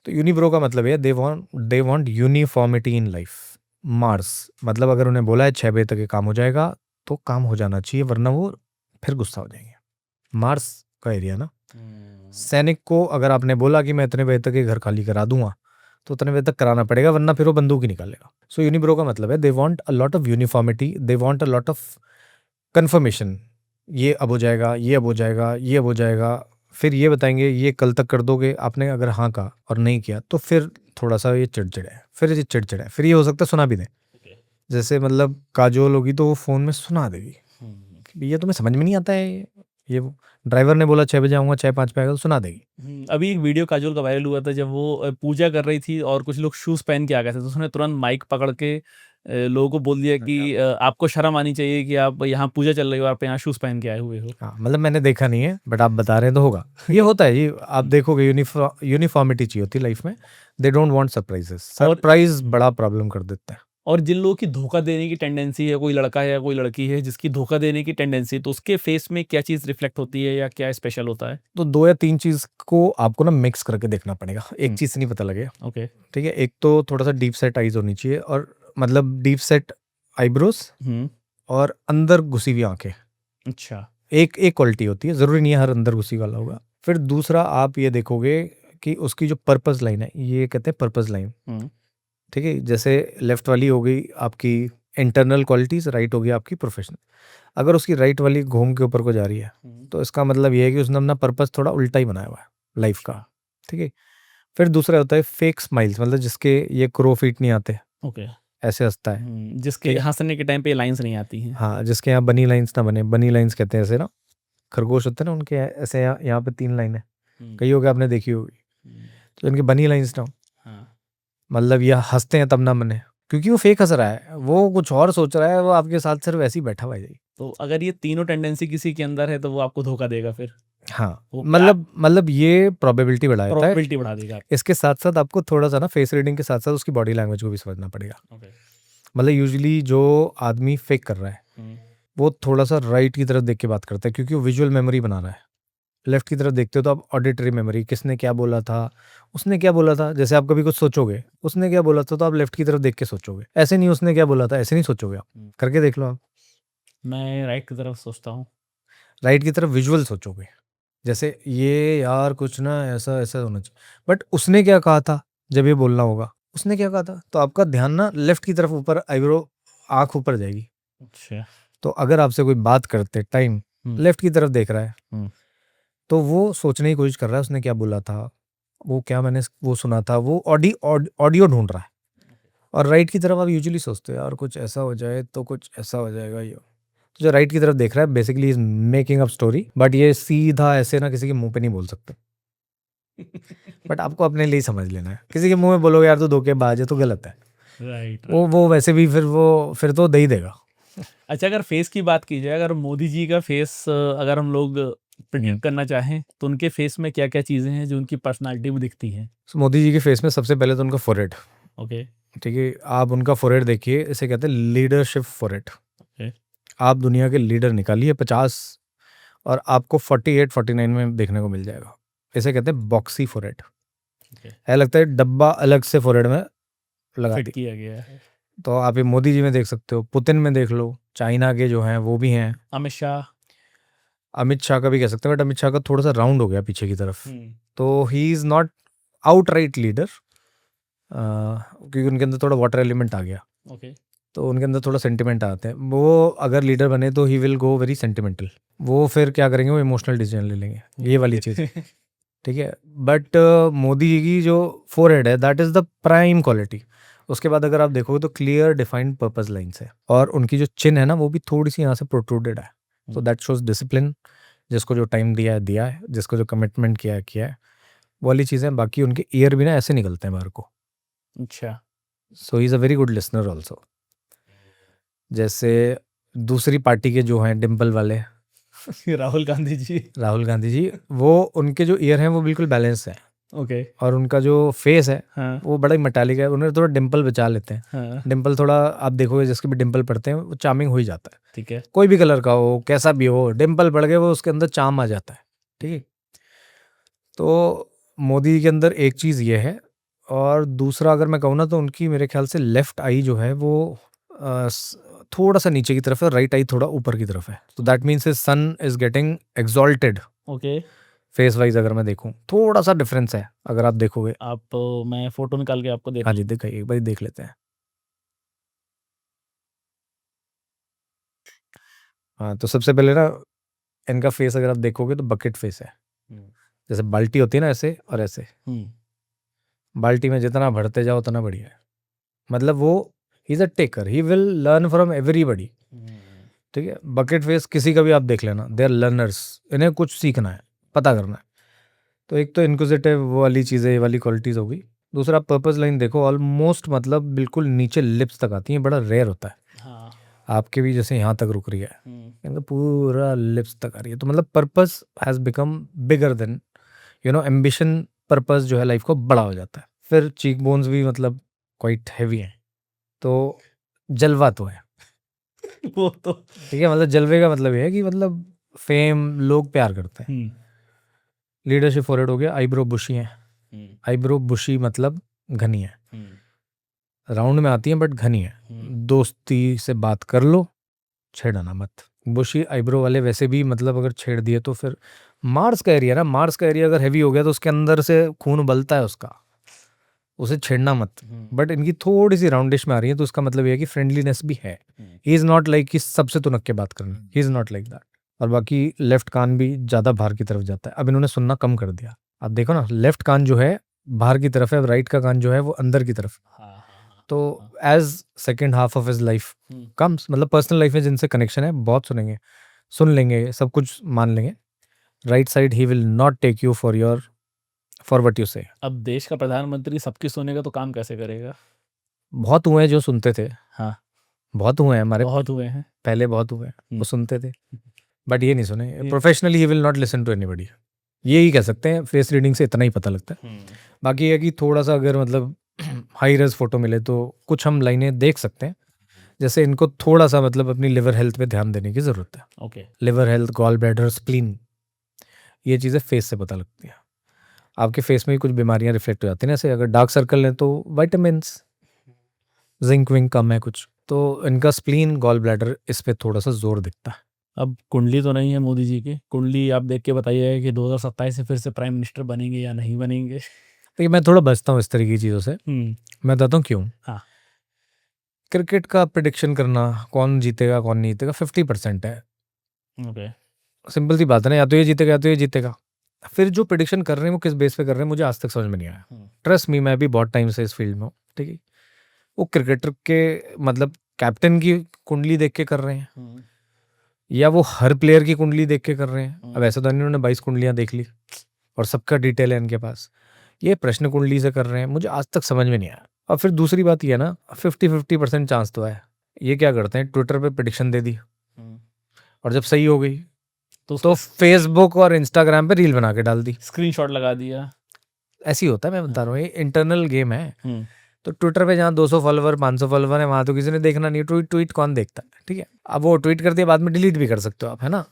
तो यूनिब्रो का मतलब है they want uniformity in life. Mars मतलब अगर उन्हें बोला है 6 बजे तक ये काम हो जाएगा तो काम हो जाना चाहिए, वरना वो फिर गुस्सा हो जाएंगे। मार्स का एरिया ना। सैनिक को अगर आपने बोला कि मैं इतने बजे तक ये घर खाली करा दूंगा तो उतने बजे तक कराना पड़ेगा, वरना फिर वो बंदूक ही निकालेगा। सो यूनिब्रो का मतलब है they want a lot of uniformity, they want a lot of confirmation. ये अब हो जाएगा, ये अब हो जाएगा, ये अब हो जाएगा, फिर ये बताएंगे ये कल तक कर दोगे। आपने अगर हाँ कहा और नहीं किया तो फिर थोड़ा सा ये चिड़चिड़ है, फिर ये चिड़चिड़ है, फिर ये हो सकता है सुना भी दें। जैसे मतलब काजोल होगी तो वो फ़ोन में सुना देगी कि भैया तुम्हें समझ में नहीं आता है ये वो ड्राइवर ने बोला 6 बजे आऊँगा, 6:05 पे आएगा, तो सुना देगी। अभी एक वीडियो काजोल का वायरल हुआ था जब वो पूजा कर रही थी और कुछ लोग शूज पहन के आ गए थे, तो उसने तुरंत माइक पकड़ के लोगों को बोल दिया कि आपको शर्म आनी चाहिए कि आप यहाँ पूजा चल रही हो, आप यहाँ शूज पहन के आए हुए हो। हाँ मतलब मैंने देखा नहीं है बट आप बता रहे हैं तो होगा। ये होता है जी, आप देखोगे यूनिफॉर्मिटी चाहिए होती है लाइफ में। They don't want surprises. Surprise बड़ा प्रॉब्लम कर देता है। और जिन लोगों की धोखा देने की टेंडेंसी है, कोई लड़का है या कोई लड़की है जिसकी धोखा देने की टेंडेंसी, तो उसके फेस में क्या चीज़ रिफ्लेक्ट होती है या क्या स्पेशल होता है? तो 2 या 3 चीज़ को आपको ना मिक्स करके देखना पड़ेगा, एक चीज़ से नहीं पता लगेगा। ओके। ठीक है, एक तो थोड़ा सा डीप सेट आईज होनी चाहिए, और मतलब डीप सेट आईब्रोज और अंदर घुसी हुई आंखें। अच्छा। एक एक क्वालिटी होती है, ज़रूरी नहीं है हर अंदर घुसी वाला होगा। फिर दूसरा आप ये देखोगे कि उसकी जो पर्पस लाइन है, ये कहते हैं पर्पस लाइन। ठीक है, जैसे लेफ्ट वाली हो गई आपकी इंटरनल क्वालिटीज, राइट हो गई आपकी प्रोफेशनल। अगर उसकी राइट वाली घूम के ऊपर को जा रही है तो इसका मतलब ये है कि उसने अपना पर्पस थोड़ा उल्टा ही बनाया हुआ है लाइफ का। ठीक है, फिर दूसरा होता है फेक स्माइल्स, मतलब जिसके ये क्रो फीट नहीं आते, ओके। ऐसे हंसता है। जिसके हंसने के टाइम पे लाइंस नहीं आती हैं। हाँ, जिसके यहाँ बनी लाइंस ना बने, बनी लाइंस कहते हैं ऐसे ना। खरगोश होते हैं ना उनके ऐसे यहाँ पे 3 लाइनें हम्म, कई होगा आपने देखी होगी, हम्म, तो इनकी बनी लाइन्स ना हो, हाँ, मतलब ये हंसते हैं तब ना मने, क्योंकि वो फेक हंस रहा है, वो कुछ और सोच रहा है, वो आपके साथ सिर्फ ऐसे ही बैठा हुआ है जी। तो अगर ये तीनों टेंडेंसी किसी के अंदर है तो वो आपको धोखा देगा फिर, हाँ, वो मतलब ये प्रोबेबिलिटी बढ़ा देता है। प्रोबेबिलिटी बढ़ा देगा। इसके साथ साथ आपको थोड़ा सा ना फेस रीडिंग के साथ साथ उसकी बॉडी लैंग्वेज को भी समझना पड़ेगा। ओके। मतलब यूजुअली जो आदमी फेक कर रहा है हम्म, वो थोड़ा सा राइट की तरफ देख के बात करता है, क्योंकि वो विजुअल मेमोरी बना रहा है। लेफ्ट की तरफ देखते हो तो आप ऑडिटरी मेमोरी, किसने क्या बोला था, उसने क्या बोला था, जैसे आप कभी कुछ सोचोगे उसने क्या बोला था तो आप लेफ्ट की तरफ देख के सोचोगे, ऐसे नहीं उसने क्या बोला था ऐसे नहीं सोचोगे आप, हम्म। करके देख लो आप। मैं राइट की तरफ सोचता हूँ। राइट की तरफ विजुअल सोचोगे, जैसे ये यार कुछ ना ऐसा ऐसा होना चाहिए, बट उसने क्या कहा था, जब ये बोलना होगा उसने क्या कहा था, तो आपका ध्यान ना लेफ्ट की तरफ ऊपर, आईब्रो आंख ऊपर जाएगी। अच्छा। तो अगर आपसे कोई बात करते टाइम हम्म, लेफ्ट की तरफ देख रहा है हम्म, तो वो सोचने की कोशिश कर रहा है उसने क्या बोला था, वो क्या मैंने वो सुना था, वो ऑडियो ढूंढ रहा है। और राइट की तरफ आप यूजुअली सोचते हो यार कुछ ऐसा हो जाए तो कुछ ऐसा हो जाएगा ये, तो जो राइट की तरफ देख रहा है basically is making up story, but ये सीधा ऐसे ना किसी के मुंह पे नहीं बोल सकते, बट आपको अपने लिए ही समझ लेना है। किसी के मुंह में बोलोगे यार तो धोखेबाज है तो गलत है, राइट, राइट। वो वैसे भी फिर तो दे ही देगा। अच्छा, अगर फेस की बात की जाए, अगर मोदी जी का फेस अगर हम लोग प्रिडिक्ट करना चाहें तो उनके फेस में क्या क्या चीज़ें हैं जो उनकी पर्सनालिटी में दिखती हैं? So, मोदी जी के फेस में सबसे पहले तो उनका फोरहेड, ओके। ठीक है, आप उनका फोरहेड देखिए, इसे कहते हैं लीडरशिप फोरहेड। ओके। आप दुनिया के लीडर निकालिए 50 और आपको 48 49 में देखने को मिल जाएगा, इसे कहते हैं बॉक्सी फोरहेड। ओके। है लगता है डब्बा अलग से फोरहेड में लगा फिट दी। किया गया है। तो आप ये मोदी जी में देख सकते हो, पुतिन में देख लो, चाइना के जो हैं वो भी हैं, अमित शाह। अमित शाह का भी कह सकते हैं, बट अमित शाह का थोड़ा सा राउंड हो गया पीछे की तरफ, हम्म, तो he is not out right leader, क्योंकि उनके अंदर थोड़ा वाटर एलिमेंट आ गया, ओके। तो उनके अंदर थोड़ा सेंटिमेंट आते हैं। वो अगर लीडर बने तो he will go very sentimental, वो फिर क्या करेंगे, वो इमोशनल डिसीजन ले लेंगे, ये वाली चीज़, ठीक है। बट मोदी जी की जो फोरहेड है that is the prime quality. उसके बाद अगर आप देखोगे तो क्लियर डिफाइंड पर्पस लाइन्स है, और उनकी जो चिन है ना वो भी थोड़ी सी यहाँ से प्रोट्रूडेड है, तो दैट शोज डिसिप्लिन, जिसको जो टाइम दिया है, जिसको जो कमिटमेंट किया है, वो वाली चीज़ें। बाकी उनके ईयर भी ना ऐसे निकलते हैं बाहर को, अच्छा। So he is a very good listener also. जैसे दूसरी पार्टी के जो हैं डिम्पल वाले राहुल गांधी जी। राहुल गांधी जी, वो उनके जो ईयर हैं वो बिल्कुल बैलेंस है, ओके। और उनका जो फेस है हाँ, वो बड़ा ही मेटालिक है, उन्हें थोड़ा डिम्पल बचा लेते हैं। हाँ, डिम्पल थोड़ा आप देखोगे जिसके भी डिम्पल पड़ते हैं वो चार्मिंग हो ही जाता है, ठीक है। कोई भी कलर का हो कैसा भी हो, डिम्पल पड़ गए वो उसके अंदर चार्म आ जाता है, ठीक है। तो मोदी के अंदर एक चीज़ ये है, और दूसरा अगर मैं कहूँ ना तो उनकी मेरे ख्याल से लेफ्ट आई जो है वो थोड़ा सा नीचे की तरफ है, राइट आई थोड़ा ऊपर की तरफ है, तो that means his son is getting exalted. Okay. Face wise अगर मैं देखूं थोड़ा सा डिफरेंस है अगर आप देखोगे। आप मैं फोटो निकाल के आपको हाँ देता जी, हूँ। दिखाइए एक बार देख लेते हैं। हाँ, तो सबसे पहले ना इनका फेस अगर आप देखोगे तो बकेट फेस है, हम्म, जैसे बाल्टी होती है ना ऐसे और ऐसे, हम्म, बाल्टी में जितना भरते जाओ उतना बढ़िया है, मतलब वो he is a taker, he will learn from everybody, hmm, ठीक है। बकेट फेस किसी का भी आप देख लेना, दे आर लर्नर्स, इन्हें कुछ सीखना है, पता करना है। तो एक तो इनक्विजिटिव वो वाली चीज़ें, ये वाली क्वालिटीज़ होगी। दूसरा पर्पस लाइन देखो, ऑलमोस्ट मतलब बिल्कुल नीचे लिप्स तक आती है, बड़ा रेयर होता है। हाँ, आपके भी जैसे यहाँ तक रुक रही है, इनका पूरा लिप्स तक आ रही है, तो मतलब purpose has become bigger than ambition. Purpose जो है लाइफ को बड़ा हो जाता है। फिर चीक बोन्स भी मतलब क्वाइट हैवी हैं, तो जलवा तो है, वो तो। ठीक है। मतलब जलवे का मतलब ये है कि मतलब फेम, लोग प्यार करते हैं। हम्म, लीडरशिप फॉरवर्ड हो गया, आईब्रो बुशी है, हम्म, आईब्रो बुशी मतलब घनी है, हम्म, राउंड में आती है बट घनी है। दोस्ती से बात कर लो, छेड़ना मत। बुशी आईब्रो वाले वैसे भी मतलब अगर छेड़ दिए तो फिर मार्स का एरिया ना, मार्स का एरिया अगर हैवी हो गया तो उसके अंदर से खून उबलता है उसका, उसे छेड़ना मत। बट इनकी थोड़ी सी राउंडिश में आ रही है तो उसका मतलब ये है कि फ्रेंडलीनेस भी है। ही इज़ नॉट लाइक कि सबसे तुनक के बात करना, he is not like that. और बाकी लेफ्ट कान भी ज़्यादा बाहर की तरफ जाता है, अब इन्होंने सुनना कम कर दिया। आप देखो ना, लेफ्ट कान जो है बाहर की तरफ है, राइट का कान जो है वो अंदर की तरफ। हाँ, हाँ, तो as second half of his life comes, मतलब पर्सनल लाइफ में जिनसे कनेक्शन है बहुत सुनेंगे, सुन लेंगे, सब कुछ मान लेंगे, right side he will not take you for what you say. अब देश का प्रधानमंत्री सबकी सुनेगा तो काम कैसे करेगा? बहुत हुए हैं जो सुनते थे, हाँ, बहुत हुए हैं हमारे बहुत हुए हैं। पहले, बहुत हुए हैं वो सुनते थे, बट ये नहीं सुने। ये- professionally he will not listen to anybody, यही कह सकते हैं। फेस रीडिंग से इतना ही पता लगता है। बाकी ये है कि थोड़ा सा अगर मतलब हाई रेज फोटो मिले तो कुछ हम लाइनें देख सकते हैं। जैसे इनको थोड़ा सा मतलब अपनी लिवर हेल्थ पे ध्यान देने की ज़रूरत है। Okay. Liver health, gall bladder, spleen, ये चीज़ें फेस से पता लगती हैं। आपके फेस में भी कुछ बीमारियां रिफ्लेक्ट हो जाती हैं। जैसे अगर डार्क सर्कल है तो वाइटामिन्स, जिंक विंक कम है कुछ, तो इनका स्प्लीन, गॉल ब्लैडर, इस पे थोड़ा सा जोर दिखता है। अब कुंडली तो नहीं है मोदी जी की, कुंडली आप देख के बताइए कि 2027 से फिर से प्राइम मिनिस्टर बनेंगे या नहीं बनेंगे? तो मैं थोड़ा बचता हूँ इस तरीके की चीज़ों से। मैं बताता हूँ क्यों। हाँ। क्रिकेट का प्रिडिक्शन करना, कौन जीतेगा कौन नहीं जीतेगा, 50% है। ओके। सिंपल सी बात है ना, या तो ये जीतेगा या तो ये जीतेगा। फिर जो प्रिडिक्शन कर रहे हैं वो किस बेस पे कर रहे हैं, मुझे आज तक समझ में नहीं आया। ट्रस्ट मी, मैं भी बहुत टाइम से इस फील्ड में हूँ, ठीक है। वो क्रिकेटर के मतलब कैप्टन की कुंडली देख के कर रहे हैं, या वो हर प्लेयर की कुंडली देख के कर रहे हैं। अब ऐसा तो नहीं उन्होंने 22 कुंडलियां देख ली और सबका डिटेल है इनके पास, ये प्रश्न कुंडली से कर रहे हैं, मुझे आज तक समझ में नहीं आया। और फिर दूसरी बात ये है ना, 50-50% चांस तो है। ये क्या करते हैं, ट्विटर पे प्रिडिक्शन दे दी और जब सही हो गई तो फेसबुक और इंस्टाग्राम पे रील बना के डाल दी, स्क्रीनशॉट लगा दिया। ऐसी होता है। मैं बता रहा हूँ, ये इंटरनल गेम है। तो ट्विटर पे जहाँ 200 फॉलोवर, 500 फॉलोवर है, वहां तो किसी ने देखना नहीं। ट्वीट कौन देखता है, ठीक है। अब वो ट्वीट कर दिया, बाद में डिलीट भी कर सकते हो आप, है ना।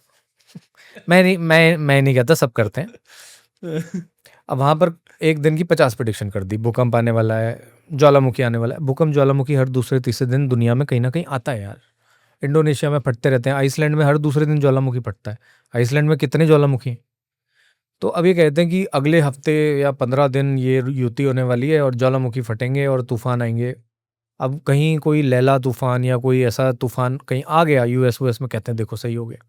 मैं नहीं कहता, सब करते हैं। अब वहां पर एक दिन की 50 प्रेडिक्शन कर दी, भूकंप आने वाला है, ज्वालामुखी आने वाला है। भूकंप ज्वालामुखी हर दूसरे तीसरे दिन दुनिया में कहीं ना कहीं आता है यार। इंडोनेशिया में फटते रहते हैं, आइसलैंड में हर दूसरे दिन ज्वालामुखी फटता है। आइसलैंड में कितने ज्वालामुखी हैं? तो अब ये कहते हैं कि अगले हफ्ते या 15 दिन ये युति होने वाली है और ज्वालामुखी फटेंगे और तूफान आएंगे। अब कहीं कोई लैला तूफान या कोई ऐसा तूफान कहीं आ गया यूएस में, कहते हैं देखो सही हो गया।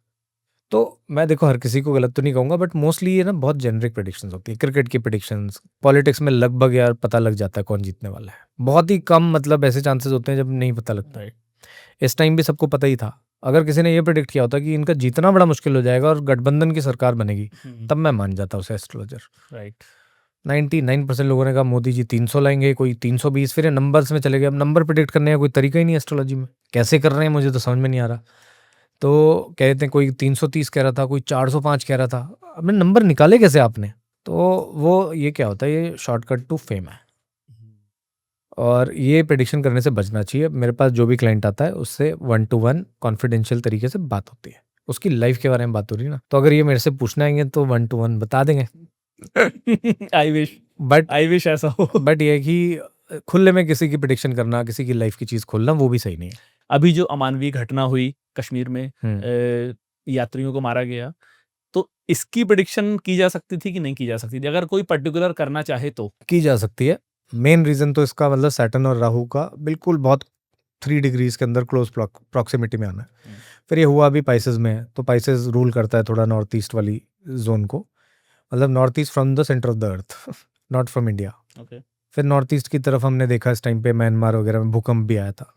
तो मैं देखो हर किसी को गलत तो नहीं कहूंगा, बट मोस्टली ये ना बहुत जेनरिक प्रेडिक्शंस होती है। क्रिकेट की प्रेडिक्शंस, पॉलिटिक्स में लगभग यार पता लग जाता है कौन जीतने वाला है। बहुत ही कम मतलब ऐसे चांसेस होते हैं जब नहीं पता लगता है। इस टाइम भी सबको पता ही था। अगर किसी ने ये प्रेडिक्ट किया होता कि इनका जीतना बड़ा मुश्किल हो जाएगा और गठबंधन की सरकार बनेगी, तब मैं मान जाता उसे एस्ट्रोलॉजर। राइट। 99% लोगों ने कहा मोदी जी 300 लाएंगे, कोई 320, फिर नंबर्स में चले गए। अब नंबर प्रेडिक्ट करने का कोई तरीका ही नहीं एस्ट्रोलॉजी में, कैसे कर रहे हैं मुझे तो समझ में नहीं आ रहा। तो कहते हैं कोई 330 कह रहा था, कोई 405 कह रहा था। अब नंबर निकाले कैसे आपने? तो वो ये क्या होता है, ये शॉर्टकट टू फेम है। और ये प्रेडिक्शन करने से बचना चाहिए। मेरे पास जो भी क्लाइंट आता है उससे 1 to 1 कॉन्फिडेंशियल तरीके से बात होती है, उसकी लाइफ के बारे में बात हो रही है ना। तो अगर ये मेरे से पूछने आएंगे तो 1 to 1 बता देंगे। आई विश ऐसा हो। बट ये है कि खुले में किसी की प्रेडिक्शन करना, किसी की लाइफ की चीज खोलना, वो भी सही नहीं है। अभी जो अमानवीय घटना हुई कश्मीर में, यात्रियों को मारा गया, तो इसकी प्रेडिक्शन की जा सकती थी कि नहीं की जा सकती थी? अगर कोई पर्टिकुलर करना चाहे तो की जा सकती है। मेन रीजन तो इसका मतलब सैटर्न और राहु का बिल्कुल बहुत 3 डिग्रीज के अंदर क्लोज प्रॉक्सिमिटी में आना है। फिर ये हुआ भी पाइसेस में है, तो पाइसेस रूल करता है थोड़ा नॉर्थ ईस्ट वाली जोन को, मतलब north east from the centre of the earth, not from India. फिर नॉर्थ ईस्ट की तरफ हमने देखा इस टाइम पे म्यांमार वगैरह में भूकंप भी आया था।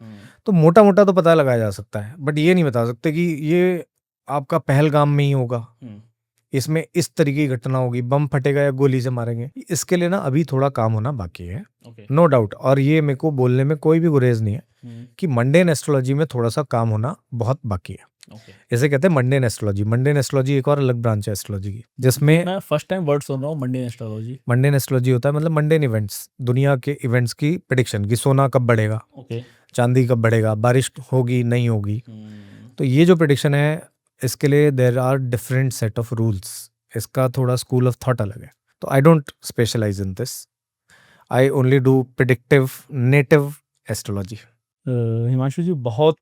तो मोटा मोटा तो पता लगाया जा सकता है, बट ये नहीं बता सकते कि ये आपका पहलगाम में ही होगा, इसमें इस तरीके की घटना होगी, बम फटेगा या गोली से मारेंगे। इसके लिए ना अभी थोड़ा काम होना बाकी है, नो डाउट। और ये मेरे को बोलने में कोई भी गुरेज नहीं है कि मंडेन एस्ट्रोलॉजी में थोड़ा सा काम होना बहुत बाकी है। इसे कहते हैं मंडेन एस्ट्रोलॉजी। मंडेन एस्ट्रोलॉजी एक और अलग ब्रांच है एस्ट्रोलॉजी की, जिसमें मैं फर्स्ट टाइम वर्ड सुन रहा हूँ, मंडेन एस्ट्रोलॉजी। मंडेन एस्ट्रोलॉजी होता है मतलब मंडेन इवेंट्स, दुनिया के इवेंट्स की प्रेडिक्शन, कि सोना कब बढ़ेगा, चांदी कब बढ़ेगा, बारिश होगी नहीं होगी। तो ये जो प्रेडिक्शन है, इसके लिए there are different set of rules. इसका थोड़ा स्कूल ऑफ थॉट अलग है। तो I don't specialize in this, I only do predictive native astrology. Himanshu ji, बहुत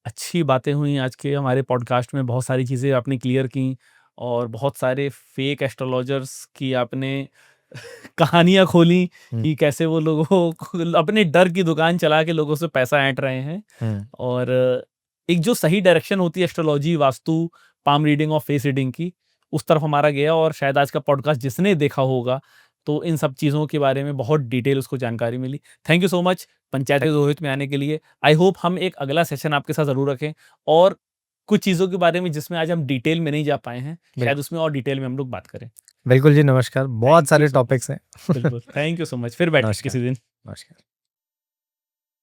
अच्छी बातें हुई आज के हमारे पॉडकास्ट में। बहुत सारी चीज़ें आपने क्लियर की और बहुत सारे फेक एस्ट्रोलॉजर्स की आपने कहानियां खोली कि कैसे वो लोगों को अपने डर की दुकान चला के लोगों से पैसा ऐंठ रहे हैं। और एक जो सही डायरेक्शन होती है एस्ट्रोलॉजी, वास्तु, पाम रीडिंग और फेस रीडिंग की, उस तरफ हमारा गया। और शायद आज का पॉडकास्ट जिसने देखा होगा तो इन सब चीज़ों के बारे में बहुत डिटेल उसको जानकारी मिली। Thank you so much Panchayat Rohit में आने के लिए। आई होप हम एक अगला सेशन आपके साथ ज़रूर रखें और कुछ चीज़ों के बारे में जिसमें आज हम डिटेल में नहीं जा पाए हैं, शायद बिल्कुल। उसमें और डिटेल में हम लोग बात करें। बिल्कुल जी, नमस्कार। बहुत थैंक यू सारे सो मच। टॉपिक्स हैं। बिल्कुल, थैंक यू सो मच। फिर बैठेंगे नमस्कार। किसी दिन। नमस्कार।